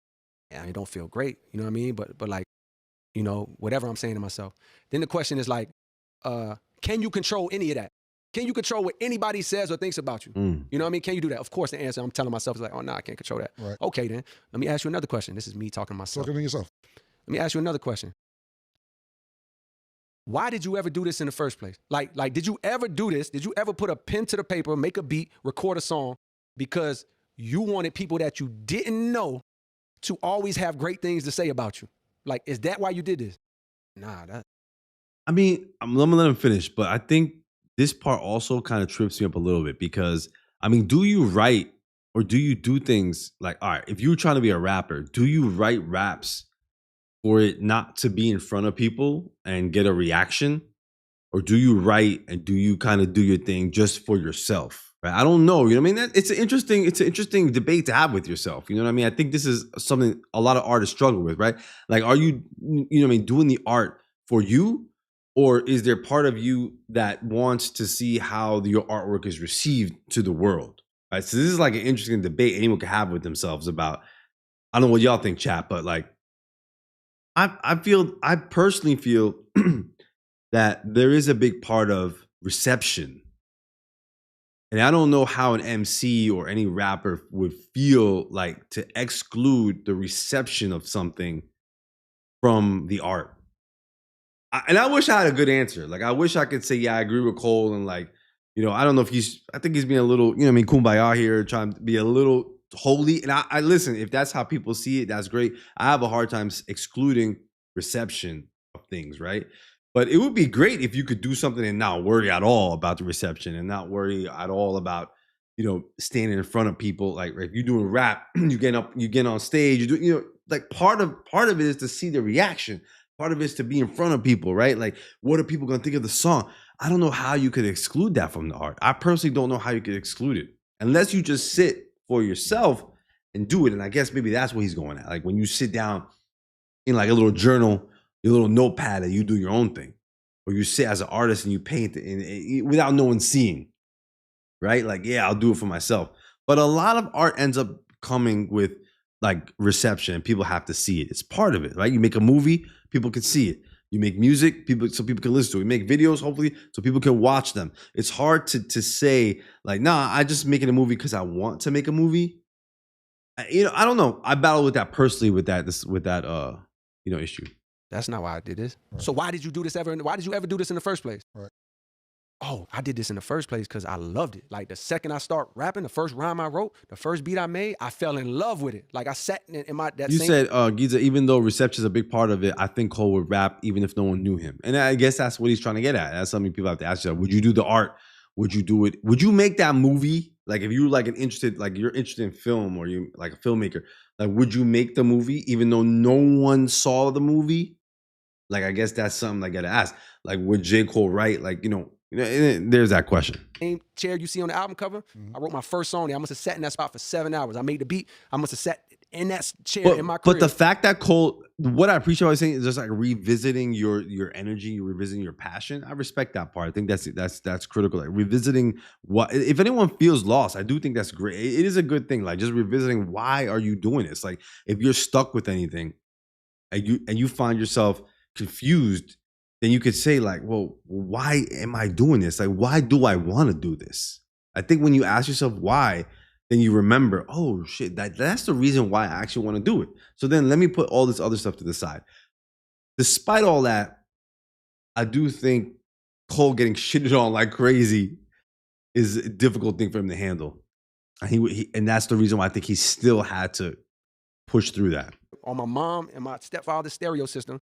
it don't feel great, you know what I mean? But like, you know, whatever I'm saying to myself. Then the question is like, can you control any of that? Can you control what anybody says or thinks about you? You know what I mean? Can you do that? Of course, the answer I'm telling myself is like, oh, no, I can't control that. Right. Okay, then. Let me ask you another question. This is me talking to myself. Talking to yourself. Let me ask you another question. Why did you ever do this in the first place? Like, did you ever do this? Did you ever put a pen to the paper, make a beat, record a song because you wanted people that you didn't know to always have great things to say about you? Like, is that why you did this? Nah, that. I mean, I'm gonna let him finish, but I think this part also kind of trips me up a little bit because, I mean, do you write Or do you do things like, all right, if you're trying to be a rapper, do you write raps for it not to be in front of people and get a reaction? Or do you write and do you kind of do your thing just for yourself? Right? I don't know. You know what I mean? It's an interesting debate to have with yourself. You know what I mean? I think this is something a lot of artists struggle with, right? Like, are you, you know what I mean, doing the art for you? Or is there part of you that wants to see how your artwork is received to the world? Right. So this is like an interesting debate anyone can have with themselves about. I don't know what y'all think, chat, but like I personally feel that there is a big part of reception. And I don't know how an MC or any rapper would feel like to exclude the reception of something from the art. And I wish I had a good answer. Like, I wish I could say, yeah, I agree with Cole. And like, you know, I don't know if I think he's being a little, you know what I mean, kumbaya here, trying to be a little holy. And I listen, if that's how people see it, that's great. I have a hard time excluding reception of things, right? But it would be great if you could do something and not worry at all about the reception and not worry at all about, you know, standing in front of people. Like if you're doing rap, you get on stage, you do, you know, like part of it is to see the reaction. Part of it is to be in front of people, right? Like, what are people gonna think of the song? I don't know how you could exclude that from the art. I personally don't know how you could exclude it unless you just sit for yourself and do it. And I guess maybe that's what he's going at. Like when you sit down in like a little journal, your little notepad, and you do your own thing, or you sit as an artist and you paint it without no one seeing, right? Like, yeah, I'll do it for myself. But a lot of art ends up coming with like reception, and people have to see it. It's part of it, right? You make a movie, people can see it. You make music, so people can listen to it. You make videos, hopefully, so people can watch them. It's hard to say like, nah, I just making a movie because I want to make a movie. You know, I don't know. I battle with that personally with that you know, issue. That's not why I did this. Right. So why did you do this ever? Why did you ever do this in the first place? Right. Oh, I did this in the first place because I loved it. Like the second I start rapping, the first rhyme I wrote, the first beat I made, I fell in love with it. Like I sat in my that. You same... said, Giza, even though reception is a big part of it, I think Cole would rap even if no one knew him. And I guess that's what he's trying to get at. That's something people have to ask you. Would you do the art? Would you do it? Would you make that movie? Like if you were like you're interested in film or you like a filmmaker, like would you make the movie even though no one saw the movie? Like I guess that's something I gotta ask. Like would JCole write? Like, you know, there's that question. Same chair you see on the album cover. I wrote my first song there. I must have sat in that spot for 7 hours. I made the beat. I must have sat in that chair in my career. But the fact that Cole, what I appreciate what I was saying is just like revisiting your energy, revisiting your passion. I respect that part. I think that's critical. Like revisiting what, if anyone feels lost, I do think that's great. It is a good thing. Like just revisiting why are you doing this? Like if you're stuck with anything and you find yourself confused, then you could say like, well, why am I doing this? Like, why do I want to do this? I think when you ask yourself why, then you remember, oh shit, that's the reason why I actually want to do it. So then let me put all this other stuff to the side. Despite all that, I do think Cole getting shitted on like crazy is a difficult thing for him to handle. And that's the reason why I think he still had to push through that. On my mom and my stepfather's stereo system,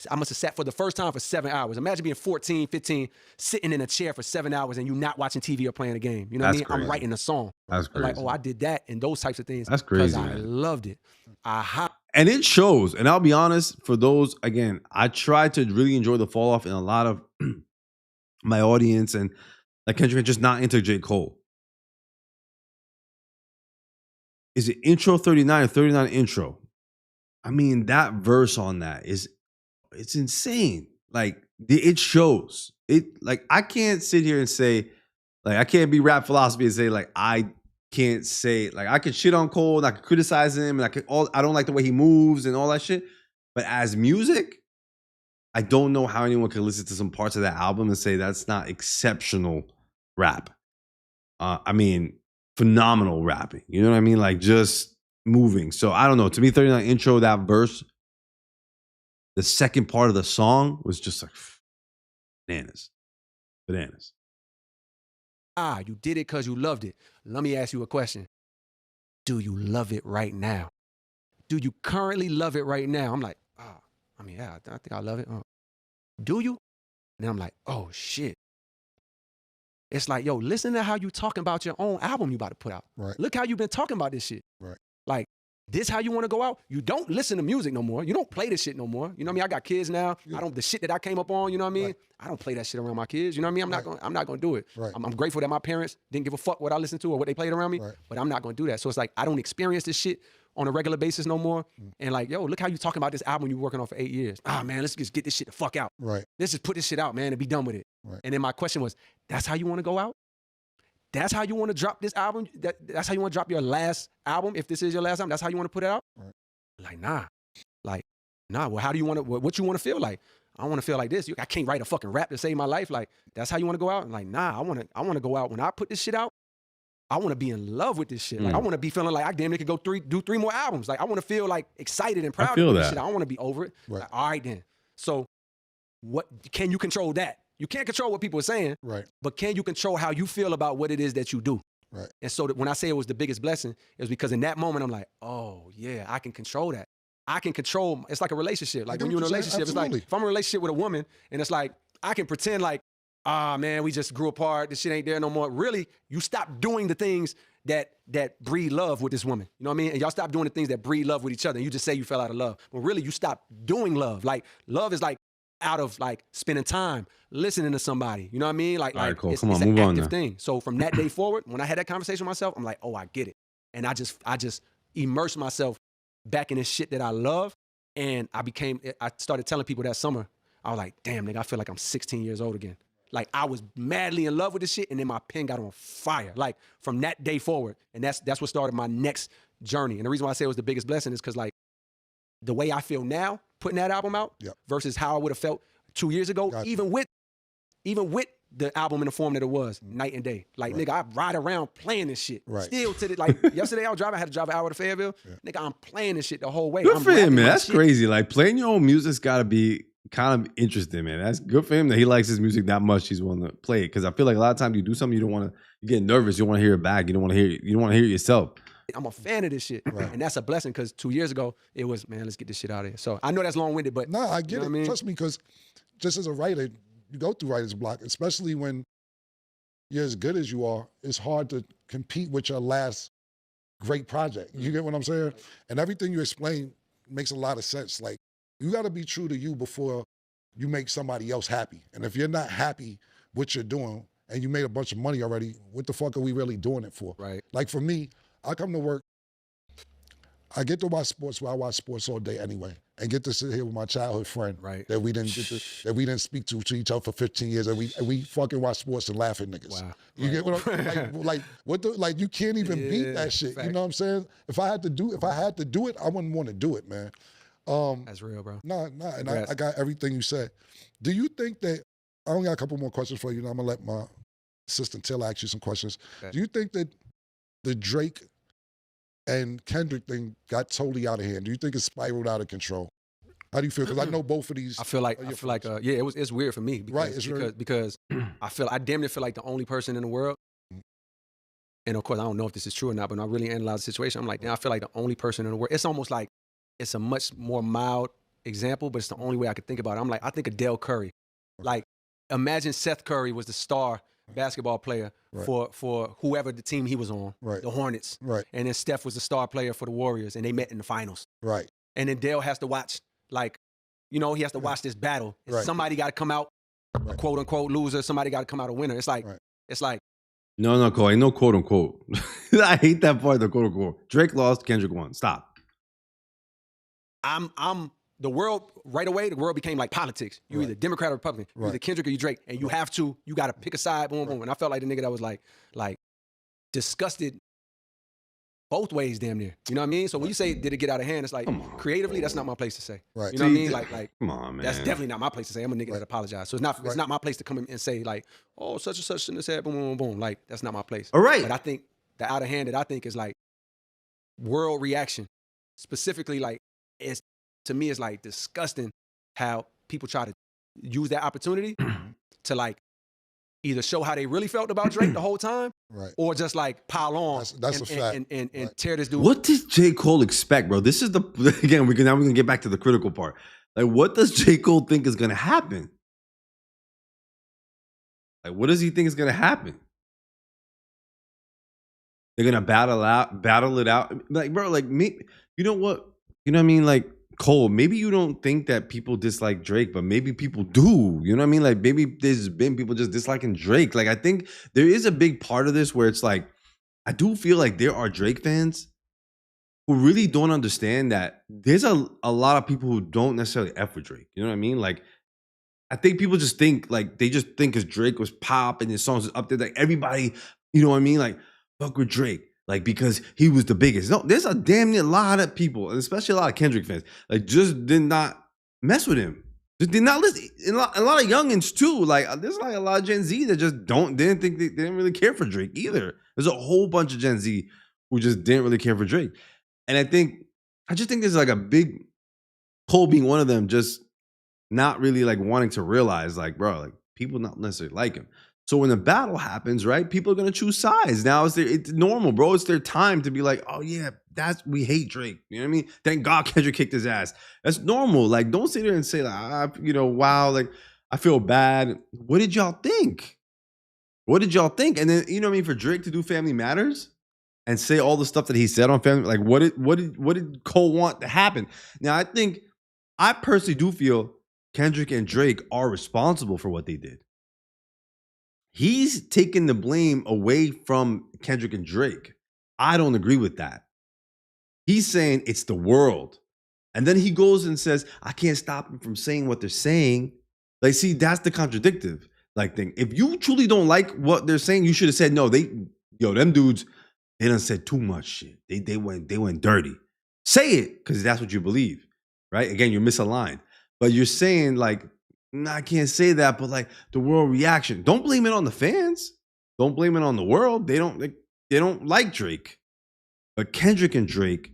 I must have sat for the first time for 7 hours. Imagine being 14, 15, sitting in a chair for 7 hours and you not watching TV or playing a game. You know what I mean? Crazy. I'm writing a song. That's crazy. Like, oh, I did that and those types of things. That's crazy, I loved it. And it shows. And I'll be honest, for those, again, I try to really enjoy the fall off in a lot of my audience, and like Kendrick just not into JCole. Is it intro 39 or 39 intro? I mean, that verse on that it's insane. Like it shows it. Like I can't sit here and say, like I can't be rap philosophy and say like I can't say like I could shit on Cole and I could criticize him and I don't like the way he moves and all that shit. But as music, I don't know how anyone can listen to some parts of that album and say that's not exceptional rap. I mean, phenomenal rapping. You know what I mean? Like just moving. So I don't know. To me, 39 intro, that verse. The second part of the song was just like bananas. You did it because you loved it. Let me ask you a question. Do you love it right now? Do you currently love it right now? I'm like, yeah, I think I love it. Do you? And then I'm like, oh shit. It's like, yo, listen to how you talking about your own album you about to put out. Right. Look how you've been talking about this shit. Right. Like, this how you want to go out? You don't listen to music no more. You don't play this shit no more. You know what I mean? I got kids now. Yeah. The shit that I came up on, you know what I mean? Right. I don't play that shit around my kids. You know what I mean? I'm not gonna do it. Right. I'm grateful that my parents didn't give a fuck what I listened to or what they played around me, Right. but I'm not gonna do that. So it's like, I don't experience this shit on a regular basis no more. And like, yo, look how you talking about this album you working on for 8 years. Ah, man, let's just get this shit the fuck out. Right. Let's just put this shit out, man, and be done with it. Right. And then my question was, that's how you want to go out? That's how you want to drop this album? That's how you want to drop your last album? If this is your last album, that's how you want to put it out? Right. Like, nah. Like, nah, well, how do you want to, what you want to feel like? I want to feel like this. I can't write a fucking rap to save my life. Like, that's how you want to go out? And like, nah, I want to go out. When I put this shit out, I want to be in love with this shit. Like, I want to be feeling like I damn near could go do three more albums. Like, I want to feel like excited and proud of this shit. I don't want to be over it. Right. Like, all right then. So what, can you control that? You can't control what people are saying, Right. but can you control how you feel about what it is that you do? Right. And so when I say it was the biggest blessing, it was because in that moment, I'm like, oh yeah, I can control that. I can control, it's like a relationship. Like when you're in a relationship, it's like, if I'm in a relationship with a woman and it's like, I can pretend like, man, we just grew apart. This shit ain't there no more. Really, you stop doing the things that breed love with this woman. You know what I mean? And y'all stop doing the things that breed love with each other. And you just say you fell out of love. But really, you stop doing love. Like, love is like out of like spending time, listening to somebody. You know what I mean? Like, all right, cool. It's Come on, an move on active now. thing. So from that day forward, when I had that conversation with myself, I'm like, oh, I get it. And I just immersed myself back in this shit that I love. And I started telling people that summer, I was like, damn, nigga, I feel like I'm 16 years old again. Like, I was madly in love with this shit, and then my pen got on fire. Like, from that day forward. And that's what started my next journey. And the reason why I say it was the biggest blessing is because, like, the way I feel now, putting that album out, versus how I would have felt 2 years ago, even with the album in the form that it was, night and day. Like, nigga, I ride around playing this shit. Right. Still to the, like, yesterday I had to drive an hour to Fayetteville. Nigga, I'm playing this shit the whole way. Good for him, man. That's crazy. Like, playing your own music's got to be kind of interesting, man. That's good for him that he likes his music that much. He's willing to play it. Because I feel like a lot of times you do something, you get nervous. You want to hear it back. You don't want to hear it yourself. I'm a fan of this shit. Right. And that's a blessing because 2 years ago, it was, man, let's get this shit out of here. So I know that's long-winded, but. No, I get it. I mean? Trust me, because just as a writer, you go through writer's block, especially when you're as good as you are. It's hard to compete with your last great project. You get what I'm saying? And everything you explain makes a lot of sense. Like, you got to be true to you before you make somebody else happy. And if you're not happy with what you're doing and you made a bunch of money already, what the fuck are we really doing it for? Right. Like, for me, I come to work, I get to watch sports where I watch sports all day anyway, and get to sit here with my childhood friend that we didn't speak to each other for 15 years, and we fucking watch sports and laugh at niggas. Wow. You get what I'm like you can't even beat that shit. Fact. You know what I'm saying? If I had to do it, I wouldn't want to do it, man. That's real, bro. Nah, and I got everything you said. Do you think that, I only got a couple more questions for you, and I'm gonna let my assistant Taylor ask you some questions. Okay. Do you think that the Drake and Kendrick thing got totally out of hand? Do you think it spiraled out of control? How do you feel? Because I know both of these. I feel like yeah, it's weird for me because I damn near feel like the only person in the world. And of course, I don't know if this is true or not, but when I really analyze the situation, I'm like, damn, I feel like the only person in the world. It's almost like it's a much more mild example, but it's the only way I could think about it. I'm like, I think of Dale Curry. Like, imagine Seth Curry was the star basketball player for whoever the team he was on, the Hornets. Right. And then Steph was the star player for the Warriors, and they met in the finals. Right. And then Dale has to watch, like, he has to watch this battle. And somebody got to come out a quote unquote loser. Somebody got to come out a winner. It's like, No, Cole, ain't no quote unquote. I hate that part of the quote unquote. Drake lost, Kendrick won. Stop. The world, right away, the world became like politics. You either Democrat or Republican. You either Kendrick or you Drake. And you got to pick a side, boom, boom. And I felt like the nigga that was like disgusted both ways damn near. You know what I mean? So when you say, did it get out of hand? It's like, creatively, that's not my place to say. Right. You know what I mean? Like, come on, man. That's definitely not my place to say. I'm a nigga that apologized. So it's not my place to come in and say like, oh, such and such shouldn't have said boom, boom, boom, boom. Like, that's not my place. All right. But I think the out of hand that I think is like world reaction. Specifically, like, to me, it's like disgusting how people try to use that opportunity to like either show how they really felt about Drake the whole time, or just like pile on that's a fact. And tear this dude. What does j.Cole expect, bro? This is again, we're gonna get back to the critical part. Like, what does j.Cole think is gonna happen? Like, what does he think is gonna happen? They're gonna battle it out. Like, bro, like me, you know what? You know what I mean? Like, Cole, maybe you don't think that people dislike Drake, but maybe people do. You know what I mean? Like, maybe there's been people just disliking Drake. Like, I think there is a big part of this where it's like, I do feel like there are Drake fans who really don't understand that there's a lot of people who don't necessarily F with Drake. You know what I mean? Like, I think people just think, like, they just think because Drake was pop and his songs was up there, like everybody, you know what I mean? Like, fuck with Drake, like, because he was the biggest. No, there's a damn near lot of people, and especially a lot of Kendrick fans, like, just did not mess with him. Just did not listen. And a lot of youngins too. Like, there's like a lot of Gen Z that just didn't think they didn't really care for Drake either. There's a whole bunch of Gen Z who just didn't really care for Drake. And I just think there's like a big Cole being one of them, just not really like wanting to realize, like, bro, like people not necessarily like him. So when the battle happens, right, people are gonna choose sides. Now it's normal, bro. It's their time to be like, oh yeah, we hate Drake. You know what I mean? Thank God Kendrick kicked his ass. That's normal. Like, don't sit there and say, like, wow, like I feel bad. What did y'all think? What did y'all think? And then, you know what I mean, for Drake to do Family Matters and say all the stuff that he said on Family, like what did Cole want to happen? Now, I personally do feel Kendrick and Drake are responsible for what they did. He's taking the blame away from Kendrick and Drake. I don't agree with that. He's saying it's the world. And then he goes and says, I can't stop them from saying what they're saying. Like, see, that's the contradictive like thing. If you truly don't like what they're saying, you should have said, no, them dudes, they done said too much shit. They went dirty. Say it, because that's what you believe, right? Again, you're misaligned. But you're saying, like, nah, I can't say that, but like the world reaction. Don't blame it on the fans. Don't blame it on the world. They don't like Drake. But Kendrick and Drake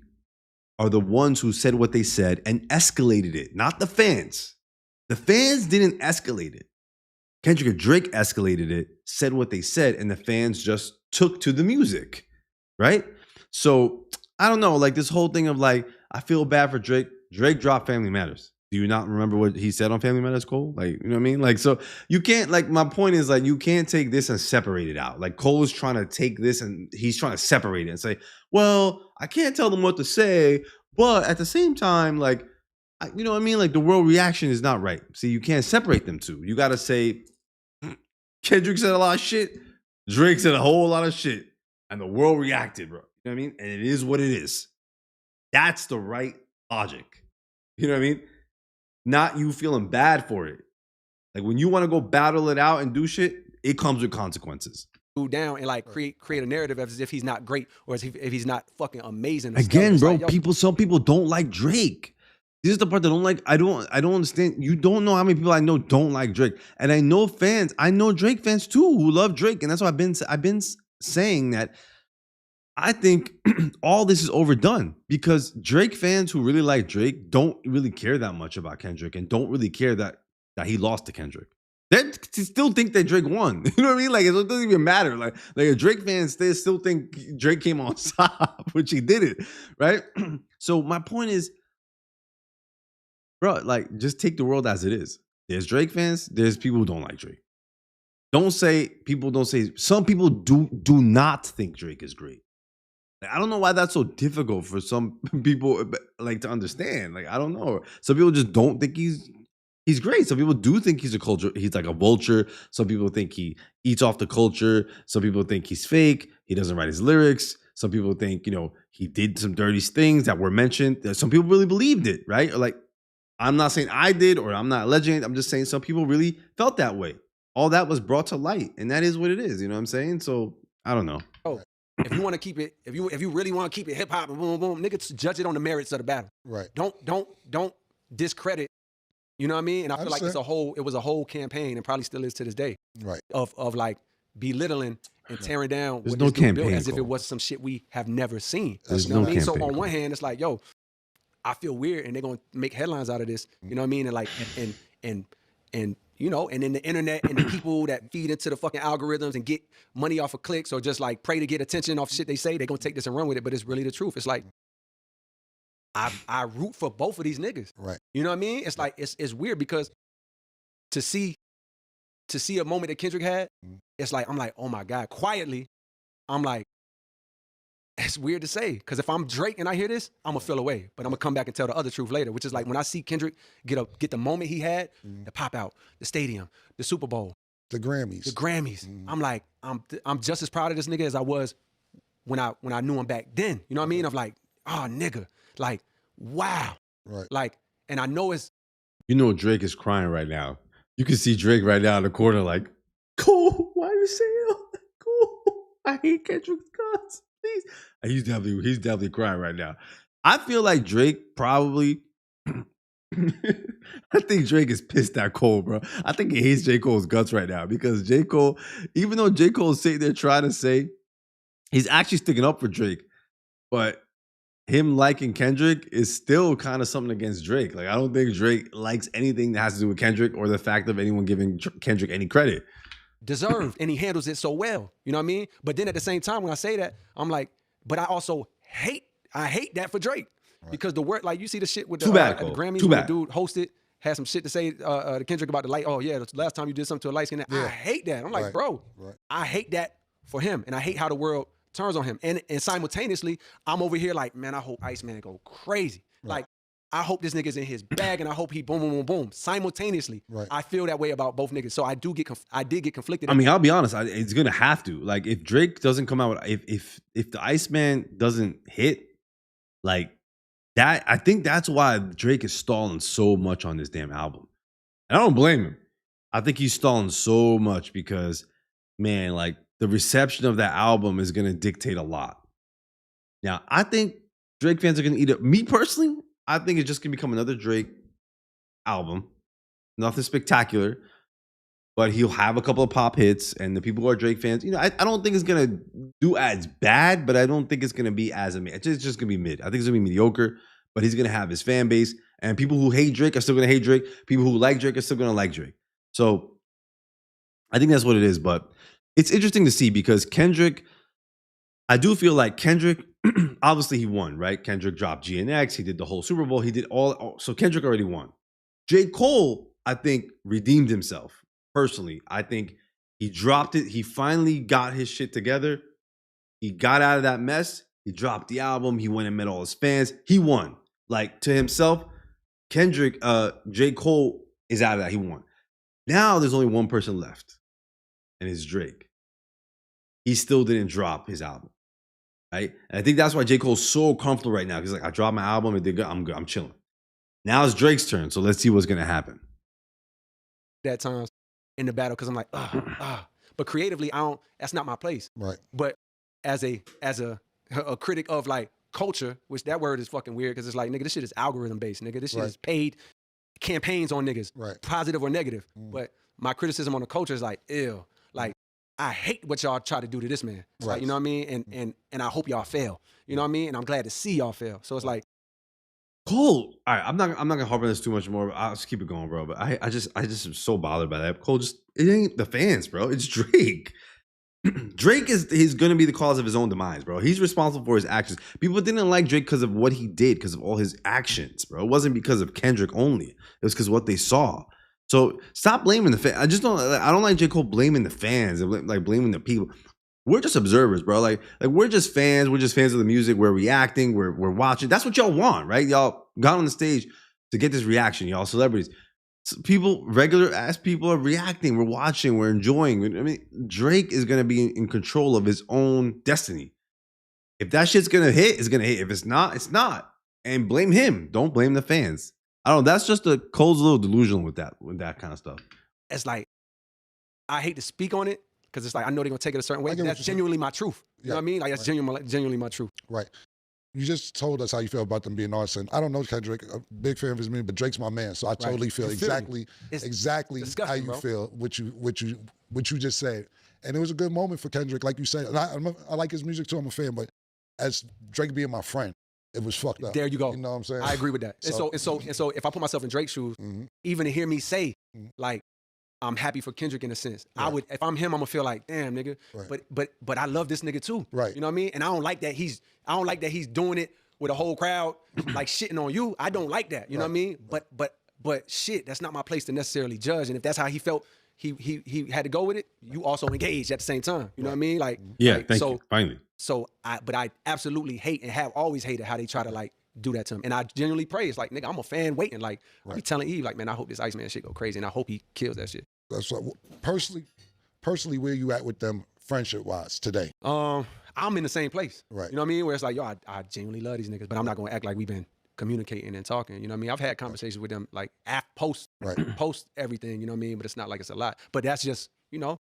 are the ones who said what they said and escalated it, not the fans. The fans didn't escalate it. Kendrick and Drake escalated it, said what they said, and the fans just took to the music, right? So I don't know, like this whole thing of like, I feel bad for Drake. Drake dropped Family Matters. Do you not remember what he said on Family Matters, Cole? Like, you know what I mean? Like, so you can't, like, my point is, like, you can't take this and separate it out. Like, Cole is trying to take this and he's trying to separate it and say, well, I can't tell them what to say, but at the same time, like, you know what I mean? Like, the world reaction is not right. See, you can't separate them two. You got to say, Kendrick said a lot of shit, Drake said a whole lot of shit, and the world reacted, bro. You know what I mean? And it is what it is. That's the right logic. You know what I mean? Not you feeling bad for it. Like, when you want to go battle it out and do shit, it comes with consequences. Down and like create a narrative as if he's not great or as if he's not fucking amazing. Again, bro, like, some people don't like Drake. This is the part that don't like. I don't understand. You don't know how many people I know don't like Drake, and I know fans. I know Drake fans too who love Drake, and that's why I've been saying that. I think all this is overdone because Drake fans who really like Drake don't really care that much about Kendrick and don't really care that he lost to Kendrick. They still think that Drake won. You know what I mean? Like, it doesn't even matter. Like Drake fans, they still think Drake came on top, which he didn't, right? So my point is, bro, like, just take the world as it is. There's Drake fans. There's people who don't like Drake. Some people do not think Drake is great. I don't know why that's so difficult for some people, like, to understand. Like, I don't know. Some people just don't think he's great. Some people do think he's like a vulture. Some people think he eats off the culture. Some people think he's fake. He doesn't write his lyrics. Some people think, he did some dirty things that were mentioned. Some people really believed it, right? Or like, I'm not saying I did or I'm not alleging it. I'm just saying some people really felt that way. All that was brought to light, and that is what it is. You know what I'm saying? So I don't know. Oh. If you want to keep it, if you really want to keep it hip hop and boom boom, niggas judge it on the merits of the battle. Right. Don't discredit. You know what I mean? And I feel like it was a whole campaign, and probably still is to this day. Right. Of like belittling and tearing down There's what no this dude campaign, built as if it Cole. was some shit we have never seen. There's you know no what I mean? So campaign, on one Cole. hand, it's like, yo, I feel weird, and they're gonna make headlines out of this. You know what I mean? And like and you know, and then the internet and the people that feed into the fucking algorithms and get money off of clicks or just like pray to get attention off shit they say, they're gonna take this and run with it, but it's really the truth. It's like, I root for both of these niggas. Right. You know what I mean? It's like, it's weird because to see to see a moment that Kendrick had, it's like, I'm like, oh my God. Quietly, I'm like, it's weird to say, because if I'm Drake and I hear this, I'm gonna feel away. But I'm gonna come back and tell the other truth later, which is like when I see Kendrick get the moment he had, the pop out, the stadium, the Super Bowl, the Grammys. I'm like, I'm just as proud of this nigga as I was when I knew him back then. You know what I mean? I'm like, oh nigga, like, wow. Right. Like, and I know it's. You know Drake is crying right now. You can see Drake right now in the corner like, Cole, why you saying Cole? I hate Kendrick's guts. Please. And he's definitely crying right now. I feel like Drake probably I think Drake is pissed at Cole, bro. I think he hates J. Cole's guts right now because J. Cole, even though J. Cole is sitting there trying to say he's actually sticking up for Drake, but him liking Kendrick is still kind of something against Drake. Like, I don't think Drake likes anything that has to do with Kendrick or the fact of anyone giving Kendrick any credit. Deserved, and he handles it so well. You know what I mean? But then at the same time, when I say that, I'm like, but I also hate that for Drake. Right. Because the word, like, you see the shit with the Grammys, when the dude hosted, had some shit to say to Kendrick about the light. Oh yeah, the last time you did something to a light skin. I hate that. I'm like, bro, I hate that for him, and I hate how the world turns on him. And simultaneously, I'm over here like, man, I hope Iceman go crazy. Right. Like, I hope this nigga's in his bag, and I hope he boom, boom, boom, boom. Simultaneously, I feel that way about both niggas. So I did get conflicted. I mean, I'll be honest, it's gonna have to. Like, if Drake doesn't come out, if the Iceman doesn't hit, like that, I think that's why Drake is stalling so much on this damn album. And I don't blame him. I think he's stalling so much because, man, like, the reception of that album is gonna dictate a lot. Now, I think Drake fans are gonna eat it. Me personally, I think it's just gonna become another Drake album. Nothing spectacular, but he'll have a couple of pop hits, and the people who are Drake fans, you know, I don't think it's gonna do as bad, but I don't think it's gonna be as it's just gonna be mid. I think it's gonna be mediocre, but he's gonna have his fan base, and people who hate Drake are still gonna hate Drake. People who like Drake are still gonna like Drake. So I think that's what it is. But it's interesting to see because Kendrick, I do feel like Kendrick, obviously he won, right? Kendrick dropped GNX. He did the whole Super Bowl. He did all. So Kendrick already won. JCole, I think, redeemed himself. Personally, I think he dropped it. He finally got his shit together. He got out of that mess. He dropped the album. He went and met all his fans. He won. Like, to himself, Kendrick, JCole is out of that. He won. Now there's only one person left, and it's Drake. He still didn't drop his album. Right? And I think that's why J. Cole's so comfortable right now. He's like, I dropped my album, it did good. I'm good. I'm chilling. Now it's Drake's turn, so let's see what's gonna happen. That times in the battle, because I'm like, but creatively, that's not my place. Right. But as a critic of like culture, which that word is fucking weird, because it's like, nigga, this shit is algorithm based, nigga. This shit is paid campaigns on niggas, positive or negative. But my criticism on the culture is like, ew, like, I hate what y'all try to do to this man. Like, you know what I mean? And I hope y'all fail. You know what I mean? And I'm glad to see y'all fail. So it's like, Cole. All right, I'm not gonna harp on this too much more. I'll just keep it going, bro. But I just am so bothered by that. Cole, it ain't the fans, bro. It's Drake. Drake he's gonna be the cause of his own demise, bro. He's responsible for his actions. People didn't like Drake because of what he did, because of all his actions, bro. It wasn't because of Kendrick only. It was because of what they saw. So stop blaming the fans. I don't like J. Cole blaming the fans, like blaming the people. We're just observers, bro. Like we're just fans. We're just fans of the music. We're reacting. We're watching. That's what y'all want, right? Y'all got on the stage to get this reaction. Y'all celebrities. So regular ass people are reacting. We're watching. We're enjoying. I mean, Drake is gonna be in control of his own destiny. If that shit's gonna hit, it's gonna hit. If it's not, it's not. And blame him. Don't blame the fans. I don't know. That's just Cole's a little delusional with that kind of stuff. It's like, I hate to speak on it because it's like, I know they're going to take it a certain way. That's genuinely my truth. You know what I mean? Like, that's genuinely my truth. Right. You just told us how you feel about them being artists. And I don't know Kendrick, a big fan of his music, but Drake's my man. So I totally feel exactly how you feel, what you just said. And it was a good moment for Kendrick, like you said. And I like his music too, I'm a fan, but as Drake being my friend, it was fucked up. There you go. You know what I'm saying? I agree with that. So if I put myself in Drake's shoes, even to hear me say, like, I'm happy for Kendrick in a sense. I would, if I'm him, I'm gonna feel like, damn, nigga. But I love this nigga too. Right. You know what I mean? And I don't like that he's doing it with a whole crowd like shitting on you. I don't like that. You know what I mean? But shit, that's not my place to necessarily judge. And if that's how he felt he had to go with it. You also engaged at the same time. You know what I mean? Like, yeah, like, thank you. Finally. So I absolutely hate and have always hated how they try to like do that to him. And I genuinely pray. It's like, nigga, I'm a fan waiting. Like, I be telling Eve, like, man, I hope this Iceman shit go crazy, and I hope he kills that shit. That's what, personally, where you at with them friendship-wise today? I'm in the same place. Right. You know what I mean? Where it's like, yo, I genuinely love these niggas, but I'm not gonna act like we've been communicating and talking. You know what I mean? I've had conversations with them like post everything. You know what I mean? But it's not like it's a lot. But that's just, you know,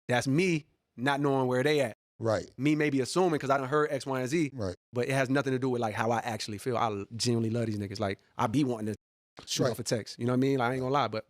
that's me not knowing where they at. Right. Me maybe assuming because I done heard X, Y, and Z. Right. But it has nothing to do with like how I actually feel. I genuinely love these niggas. Like I be wanting to shoot off a text. You know what I mean? Like, I ain't gonna lie, but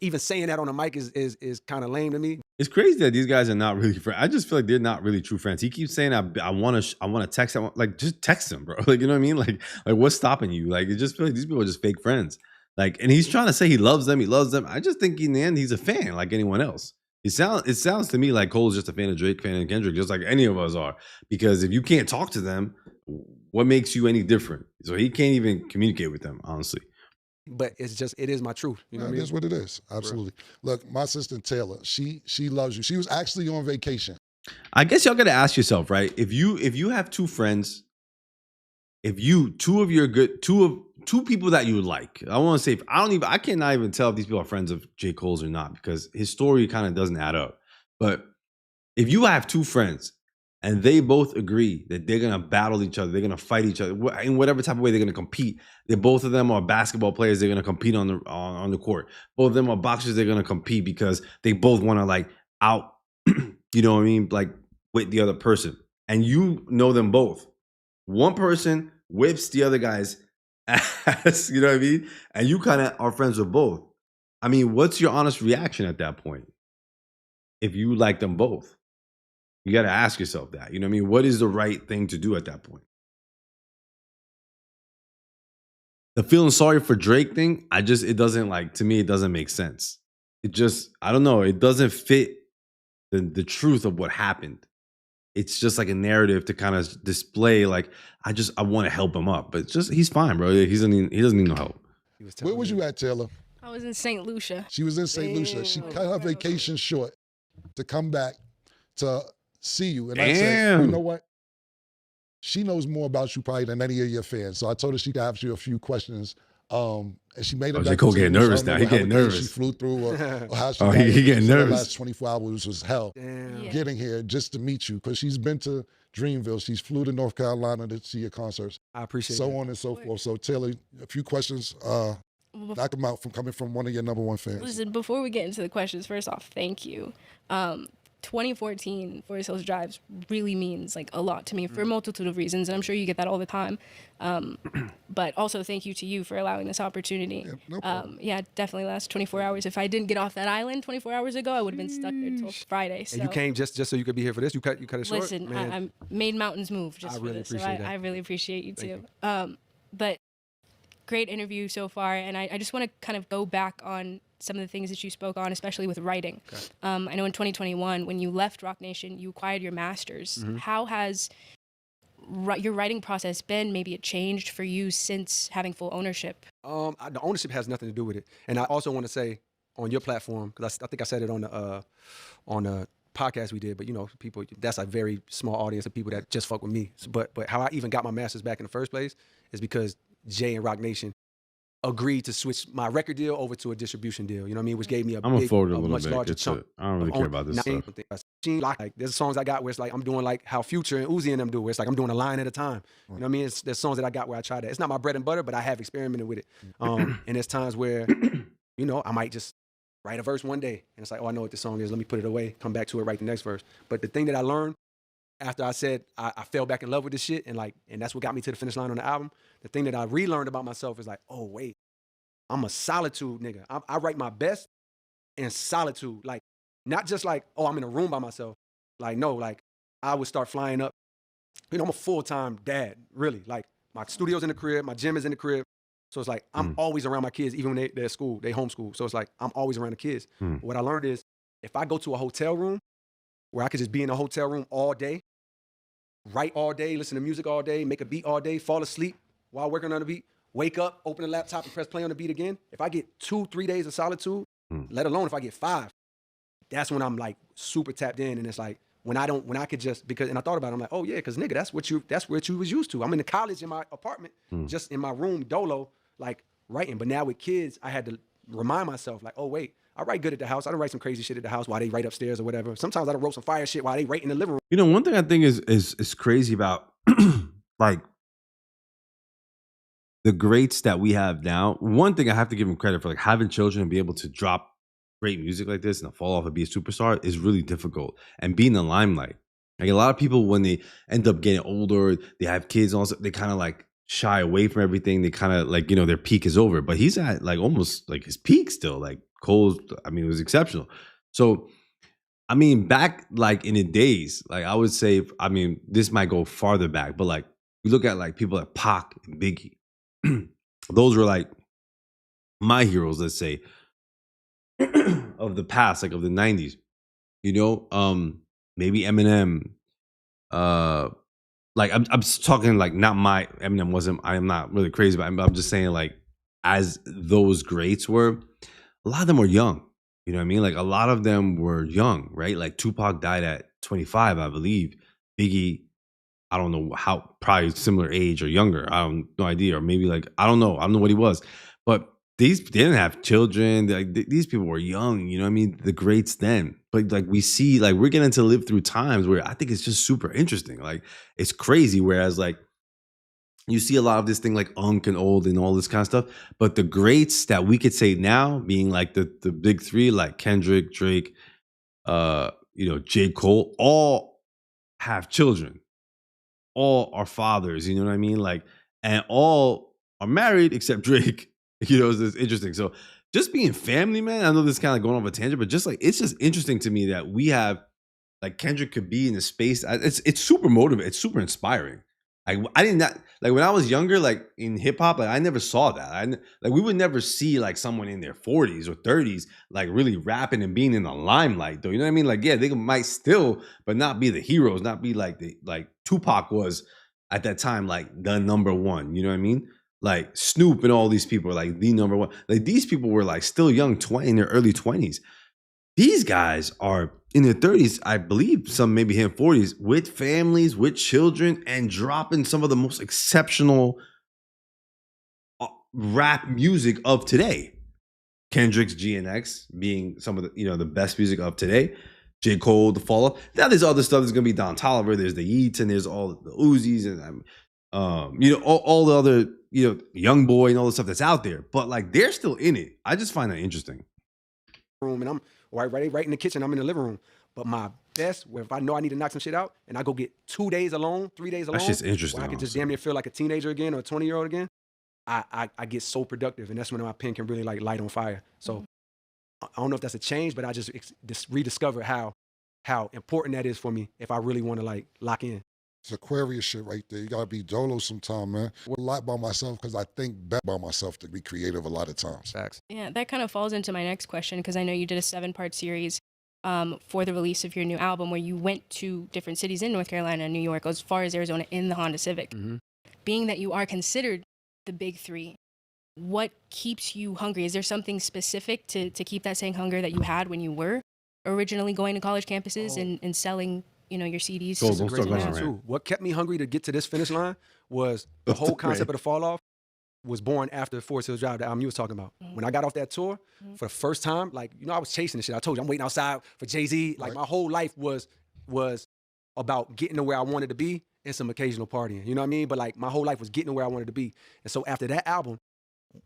even saying that on the mic is kind of lame to me. It's crazy that these guys are not really friends. I just feel like they're not really true friends. He keeps saying, I want to text. Like, just text him, bro. Like, you know what I mean? Like what's stopping you? Like, it just feels like these people are just fake friends. Like, and he's trying to say he loves them. He loves them. I just think in the end, he's a fan like anyone else. It sounds to me like Cole's just a fan of Drake, fan of Kendrick, just like any of us are. Because if you can't talk to them, what makes you any different? So he can't even communicate with them, honestly. But it is my truth. You know what I mean? It is what it is. Absolutely. Look, my sister Taylor, she loves you. She was actually on vacation. I guess y'all gotta ask yourself, right? If you have two friends, two people that you like, I want to say, I cannot even tell if these people are friends of J. Cole's or not, because his story kind of doesn't add up. But if you have two friends and they both agree that they're gonna battle each other, they're gonna fight each other in whatever type of way they're gonna compete. Both of them are basketball players. They're gonna compete on the court. Both of them are boxers. They're gonna compete because they both want to like out. You know what I mean? Like with the other person, and you know them both. One person whips the other guy's ass. You know what I mean? And you kind of are friends with both. I mean, what's your honest reaction at that point? If you like them both. You got to ask yourself that. You know what I mean? What is the right thing to do at that point? The feeling sorry for Drake thing, it doesn't to me, it doesn't make sense. I don't know. It doesn't fit the truth of what happened. It's just like a narrative to kind of display like, I want to help him up. But he's fine, bro. He doesn't need no help. Where was you at, Taylor? I was in St. Lucia. She was in St. Lucia. She cut her vacation short to come back to see you. And I said, you know what? She knows more about you probably than any of your fans. So I told her she could ask you a few questions. And she made it back. J.Cole getting nervous now. He getting nervous. She flew through or how she he getting nervous. The last 24 hours was hell. Getting here just to meet you because she's been to Dreamville. She's flew to North Carolina to see your concerts. I appreciate so on and so forth. So Taylor, a few questions. Knock them out coming from one of your number one fans. Listen, before we get into the questions, first off, thank you. 2014 Forest Hills Drives really means like a lot to me for a multitude of reasons, and I'm sure you get that all the time. But also thank you to you for allowing this opportunity. Yeah, no problem. Definitely last 24 hours. If I didn't get off that island 24 hours ago, I would have been stuck there until Friday. So. And you came just so you could be here for this? You cut it short? Listen, I made mountains move just for this. So I really appreciate you too. But great interview so far, and I just want to kind of go back on some of the things that you spoke on, especially with writing. Okay. I know in 2021, when you left Roc Nation, you acquired your master's. Mm-hmm. How has your writing process been? Maybe it changed for you since having full ownership? The ownership has nothing to do with it. And I also want to say on your platform, because I think I said it on the podcast we did, but you know, people, that's a very small audience of people that just fuck with me. But how I even got my master's back in the first place is because Jay and Roc Nation agreed to switch my record deal over to a distribution deal, you know what I mean? Which gave me a much larger chunk. I don't really care about this stuff. Like, there's songs I got where it's like I'm doing like how Future and Uzi and them do, where it's like I'm doing a line at a time. You know what I mean? There's songs that I got where I try that. It's not my bread and butter, but I have experimented with it. And there's times where, you know, I might just write a verse one day and it's like, oh, I know what this song is. Let me put it away, come back to it, write the next verse. But the thing that I learned after I said I fell back in love with this shit and that's what got me to the finish line on the album, the thing that I relearned about myself is like, oh, wait, I'm a solitude nigga. I write my best in solitude. Like, not just like, oh, I'm in a room by myself. Like, no, like, I would start flying up. You know, I'm a full-time dad, really. Like, my studio's in the crib, my gym is in the crib. So it's like, I'm always around my kids, even when they're at school, they homeschool. So it's like, I'm always around the kids. What I learned is, if I go to a hotel room, where I could just be in a hotel room all day, write all day, listen to music all day, make a beat all day, fall asleep while working on the beat, wake up, open the laptop, and press play on the beat again. If I get 2-3 days of solitude, let alone if I get 5, that's when I'm like super tapped in, and it's like when I could just, because, and I thought about it, I'm like, oh yeah, because nigga, that's what you was used to. I'm in the college in my apartment, just in my room, dolo, like writing. But now with kids, I had to remind myself, like, oh wait, I write good at the house. I don't write some crazy shit at the house while they write upstairs or whatever. Sometimes I don't wrote some fire shit while they write in the living room. You know, one thing I think is crazy about like the greats that we have now. One thing I have to give them credit for, like having children and be able to drop great music like this and fall off and be a superstar is really difficult. And being in the limelight, like a lot of people when they end up getting older, they have kids, and also they kind of like shy away from everything. They kind of like, you know, their peak is over. But he's at like almost like his peak still. Like Cole's, I mean, it was exceptional. So I mean, back like in the days, like I would say, I mean, this might go farther back, but like you look at like people like Pac and Biggie, those were like my heroes, let's say, of the past, like of the 90s, you know, maybe Eminem, uh, like I'm just talking like not my Eminem wasn't, I am not really crazy, but I'm just saying like as those greats were, a lot of them were young. You know what I mean? Like a lot of them were young, right? Like Tupac died at 25, I believe. Biggie, I don't know how, probably similar age or younger. I don't no idea, or maybe like I don't know. I don't know what he was, but they didn't have children. Like these people were young. You know what I mean? The greats then, but like we see, like we're getting to live through times where I think it's just super interesting. Like it's crazy. Whereas like you see a lot of this thing like Unk and Old and all this kind of stuff, but the greats that we could say now, being like the big three, like Kendrick, Drake, you know, j.Cole, all have children, all are fathers. You know what I mean? Like, and all are married except Drake. You know, it's interesting. So just being family, man. I know this is kind of going off a tangent, but just like it's just interesting to me that we have like Kendrick could be in the space. It's super motivating. It's super inspiring. Like I did not like when I was younger, like in hip hop, like I never saw that. Like we would never see like someone in their 40s or 30s like really rapping and being in the limelight, though. You know what I mean? Like yeah, they might still, but not be the heroes, not be like like Tupac was at that time, like the number one. You know what I mean? Like Snoop and all these people are like the number one. Like these people were like still young, in their early 20s. These guys are in their 30s, I believe, some maybe hit 40s, with families, with children, and dropping some of the most exceptional rap music of today. Kendrick's GNX being some of the, you know, the best music of today. j.Cole, The Fall Off. Now there's other stuff. There's gonna be Don Toliver. There's the Yeats, and there's all the Uzis, and you know, all the other, you know, Young Boy and all the stuff that's out there. But like they're still in it. I just find that interesting. Room and I'm right in the kitchen. I'm in the living room. But my best, if I know I need to knock some shit out, and I go get 2 days alone, 3 days alone, that's just interesting. Where I can just damn near feel like a teenager again or a 20-year-old again. I get so productive, and that's when my pen can really like light on fire. So I don't know if that's a change, but I just rediscovered how important that is for me if I really want to like lock in. It's Aquarius shit right there. You gotta be dolo sometime, man. A lot by myself because I think better by myself to be creative a lot of times. Facts. Yeah, that kind of falls into my next question because I know you did a 7-part series for the release of your new album where you went to different cities in North Carolina and New York, as far as Arizona, in the Honda Civic. Mm-hmm. Being that you are considered the big three, what keeps you hungry? Is there something specific to keep that same hunger that you had when you were originally going to college campuses and selling, you know, your CDs? Cool, don't start going too. What kept me hungry to get to this finish line was the whole concept of the Fall Off was born after Forest Hills Drive, the album you was talking about. Mm-hmm. When I got off that tour for the first time, like, you know, I was chasing this shit. I told you, I'm waiting outside for Jay-Z. Like, my whole life was about getting to where I wanted to be and some occasional partying. You know what I mean? But like, my whole life was getting to where I wanted to be. And so after that album,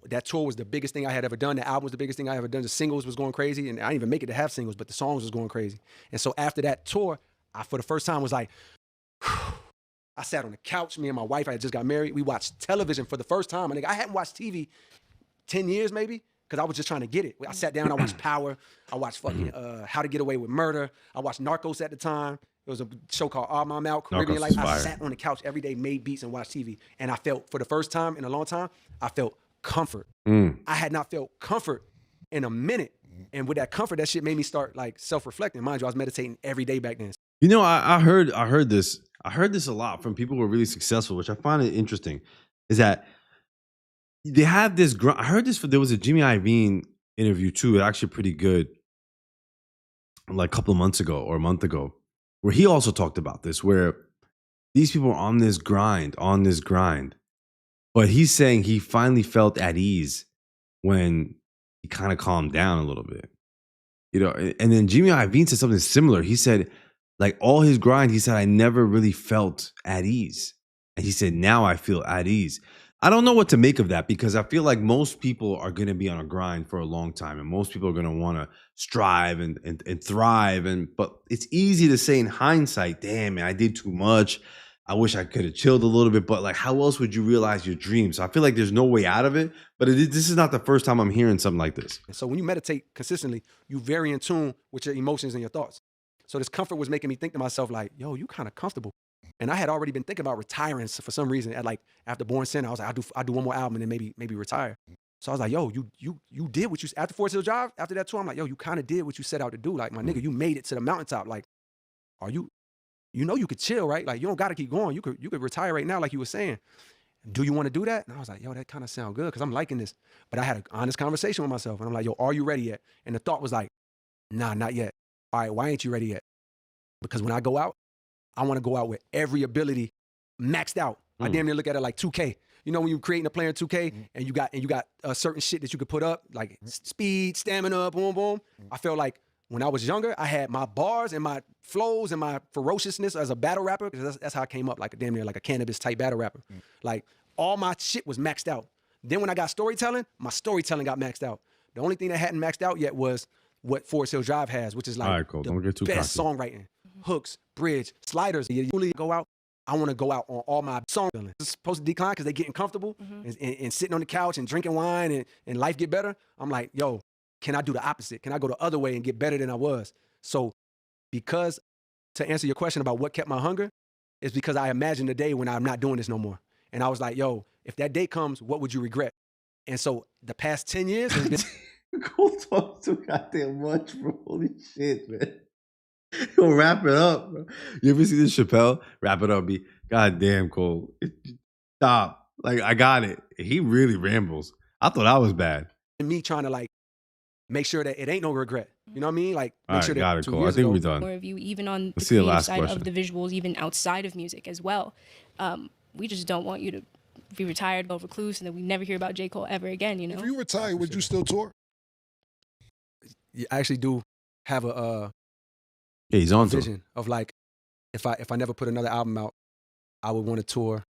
that tour was the biggest thing I had ever done. The album was the biggest thing I ever done. The singles was going crazy. And I didn't even make it to have singles, but the songs was going crazy. And so after that tour, I, for the first time, was like, I sat on the couch. Me and my wife, I had just got married. We watched television for the first time. I hadn't watched TV 10 years maybe, because I was just trying to get it. I sat down, I watched Power. I watched fucking How to Get Away with Murder. I watched Narcos at the time. It was a show called All My Mouth, Caribbean Life. I sat on the couch every day, made beats and watched TV. And I felt, for the first time in a long time, I felt comfort. I had not felt comfort in a minute. And with that comfort, that shit made me start like self-reflecting. Mind you, I was meditating every day back then. You know, I heard this a lot from people who are really successful, which I find it interesting, is that they have this. I heard this there was a Jimmy Iovine interview too. It's actually pretty good. like a couple of months ago or a month ago, where he also talked about this, where these people are on this grind, but he's saying he finally felt at ease when he kind of calmed down a little bit. And then Jimmy Iovine said something similar. He said, like, all his grind, he said, I never really felt at ease. And he said, now I feel at ease. I don't know what to make of that, because I feel like most people are going to be on a grind for a long time, and most people are going to want to strive and thrive. But it's easy to say in hindsight, damn, man, I did too much. I wish I could have chilled a little bit. But like, how else would you realize your dreams? So I feel like there's no way out of it. But this is not the first time I'm hearing something like this. So when you meditate consistently, you very in tune with your emotions and your thoughts. So this comfort was making me think to myself, like, yo, you kind of comfortable. And I had already been thinking about retiring for some reason. After Born Sinner, I was like, I do one more album and then maybe retire. So I was like, yo, you did what you, after Forest Hill Drive, after that tour, I'm like, yo, you kind of did what you set out to do. Like, my nigga, you made it to the mountaintop. Like, you know you could chill, right? Like, you don't got to keep going. You could retire right now, like you were saying. Do you want to do that? And I was like, yo, that kind of sound good, because I'm liking this. But I had an honest conversation with myself, and I'm like, yo, are you ready yet? And the thought was like, nah, not yet. All right, why ain't you ready yet? Because when I go out, I want to go out with every ability maxed out. I damn near look at it like 2K. You know, when you're creating a player in 2K and you got certain shit that you could put up, like speed, stamina, boom, boom. I felt like when I was younger, I had my bars and my flows and my ferociousness as a battle rapper, because that's how I came up, like a damn near like a cannabis type battle rapper. Like, all my shit was maxed out. Then when I got storytelling, my storytelling got maxed out. The only thing that hadn't maxed out yet was what Forest Hill Drive has, which is like, all right, cool. Don't get too best songwriting, hooks, bridge, sliders. You usually go out. I want to go out on all my songs. It's supposed to decline because they're getting comfortable and sitting on the couch and drinking wine and life get better. I'm like, yo, can I do the opposite? Can I go the other way and get better than I was? So, because to answer your question about what kept my hunger, is because I imagined the day when I'm not doing this no more. And I was like, yo, if that day comes, what would you regret? And so the past 10 years has been... Cole talks too goddamn much, bro. Holy shit, man. He'll wrap it up, bro. You ever see this Chappelle? Wrap it up, be goddamn Cole. Stop. Like, I got it. He really rambles. I thought I was bad. And me trying to like make sure that it ain't no regret. You know what I mean? Like, make right, sure that got it, Cole. I think we're done. More of you, even on the creative side of the visuals, even outside of music as well. We just don't want you to be retired, go recluse, and then we never hear about JCole ever again. You know. If you retire, would you still tour? I actually do have a he's on vision of like, if I never put another album out, I would want to tour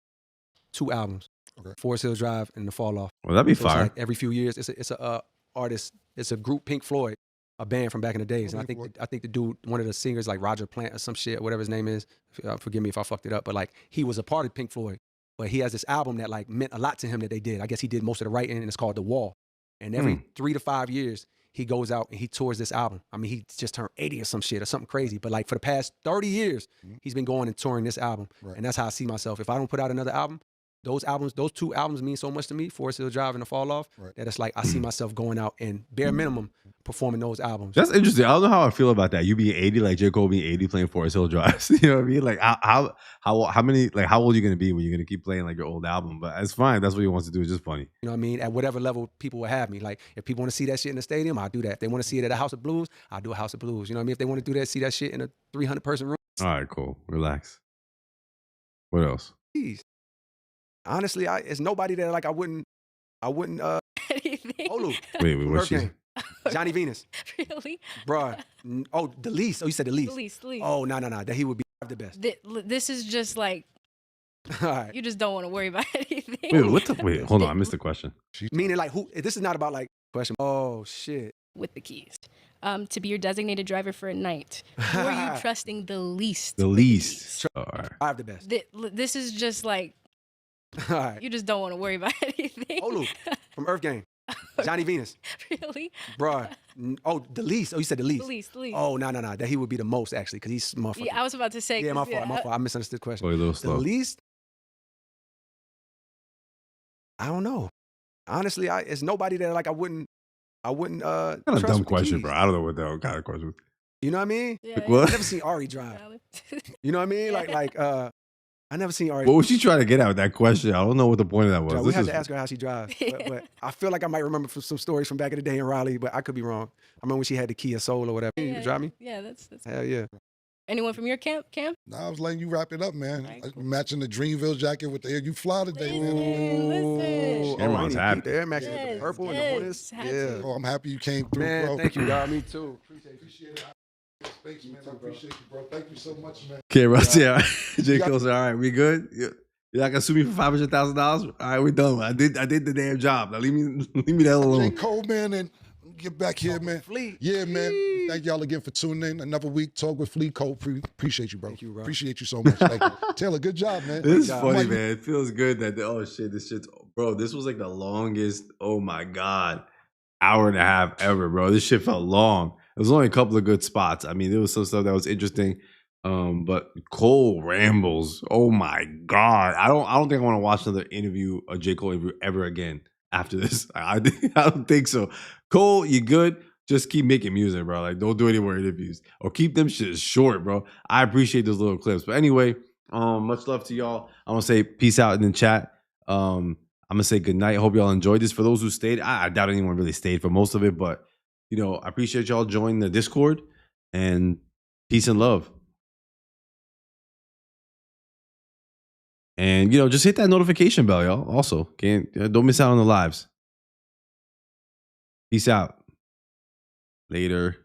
2 albums. Okay. Forest Hill Drive and The Fall Off. Well, that'd be fire. Like every few years, it's a artist. It's a group, Pink Floyd, a band from back in the days. And I think the dude, one of the singers, like Roger Plant or some shit, whatever his name is. Forgive me if I fucked it up, but like, he was a part of Pink Floyd. But he has this album that like meant a lot to him that they did. I guess he did most of the writing, and it's called The Wall. And every 3 to 5 years, he goes out and he tours this album. I mean, he just turned 80 or some shit or something crazy. But like, for the past 30 years, he's been going and touring this album. Right. And that's how I see myself. If I don't put out another album, those 2 albums mean so much to me, Forest Hill Drive and The Fall Off, that it's like I see myself going out and bare minimum performing those albums. That's interesting. I don't know how I feel about that. You being 80, like j.Cole being 80 playing Forest Hill Drive. You know what I mean? Like, how many, like, how old are you going to be when you're going to keep playing like your old album? But it's fine. That's what he wants to do. It's just funny. You know what I mean? At whatever level people will have me. Like, if people want to see that shit in the stadium, I'll do that. If they want to see it at a House of Blues, I'll do a House of Blues. You know what I mean? If they want to do that, see that shit in a 300-person room. All right, cool. Relax. What else? Jeez. Honestly, it's nobody that like I wouldn't anything. Olu. Wait, what's she? Johnny Venus. Really? Bruh. Oh, the least. Oh, you said the least. The least. Oh, no. That he would be the best. This is just like, all right. You just don't want to worry about anything. Wait, hold on. I missed the question. Meaning like, who? This is not about like question. Oh, shit. With the keys. To be your designated driver for a night. Who are you trusting the least? The least. All right. I have the best. This is just like, all right. You just don't want to worry about anything. Olu from Earth Gang. Johnny Venus. Really? Bruh. Oh, the least. Oh, you said the least. The least. Oh, no. That he would be the most, actually, because he's motherfucking. Yeah, I was about to say. Yeah, my fault. I misunderstood the question. Oh, a little slow. The least? I don't know. Honestly, it's nobody that like I wouldn't kind of dumb question, bro. I don't know what that kind of question was. You know what I mean? Yeah, like, what? I've never seen Ari drive. You know what I mean? Like I never seen Ari. What was she trying to get at with that question? I don't know what the point of that was. Yeah, we had to ask her how she drives. But I feel like I might remember some stories from back in the day in Raleigh, but I could be wrong. I remember when she had the Kia Soul or whatever. You drive me? Yeah, that's hell yeah. Anyone from your camp, Cam? Nah, I was letting you wrap it up, man. Right. Matching the Dreamville jacket with the Air You Fly today, man. Listen. Cameron's happy. The Air Max with the purple and the horns. Yeah. Oh, I'm happy you came through, man, bro. thank you, God. Me too. Appreciate it. Thanks, man. I appreciate you, bro. Thank you so much, man. Cameron, yeah. j.Cole said, all right, we good? You're not gonna sue me for $500,000? All right, we done. I did the damn job. Now leave me the hell alone. j.Cole, man, and get back here, man. Fleet. Yeah, man. Thank y'all again for tuning in. Another week, Talk with Fleet Cole. Appreciate you, bro. Thank you, bro. Appreciate you so much. Thank you. Taylor, good job, man. This is funny, man. It feels good that, this shit's, bro, this was like the longest, oh my God, hour and a half ever, bro. This shit felt long. There was only a couple of good spots. I mean, there was some stuff that was interesting. But Cole rambles. Oh my God. I don't think I want to watch another interview, a j.Cole interview ever again after this. I don't think so. Cole, you good? Just keep making music, bro. Like, don't do any more interviews. Or keep them shit short, bro. I appreciate those little clips. But anyway, much love to y'all. I want to say peace out in the chat. I'm going to say good night. Hope y'all enjoyed this. For those who stayed, I doubt anyone really stayed for most of it. But, I appreciate y'all joining the Discord. And peace and love. And, just hit that notification bell, y'all. Also, don't miss out on the lives. Peace out. Later.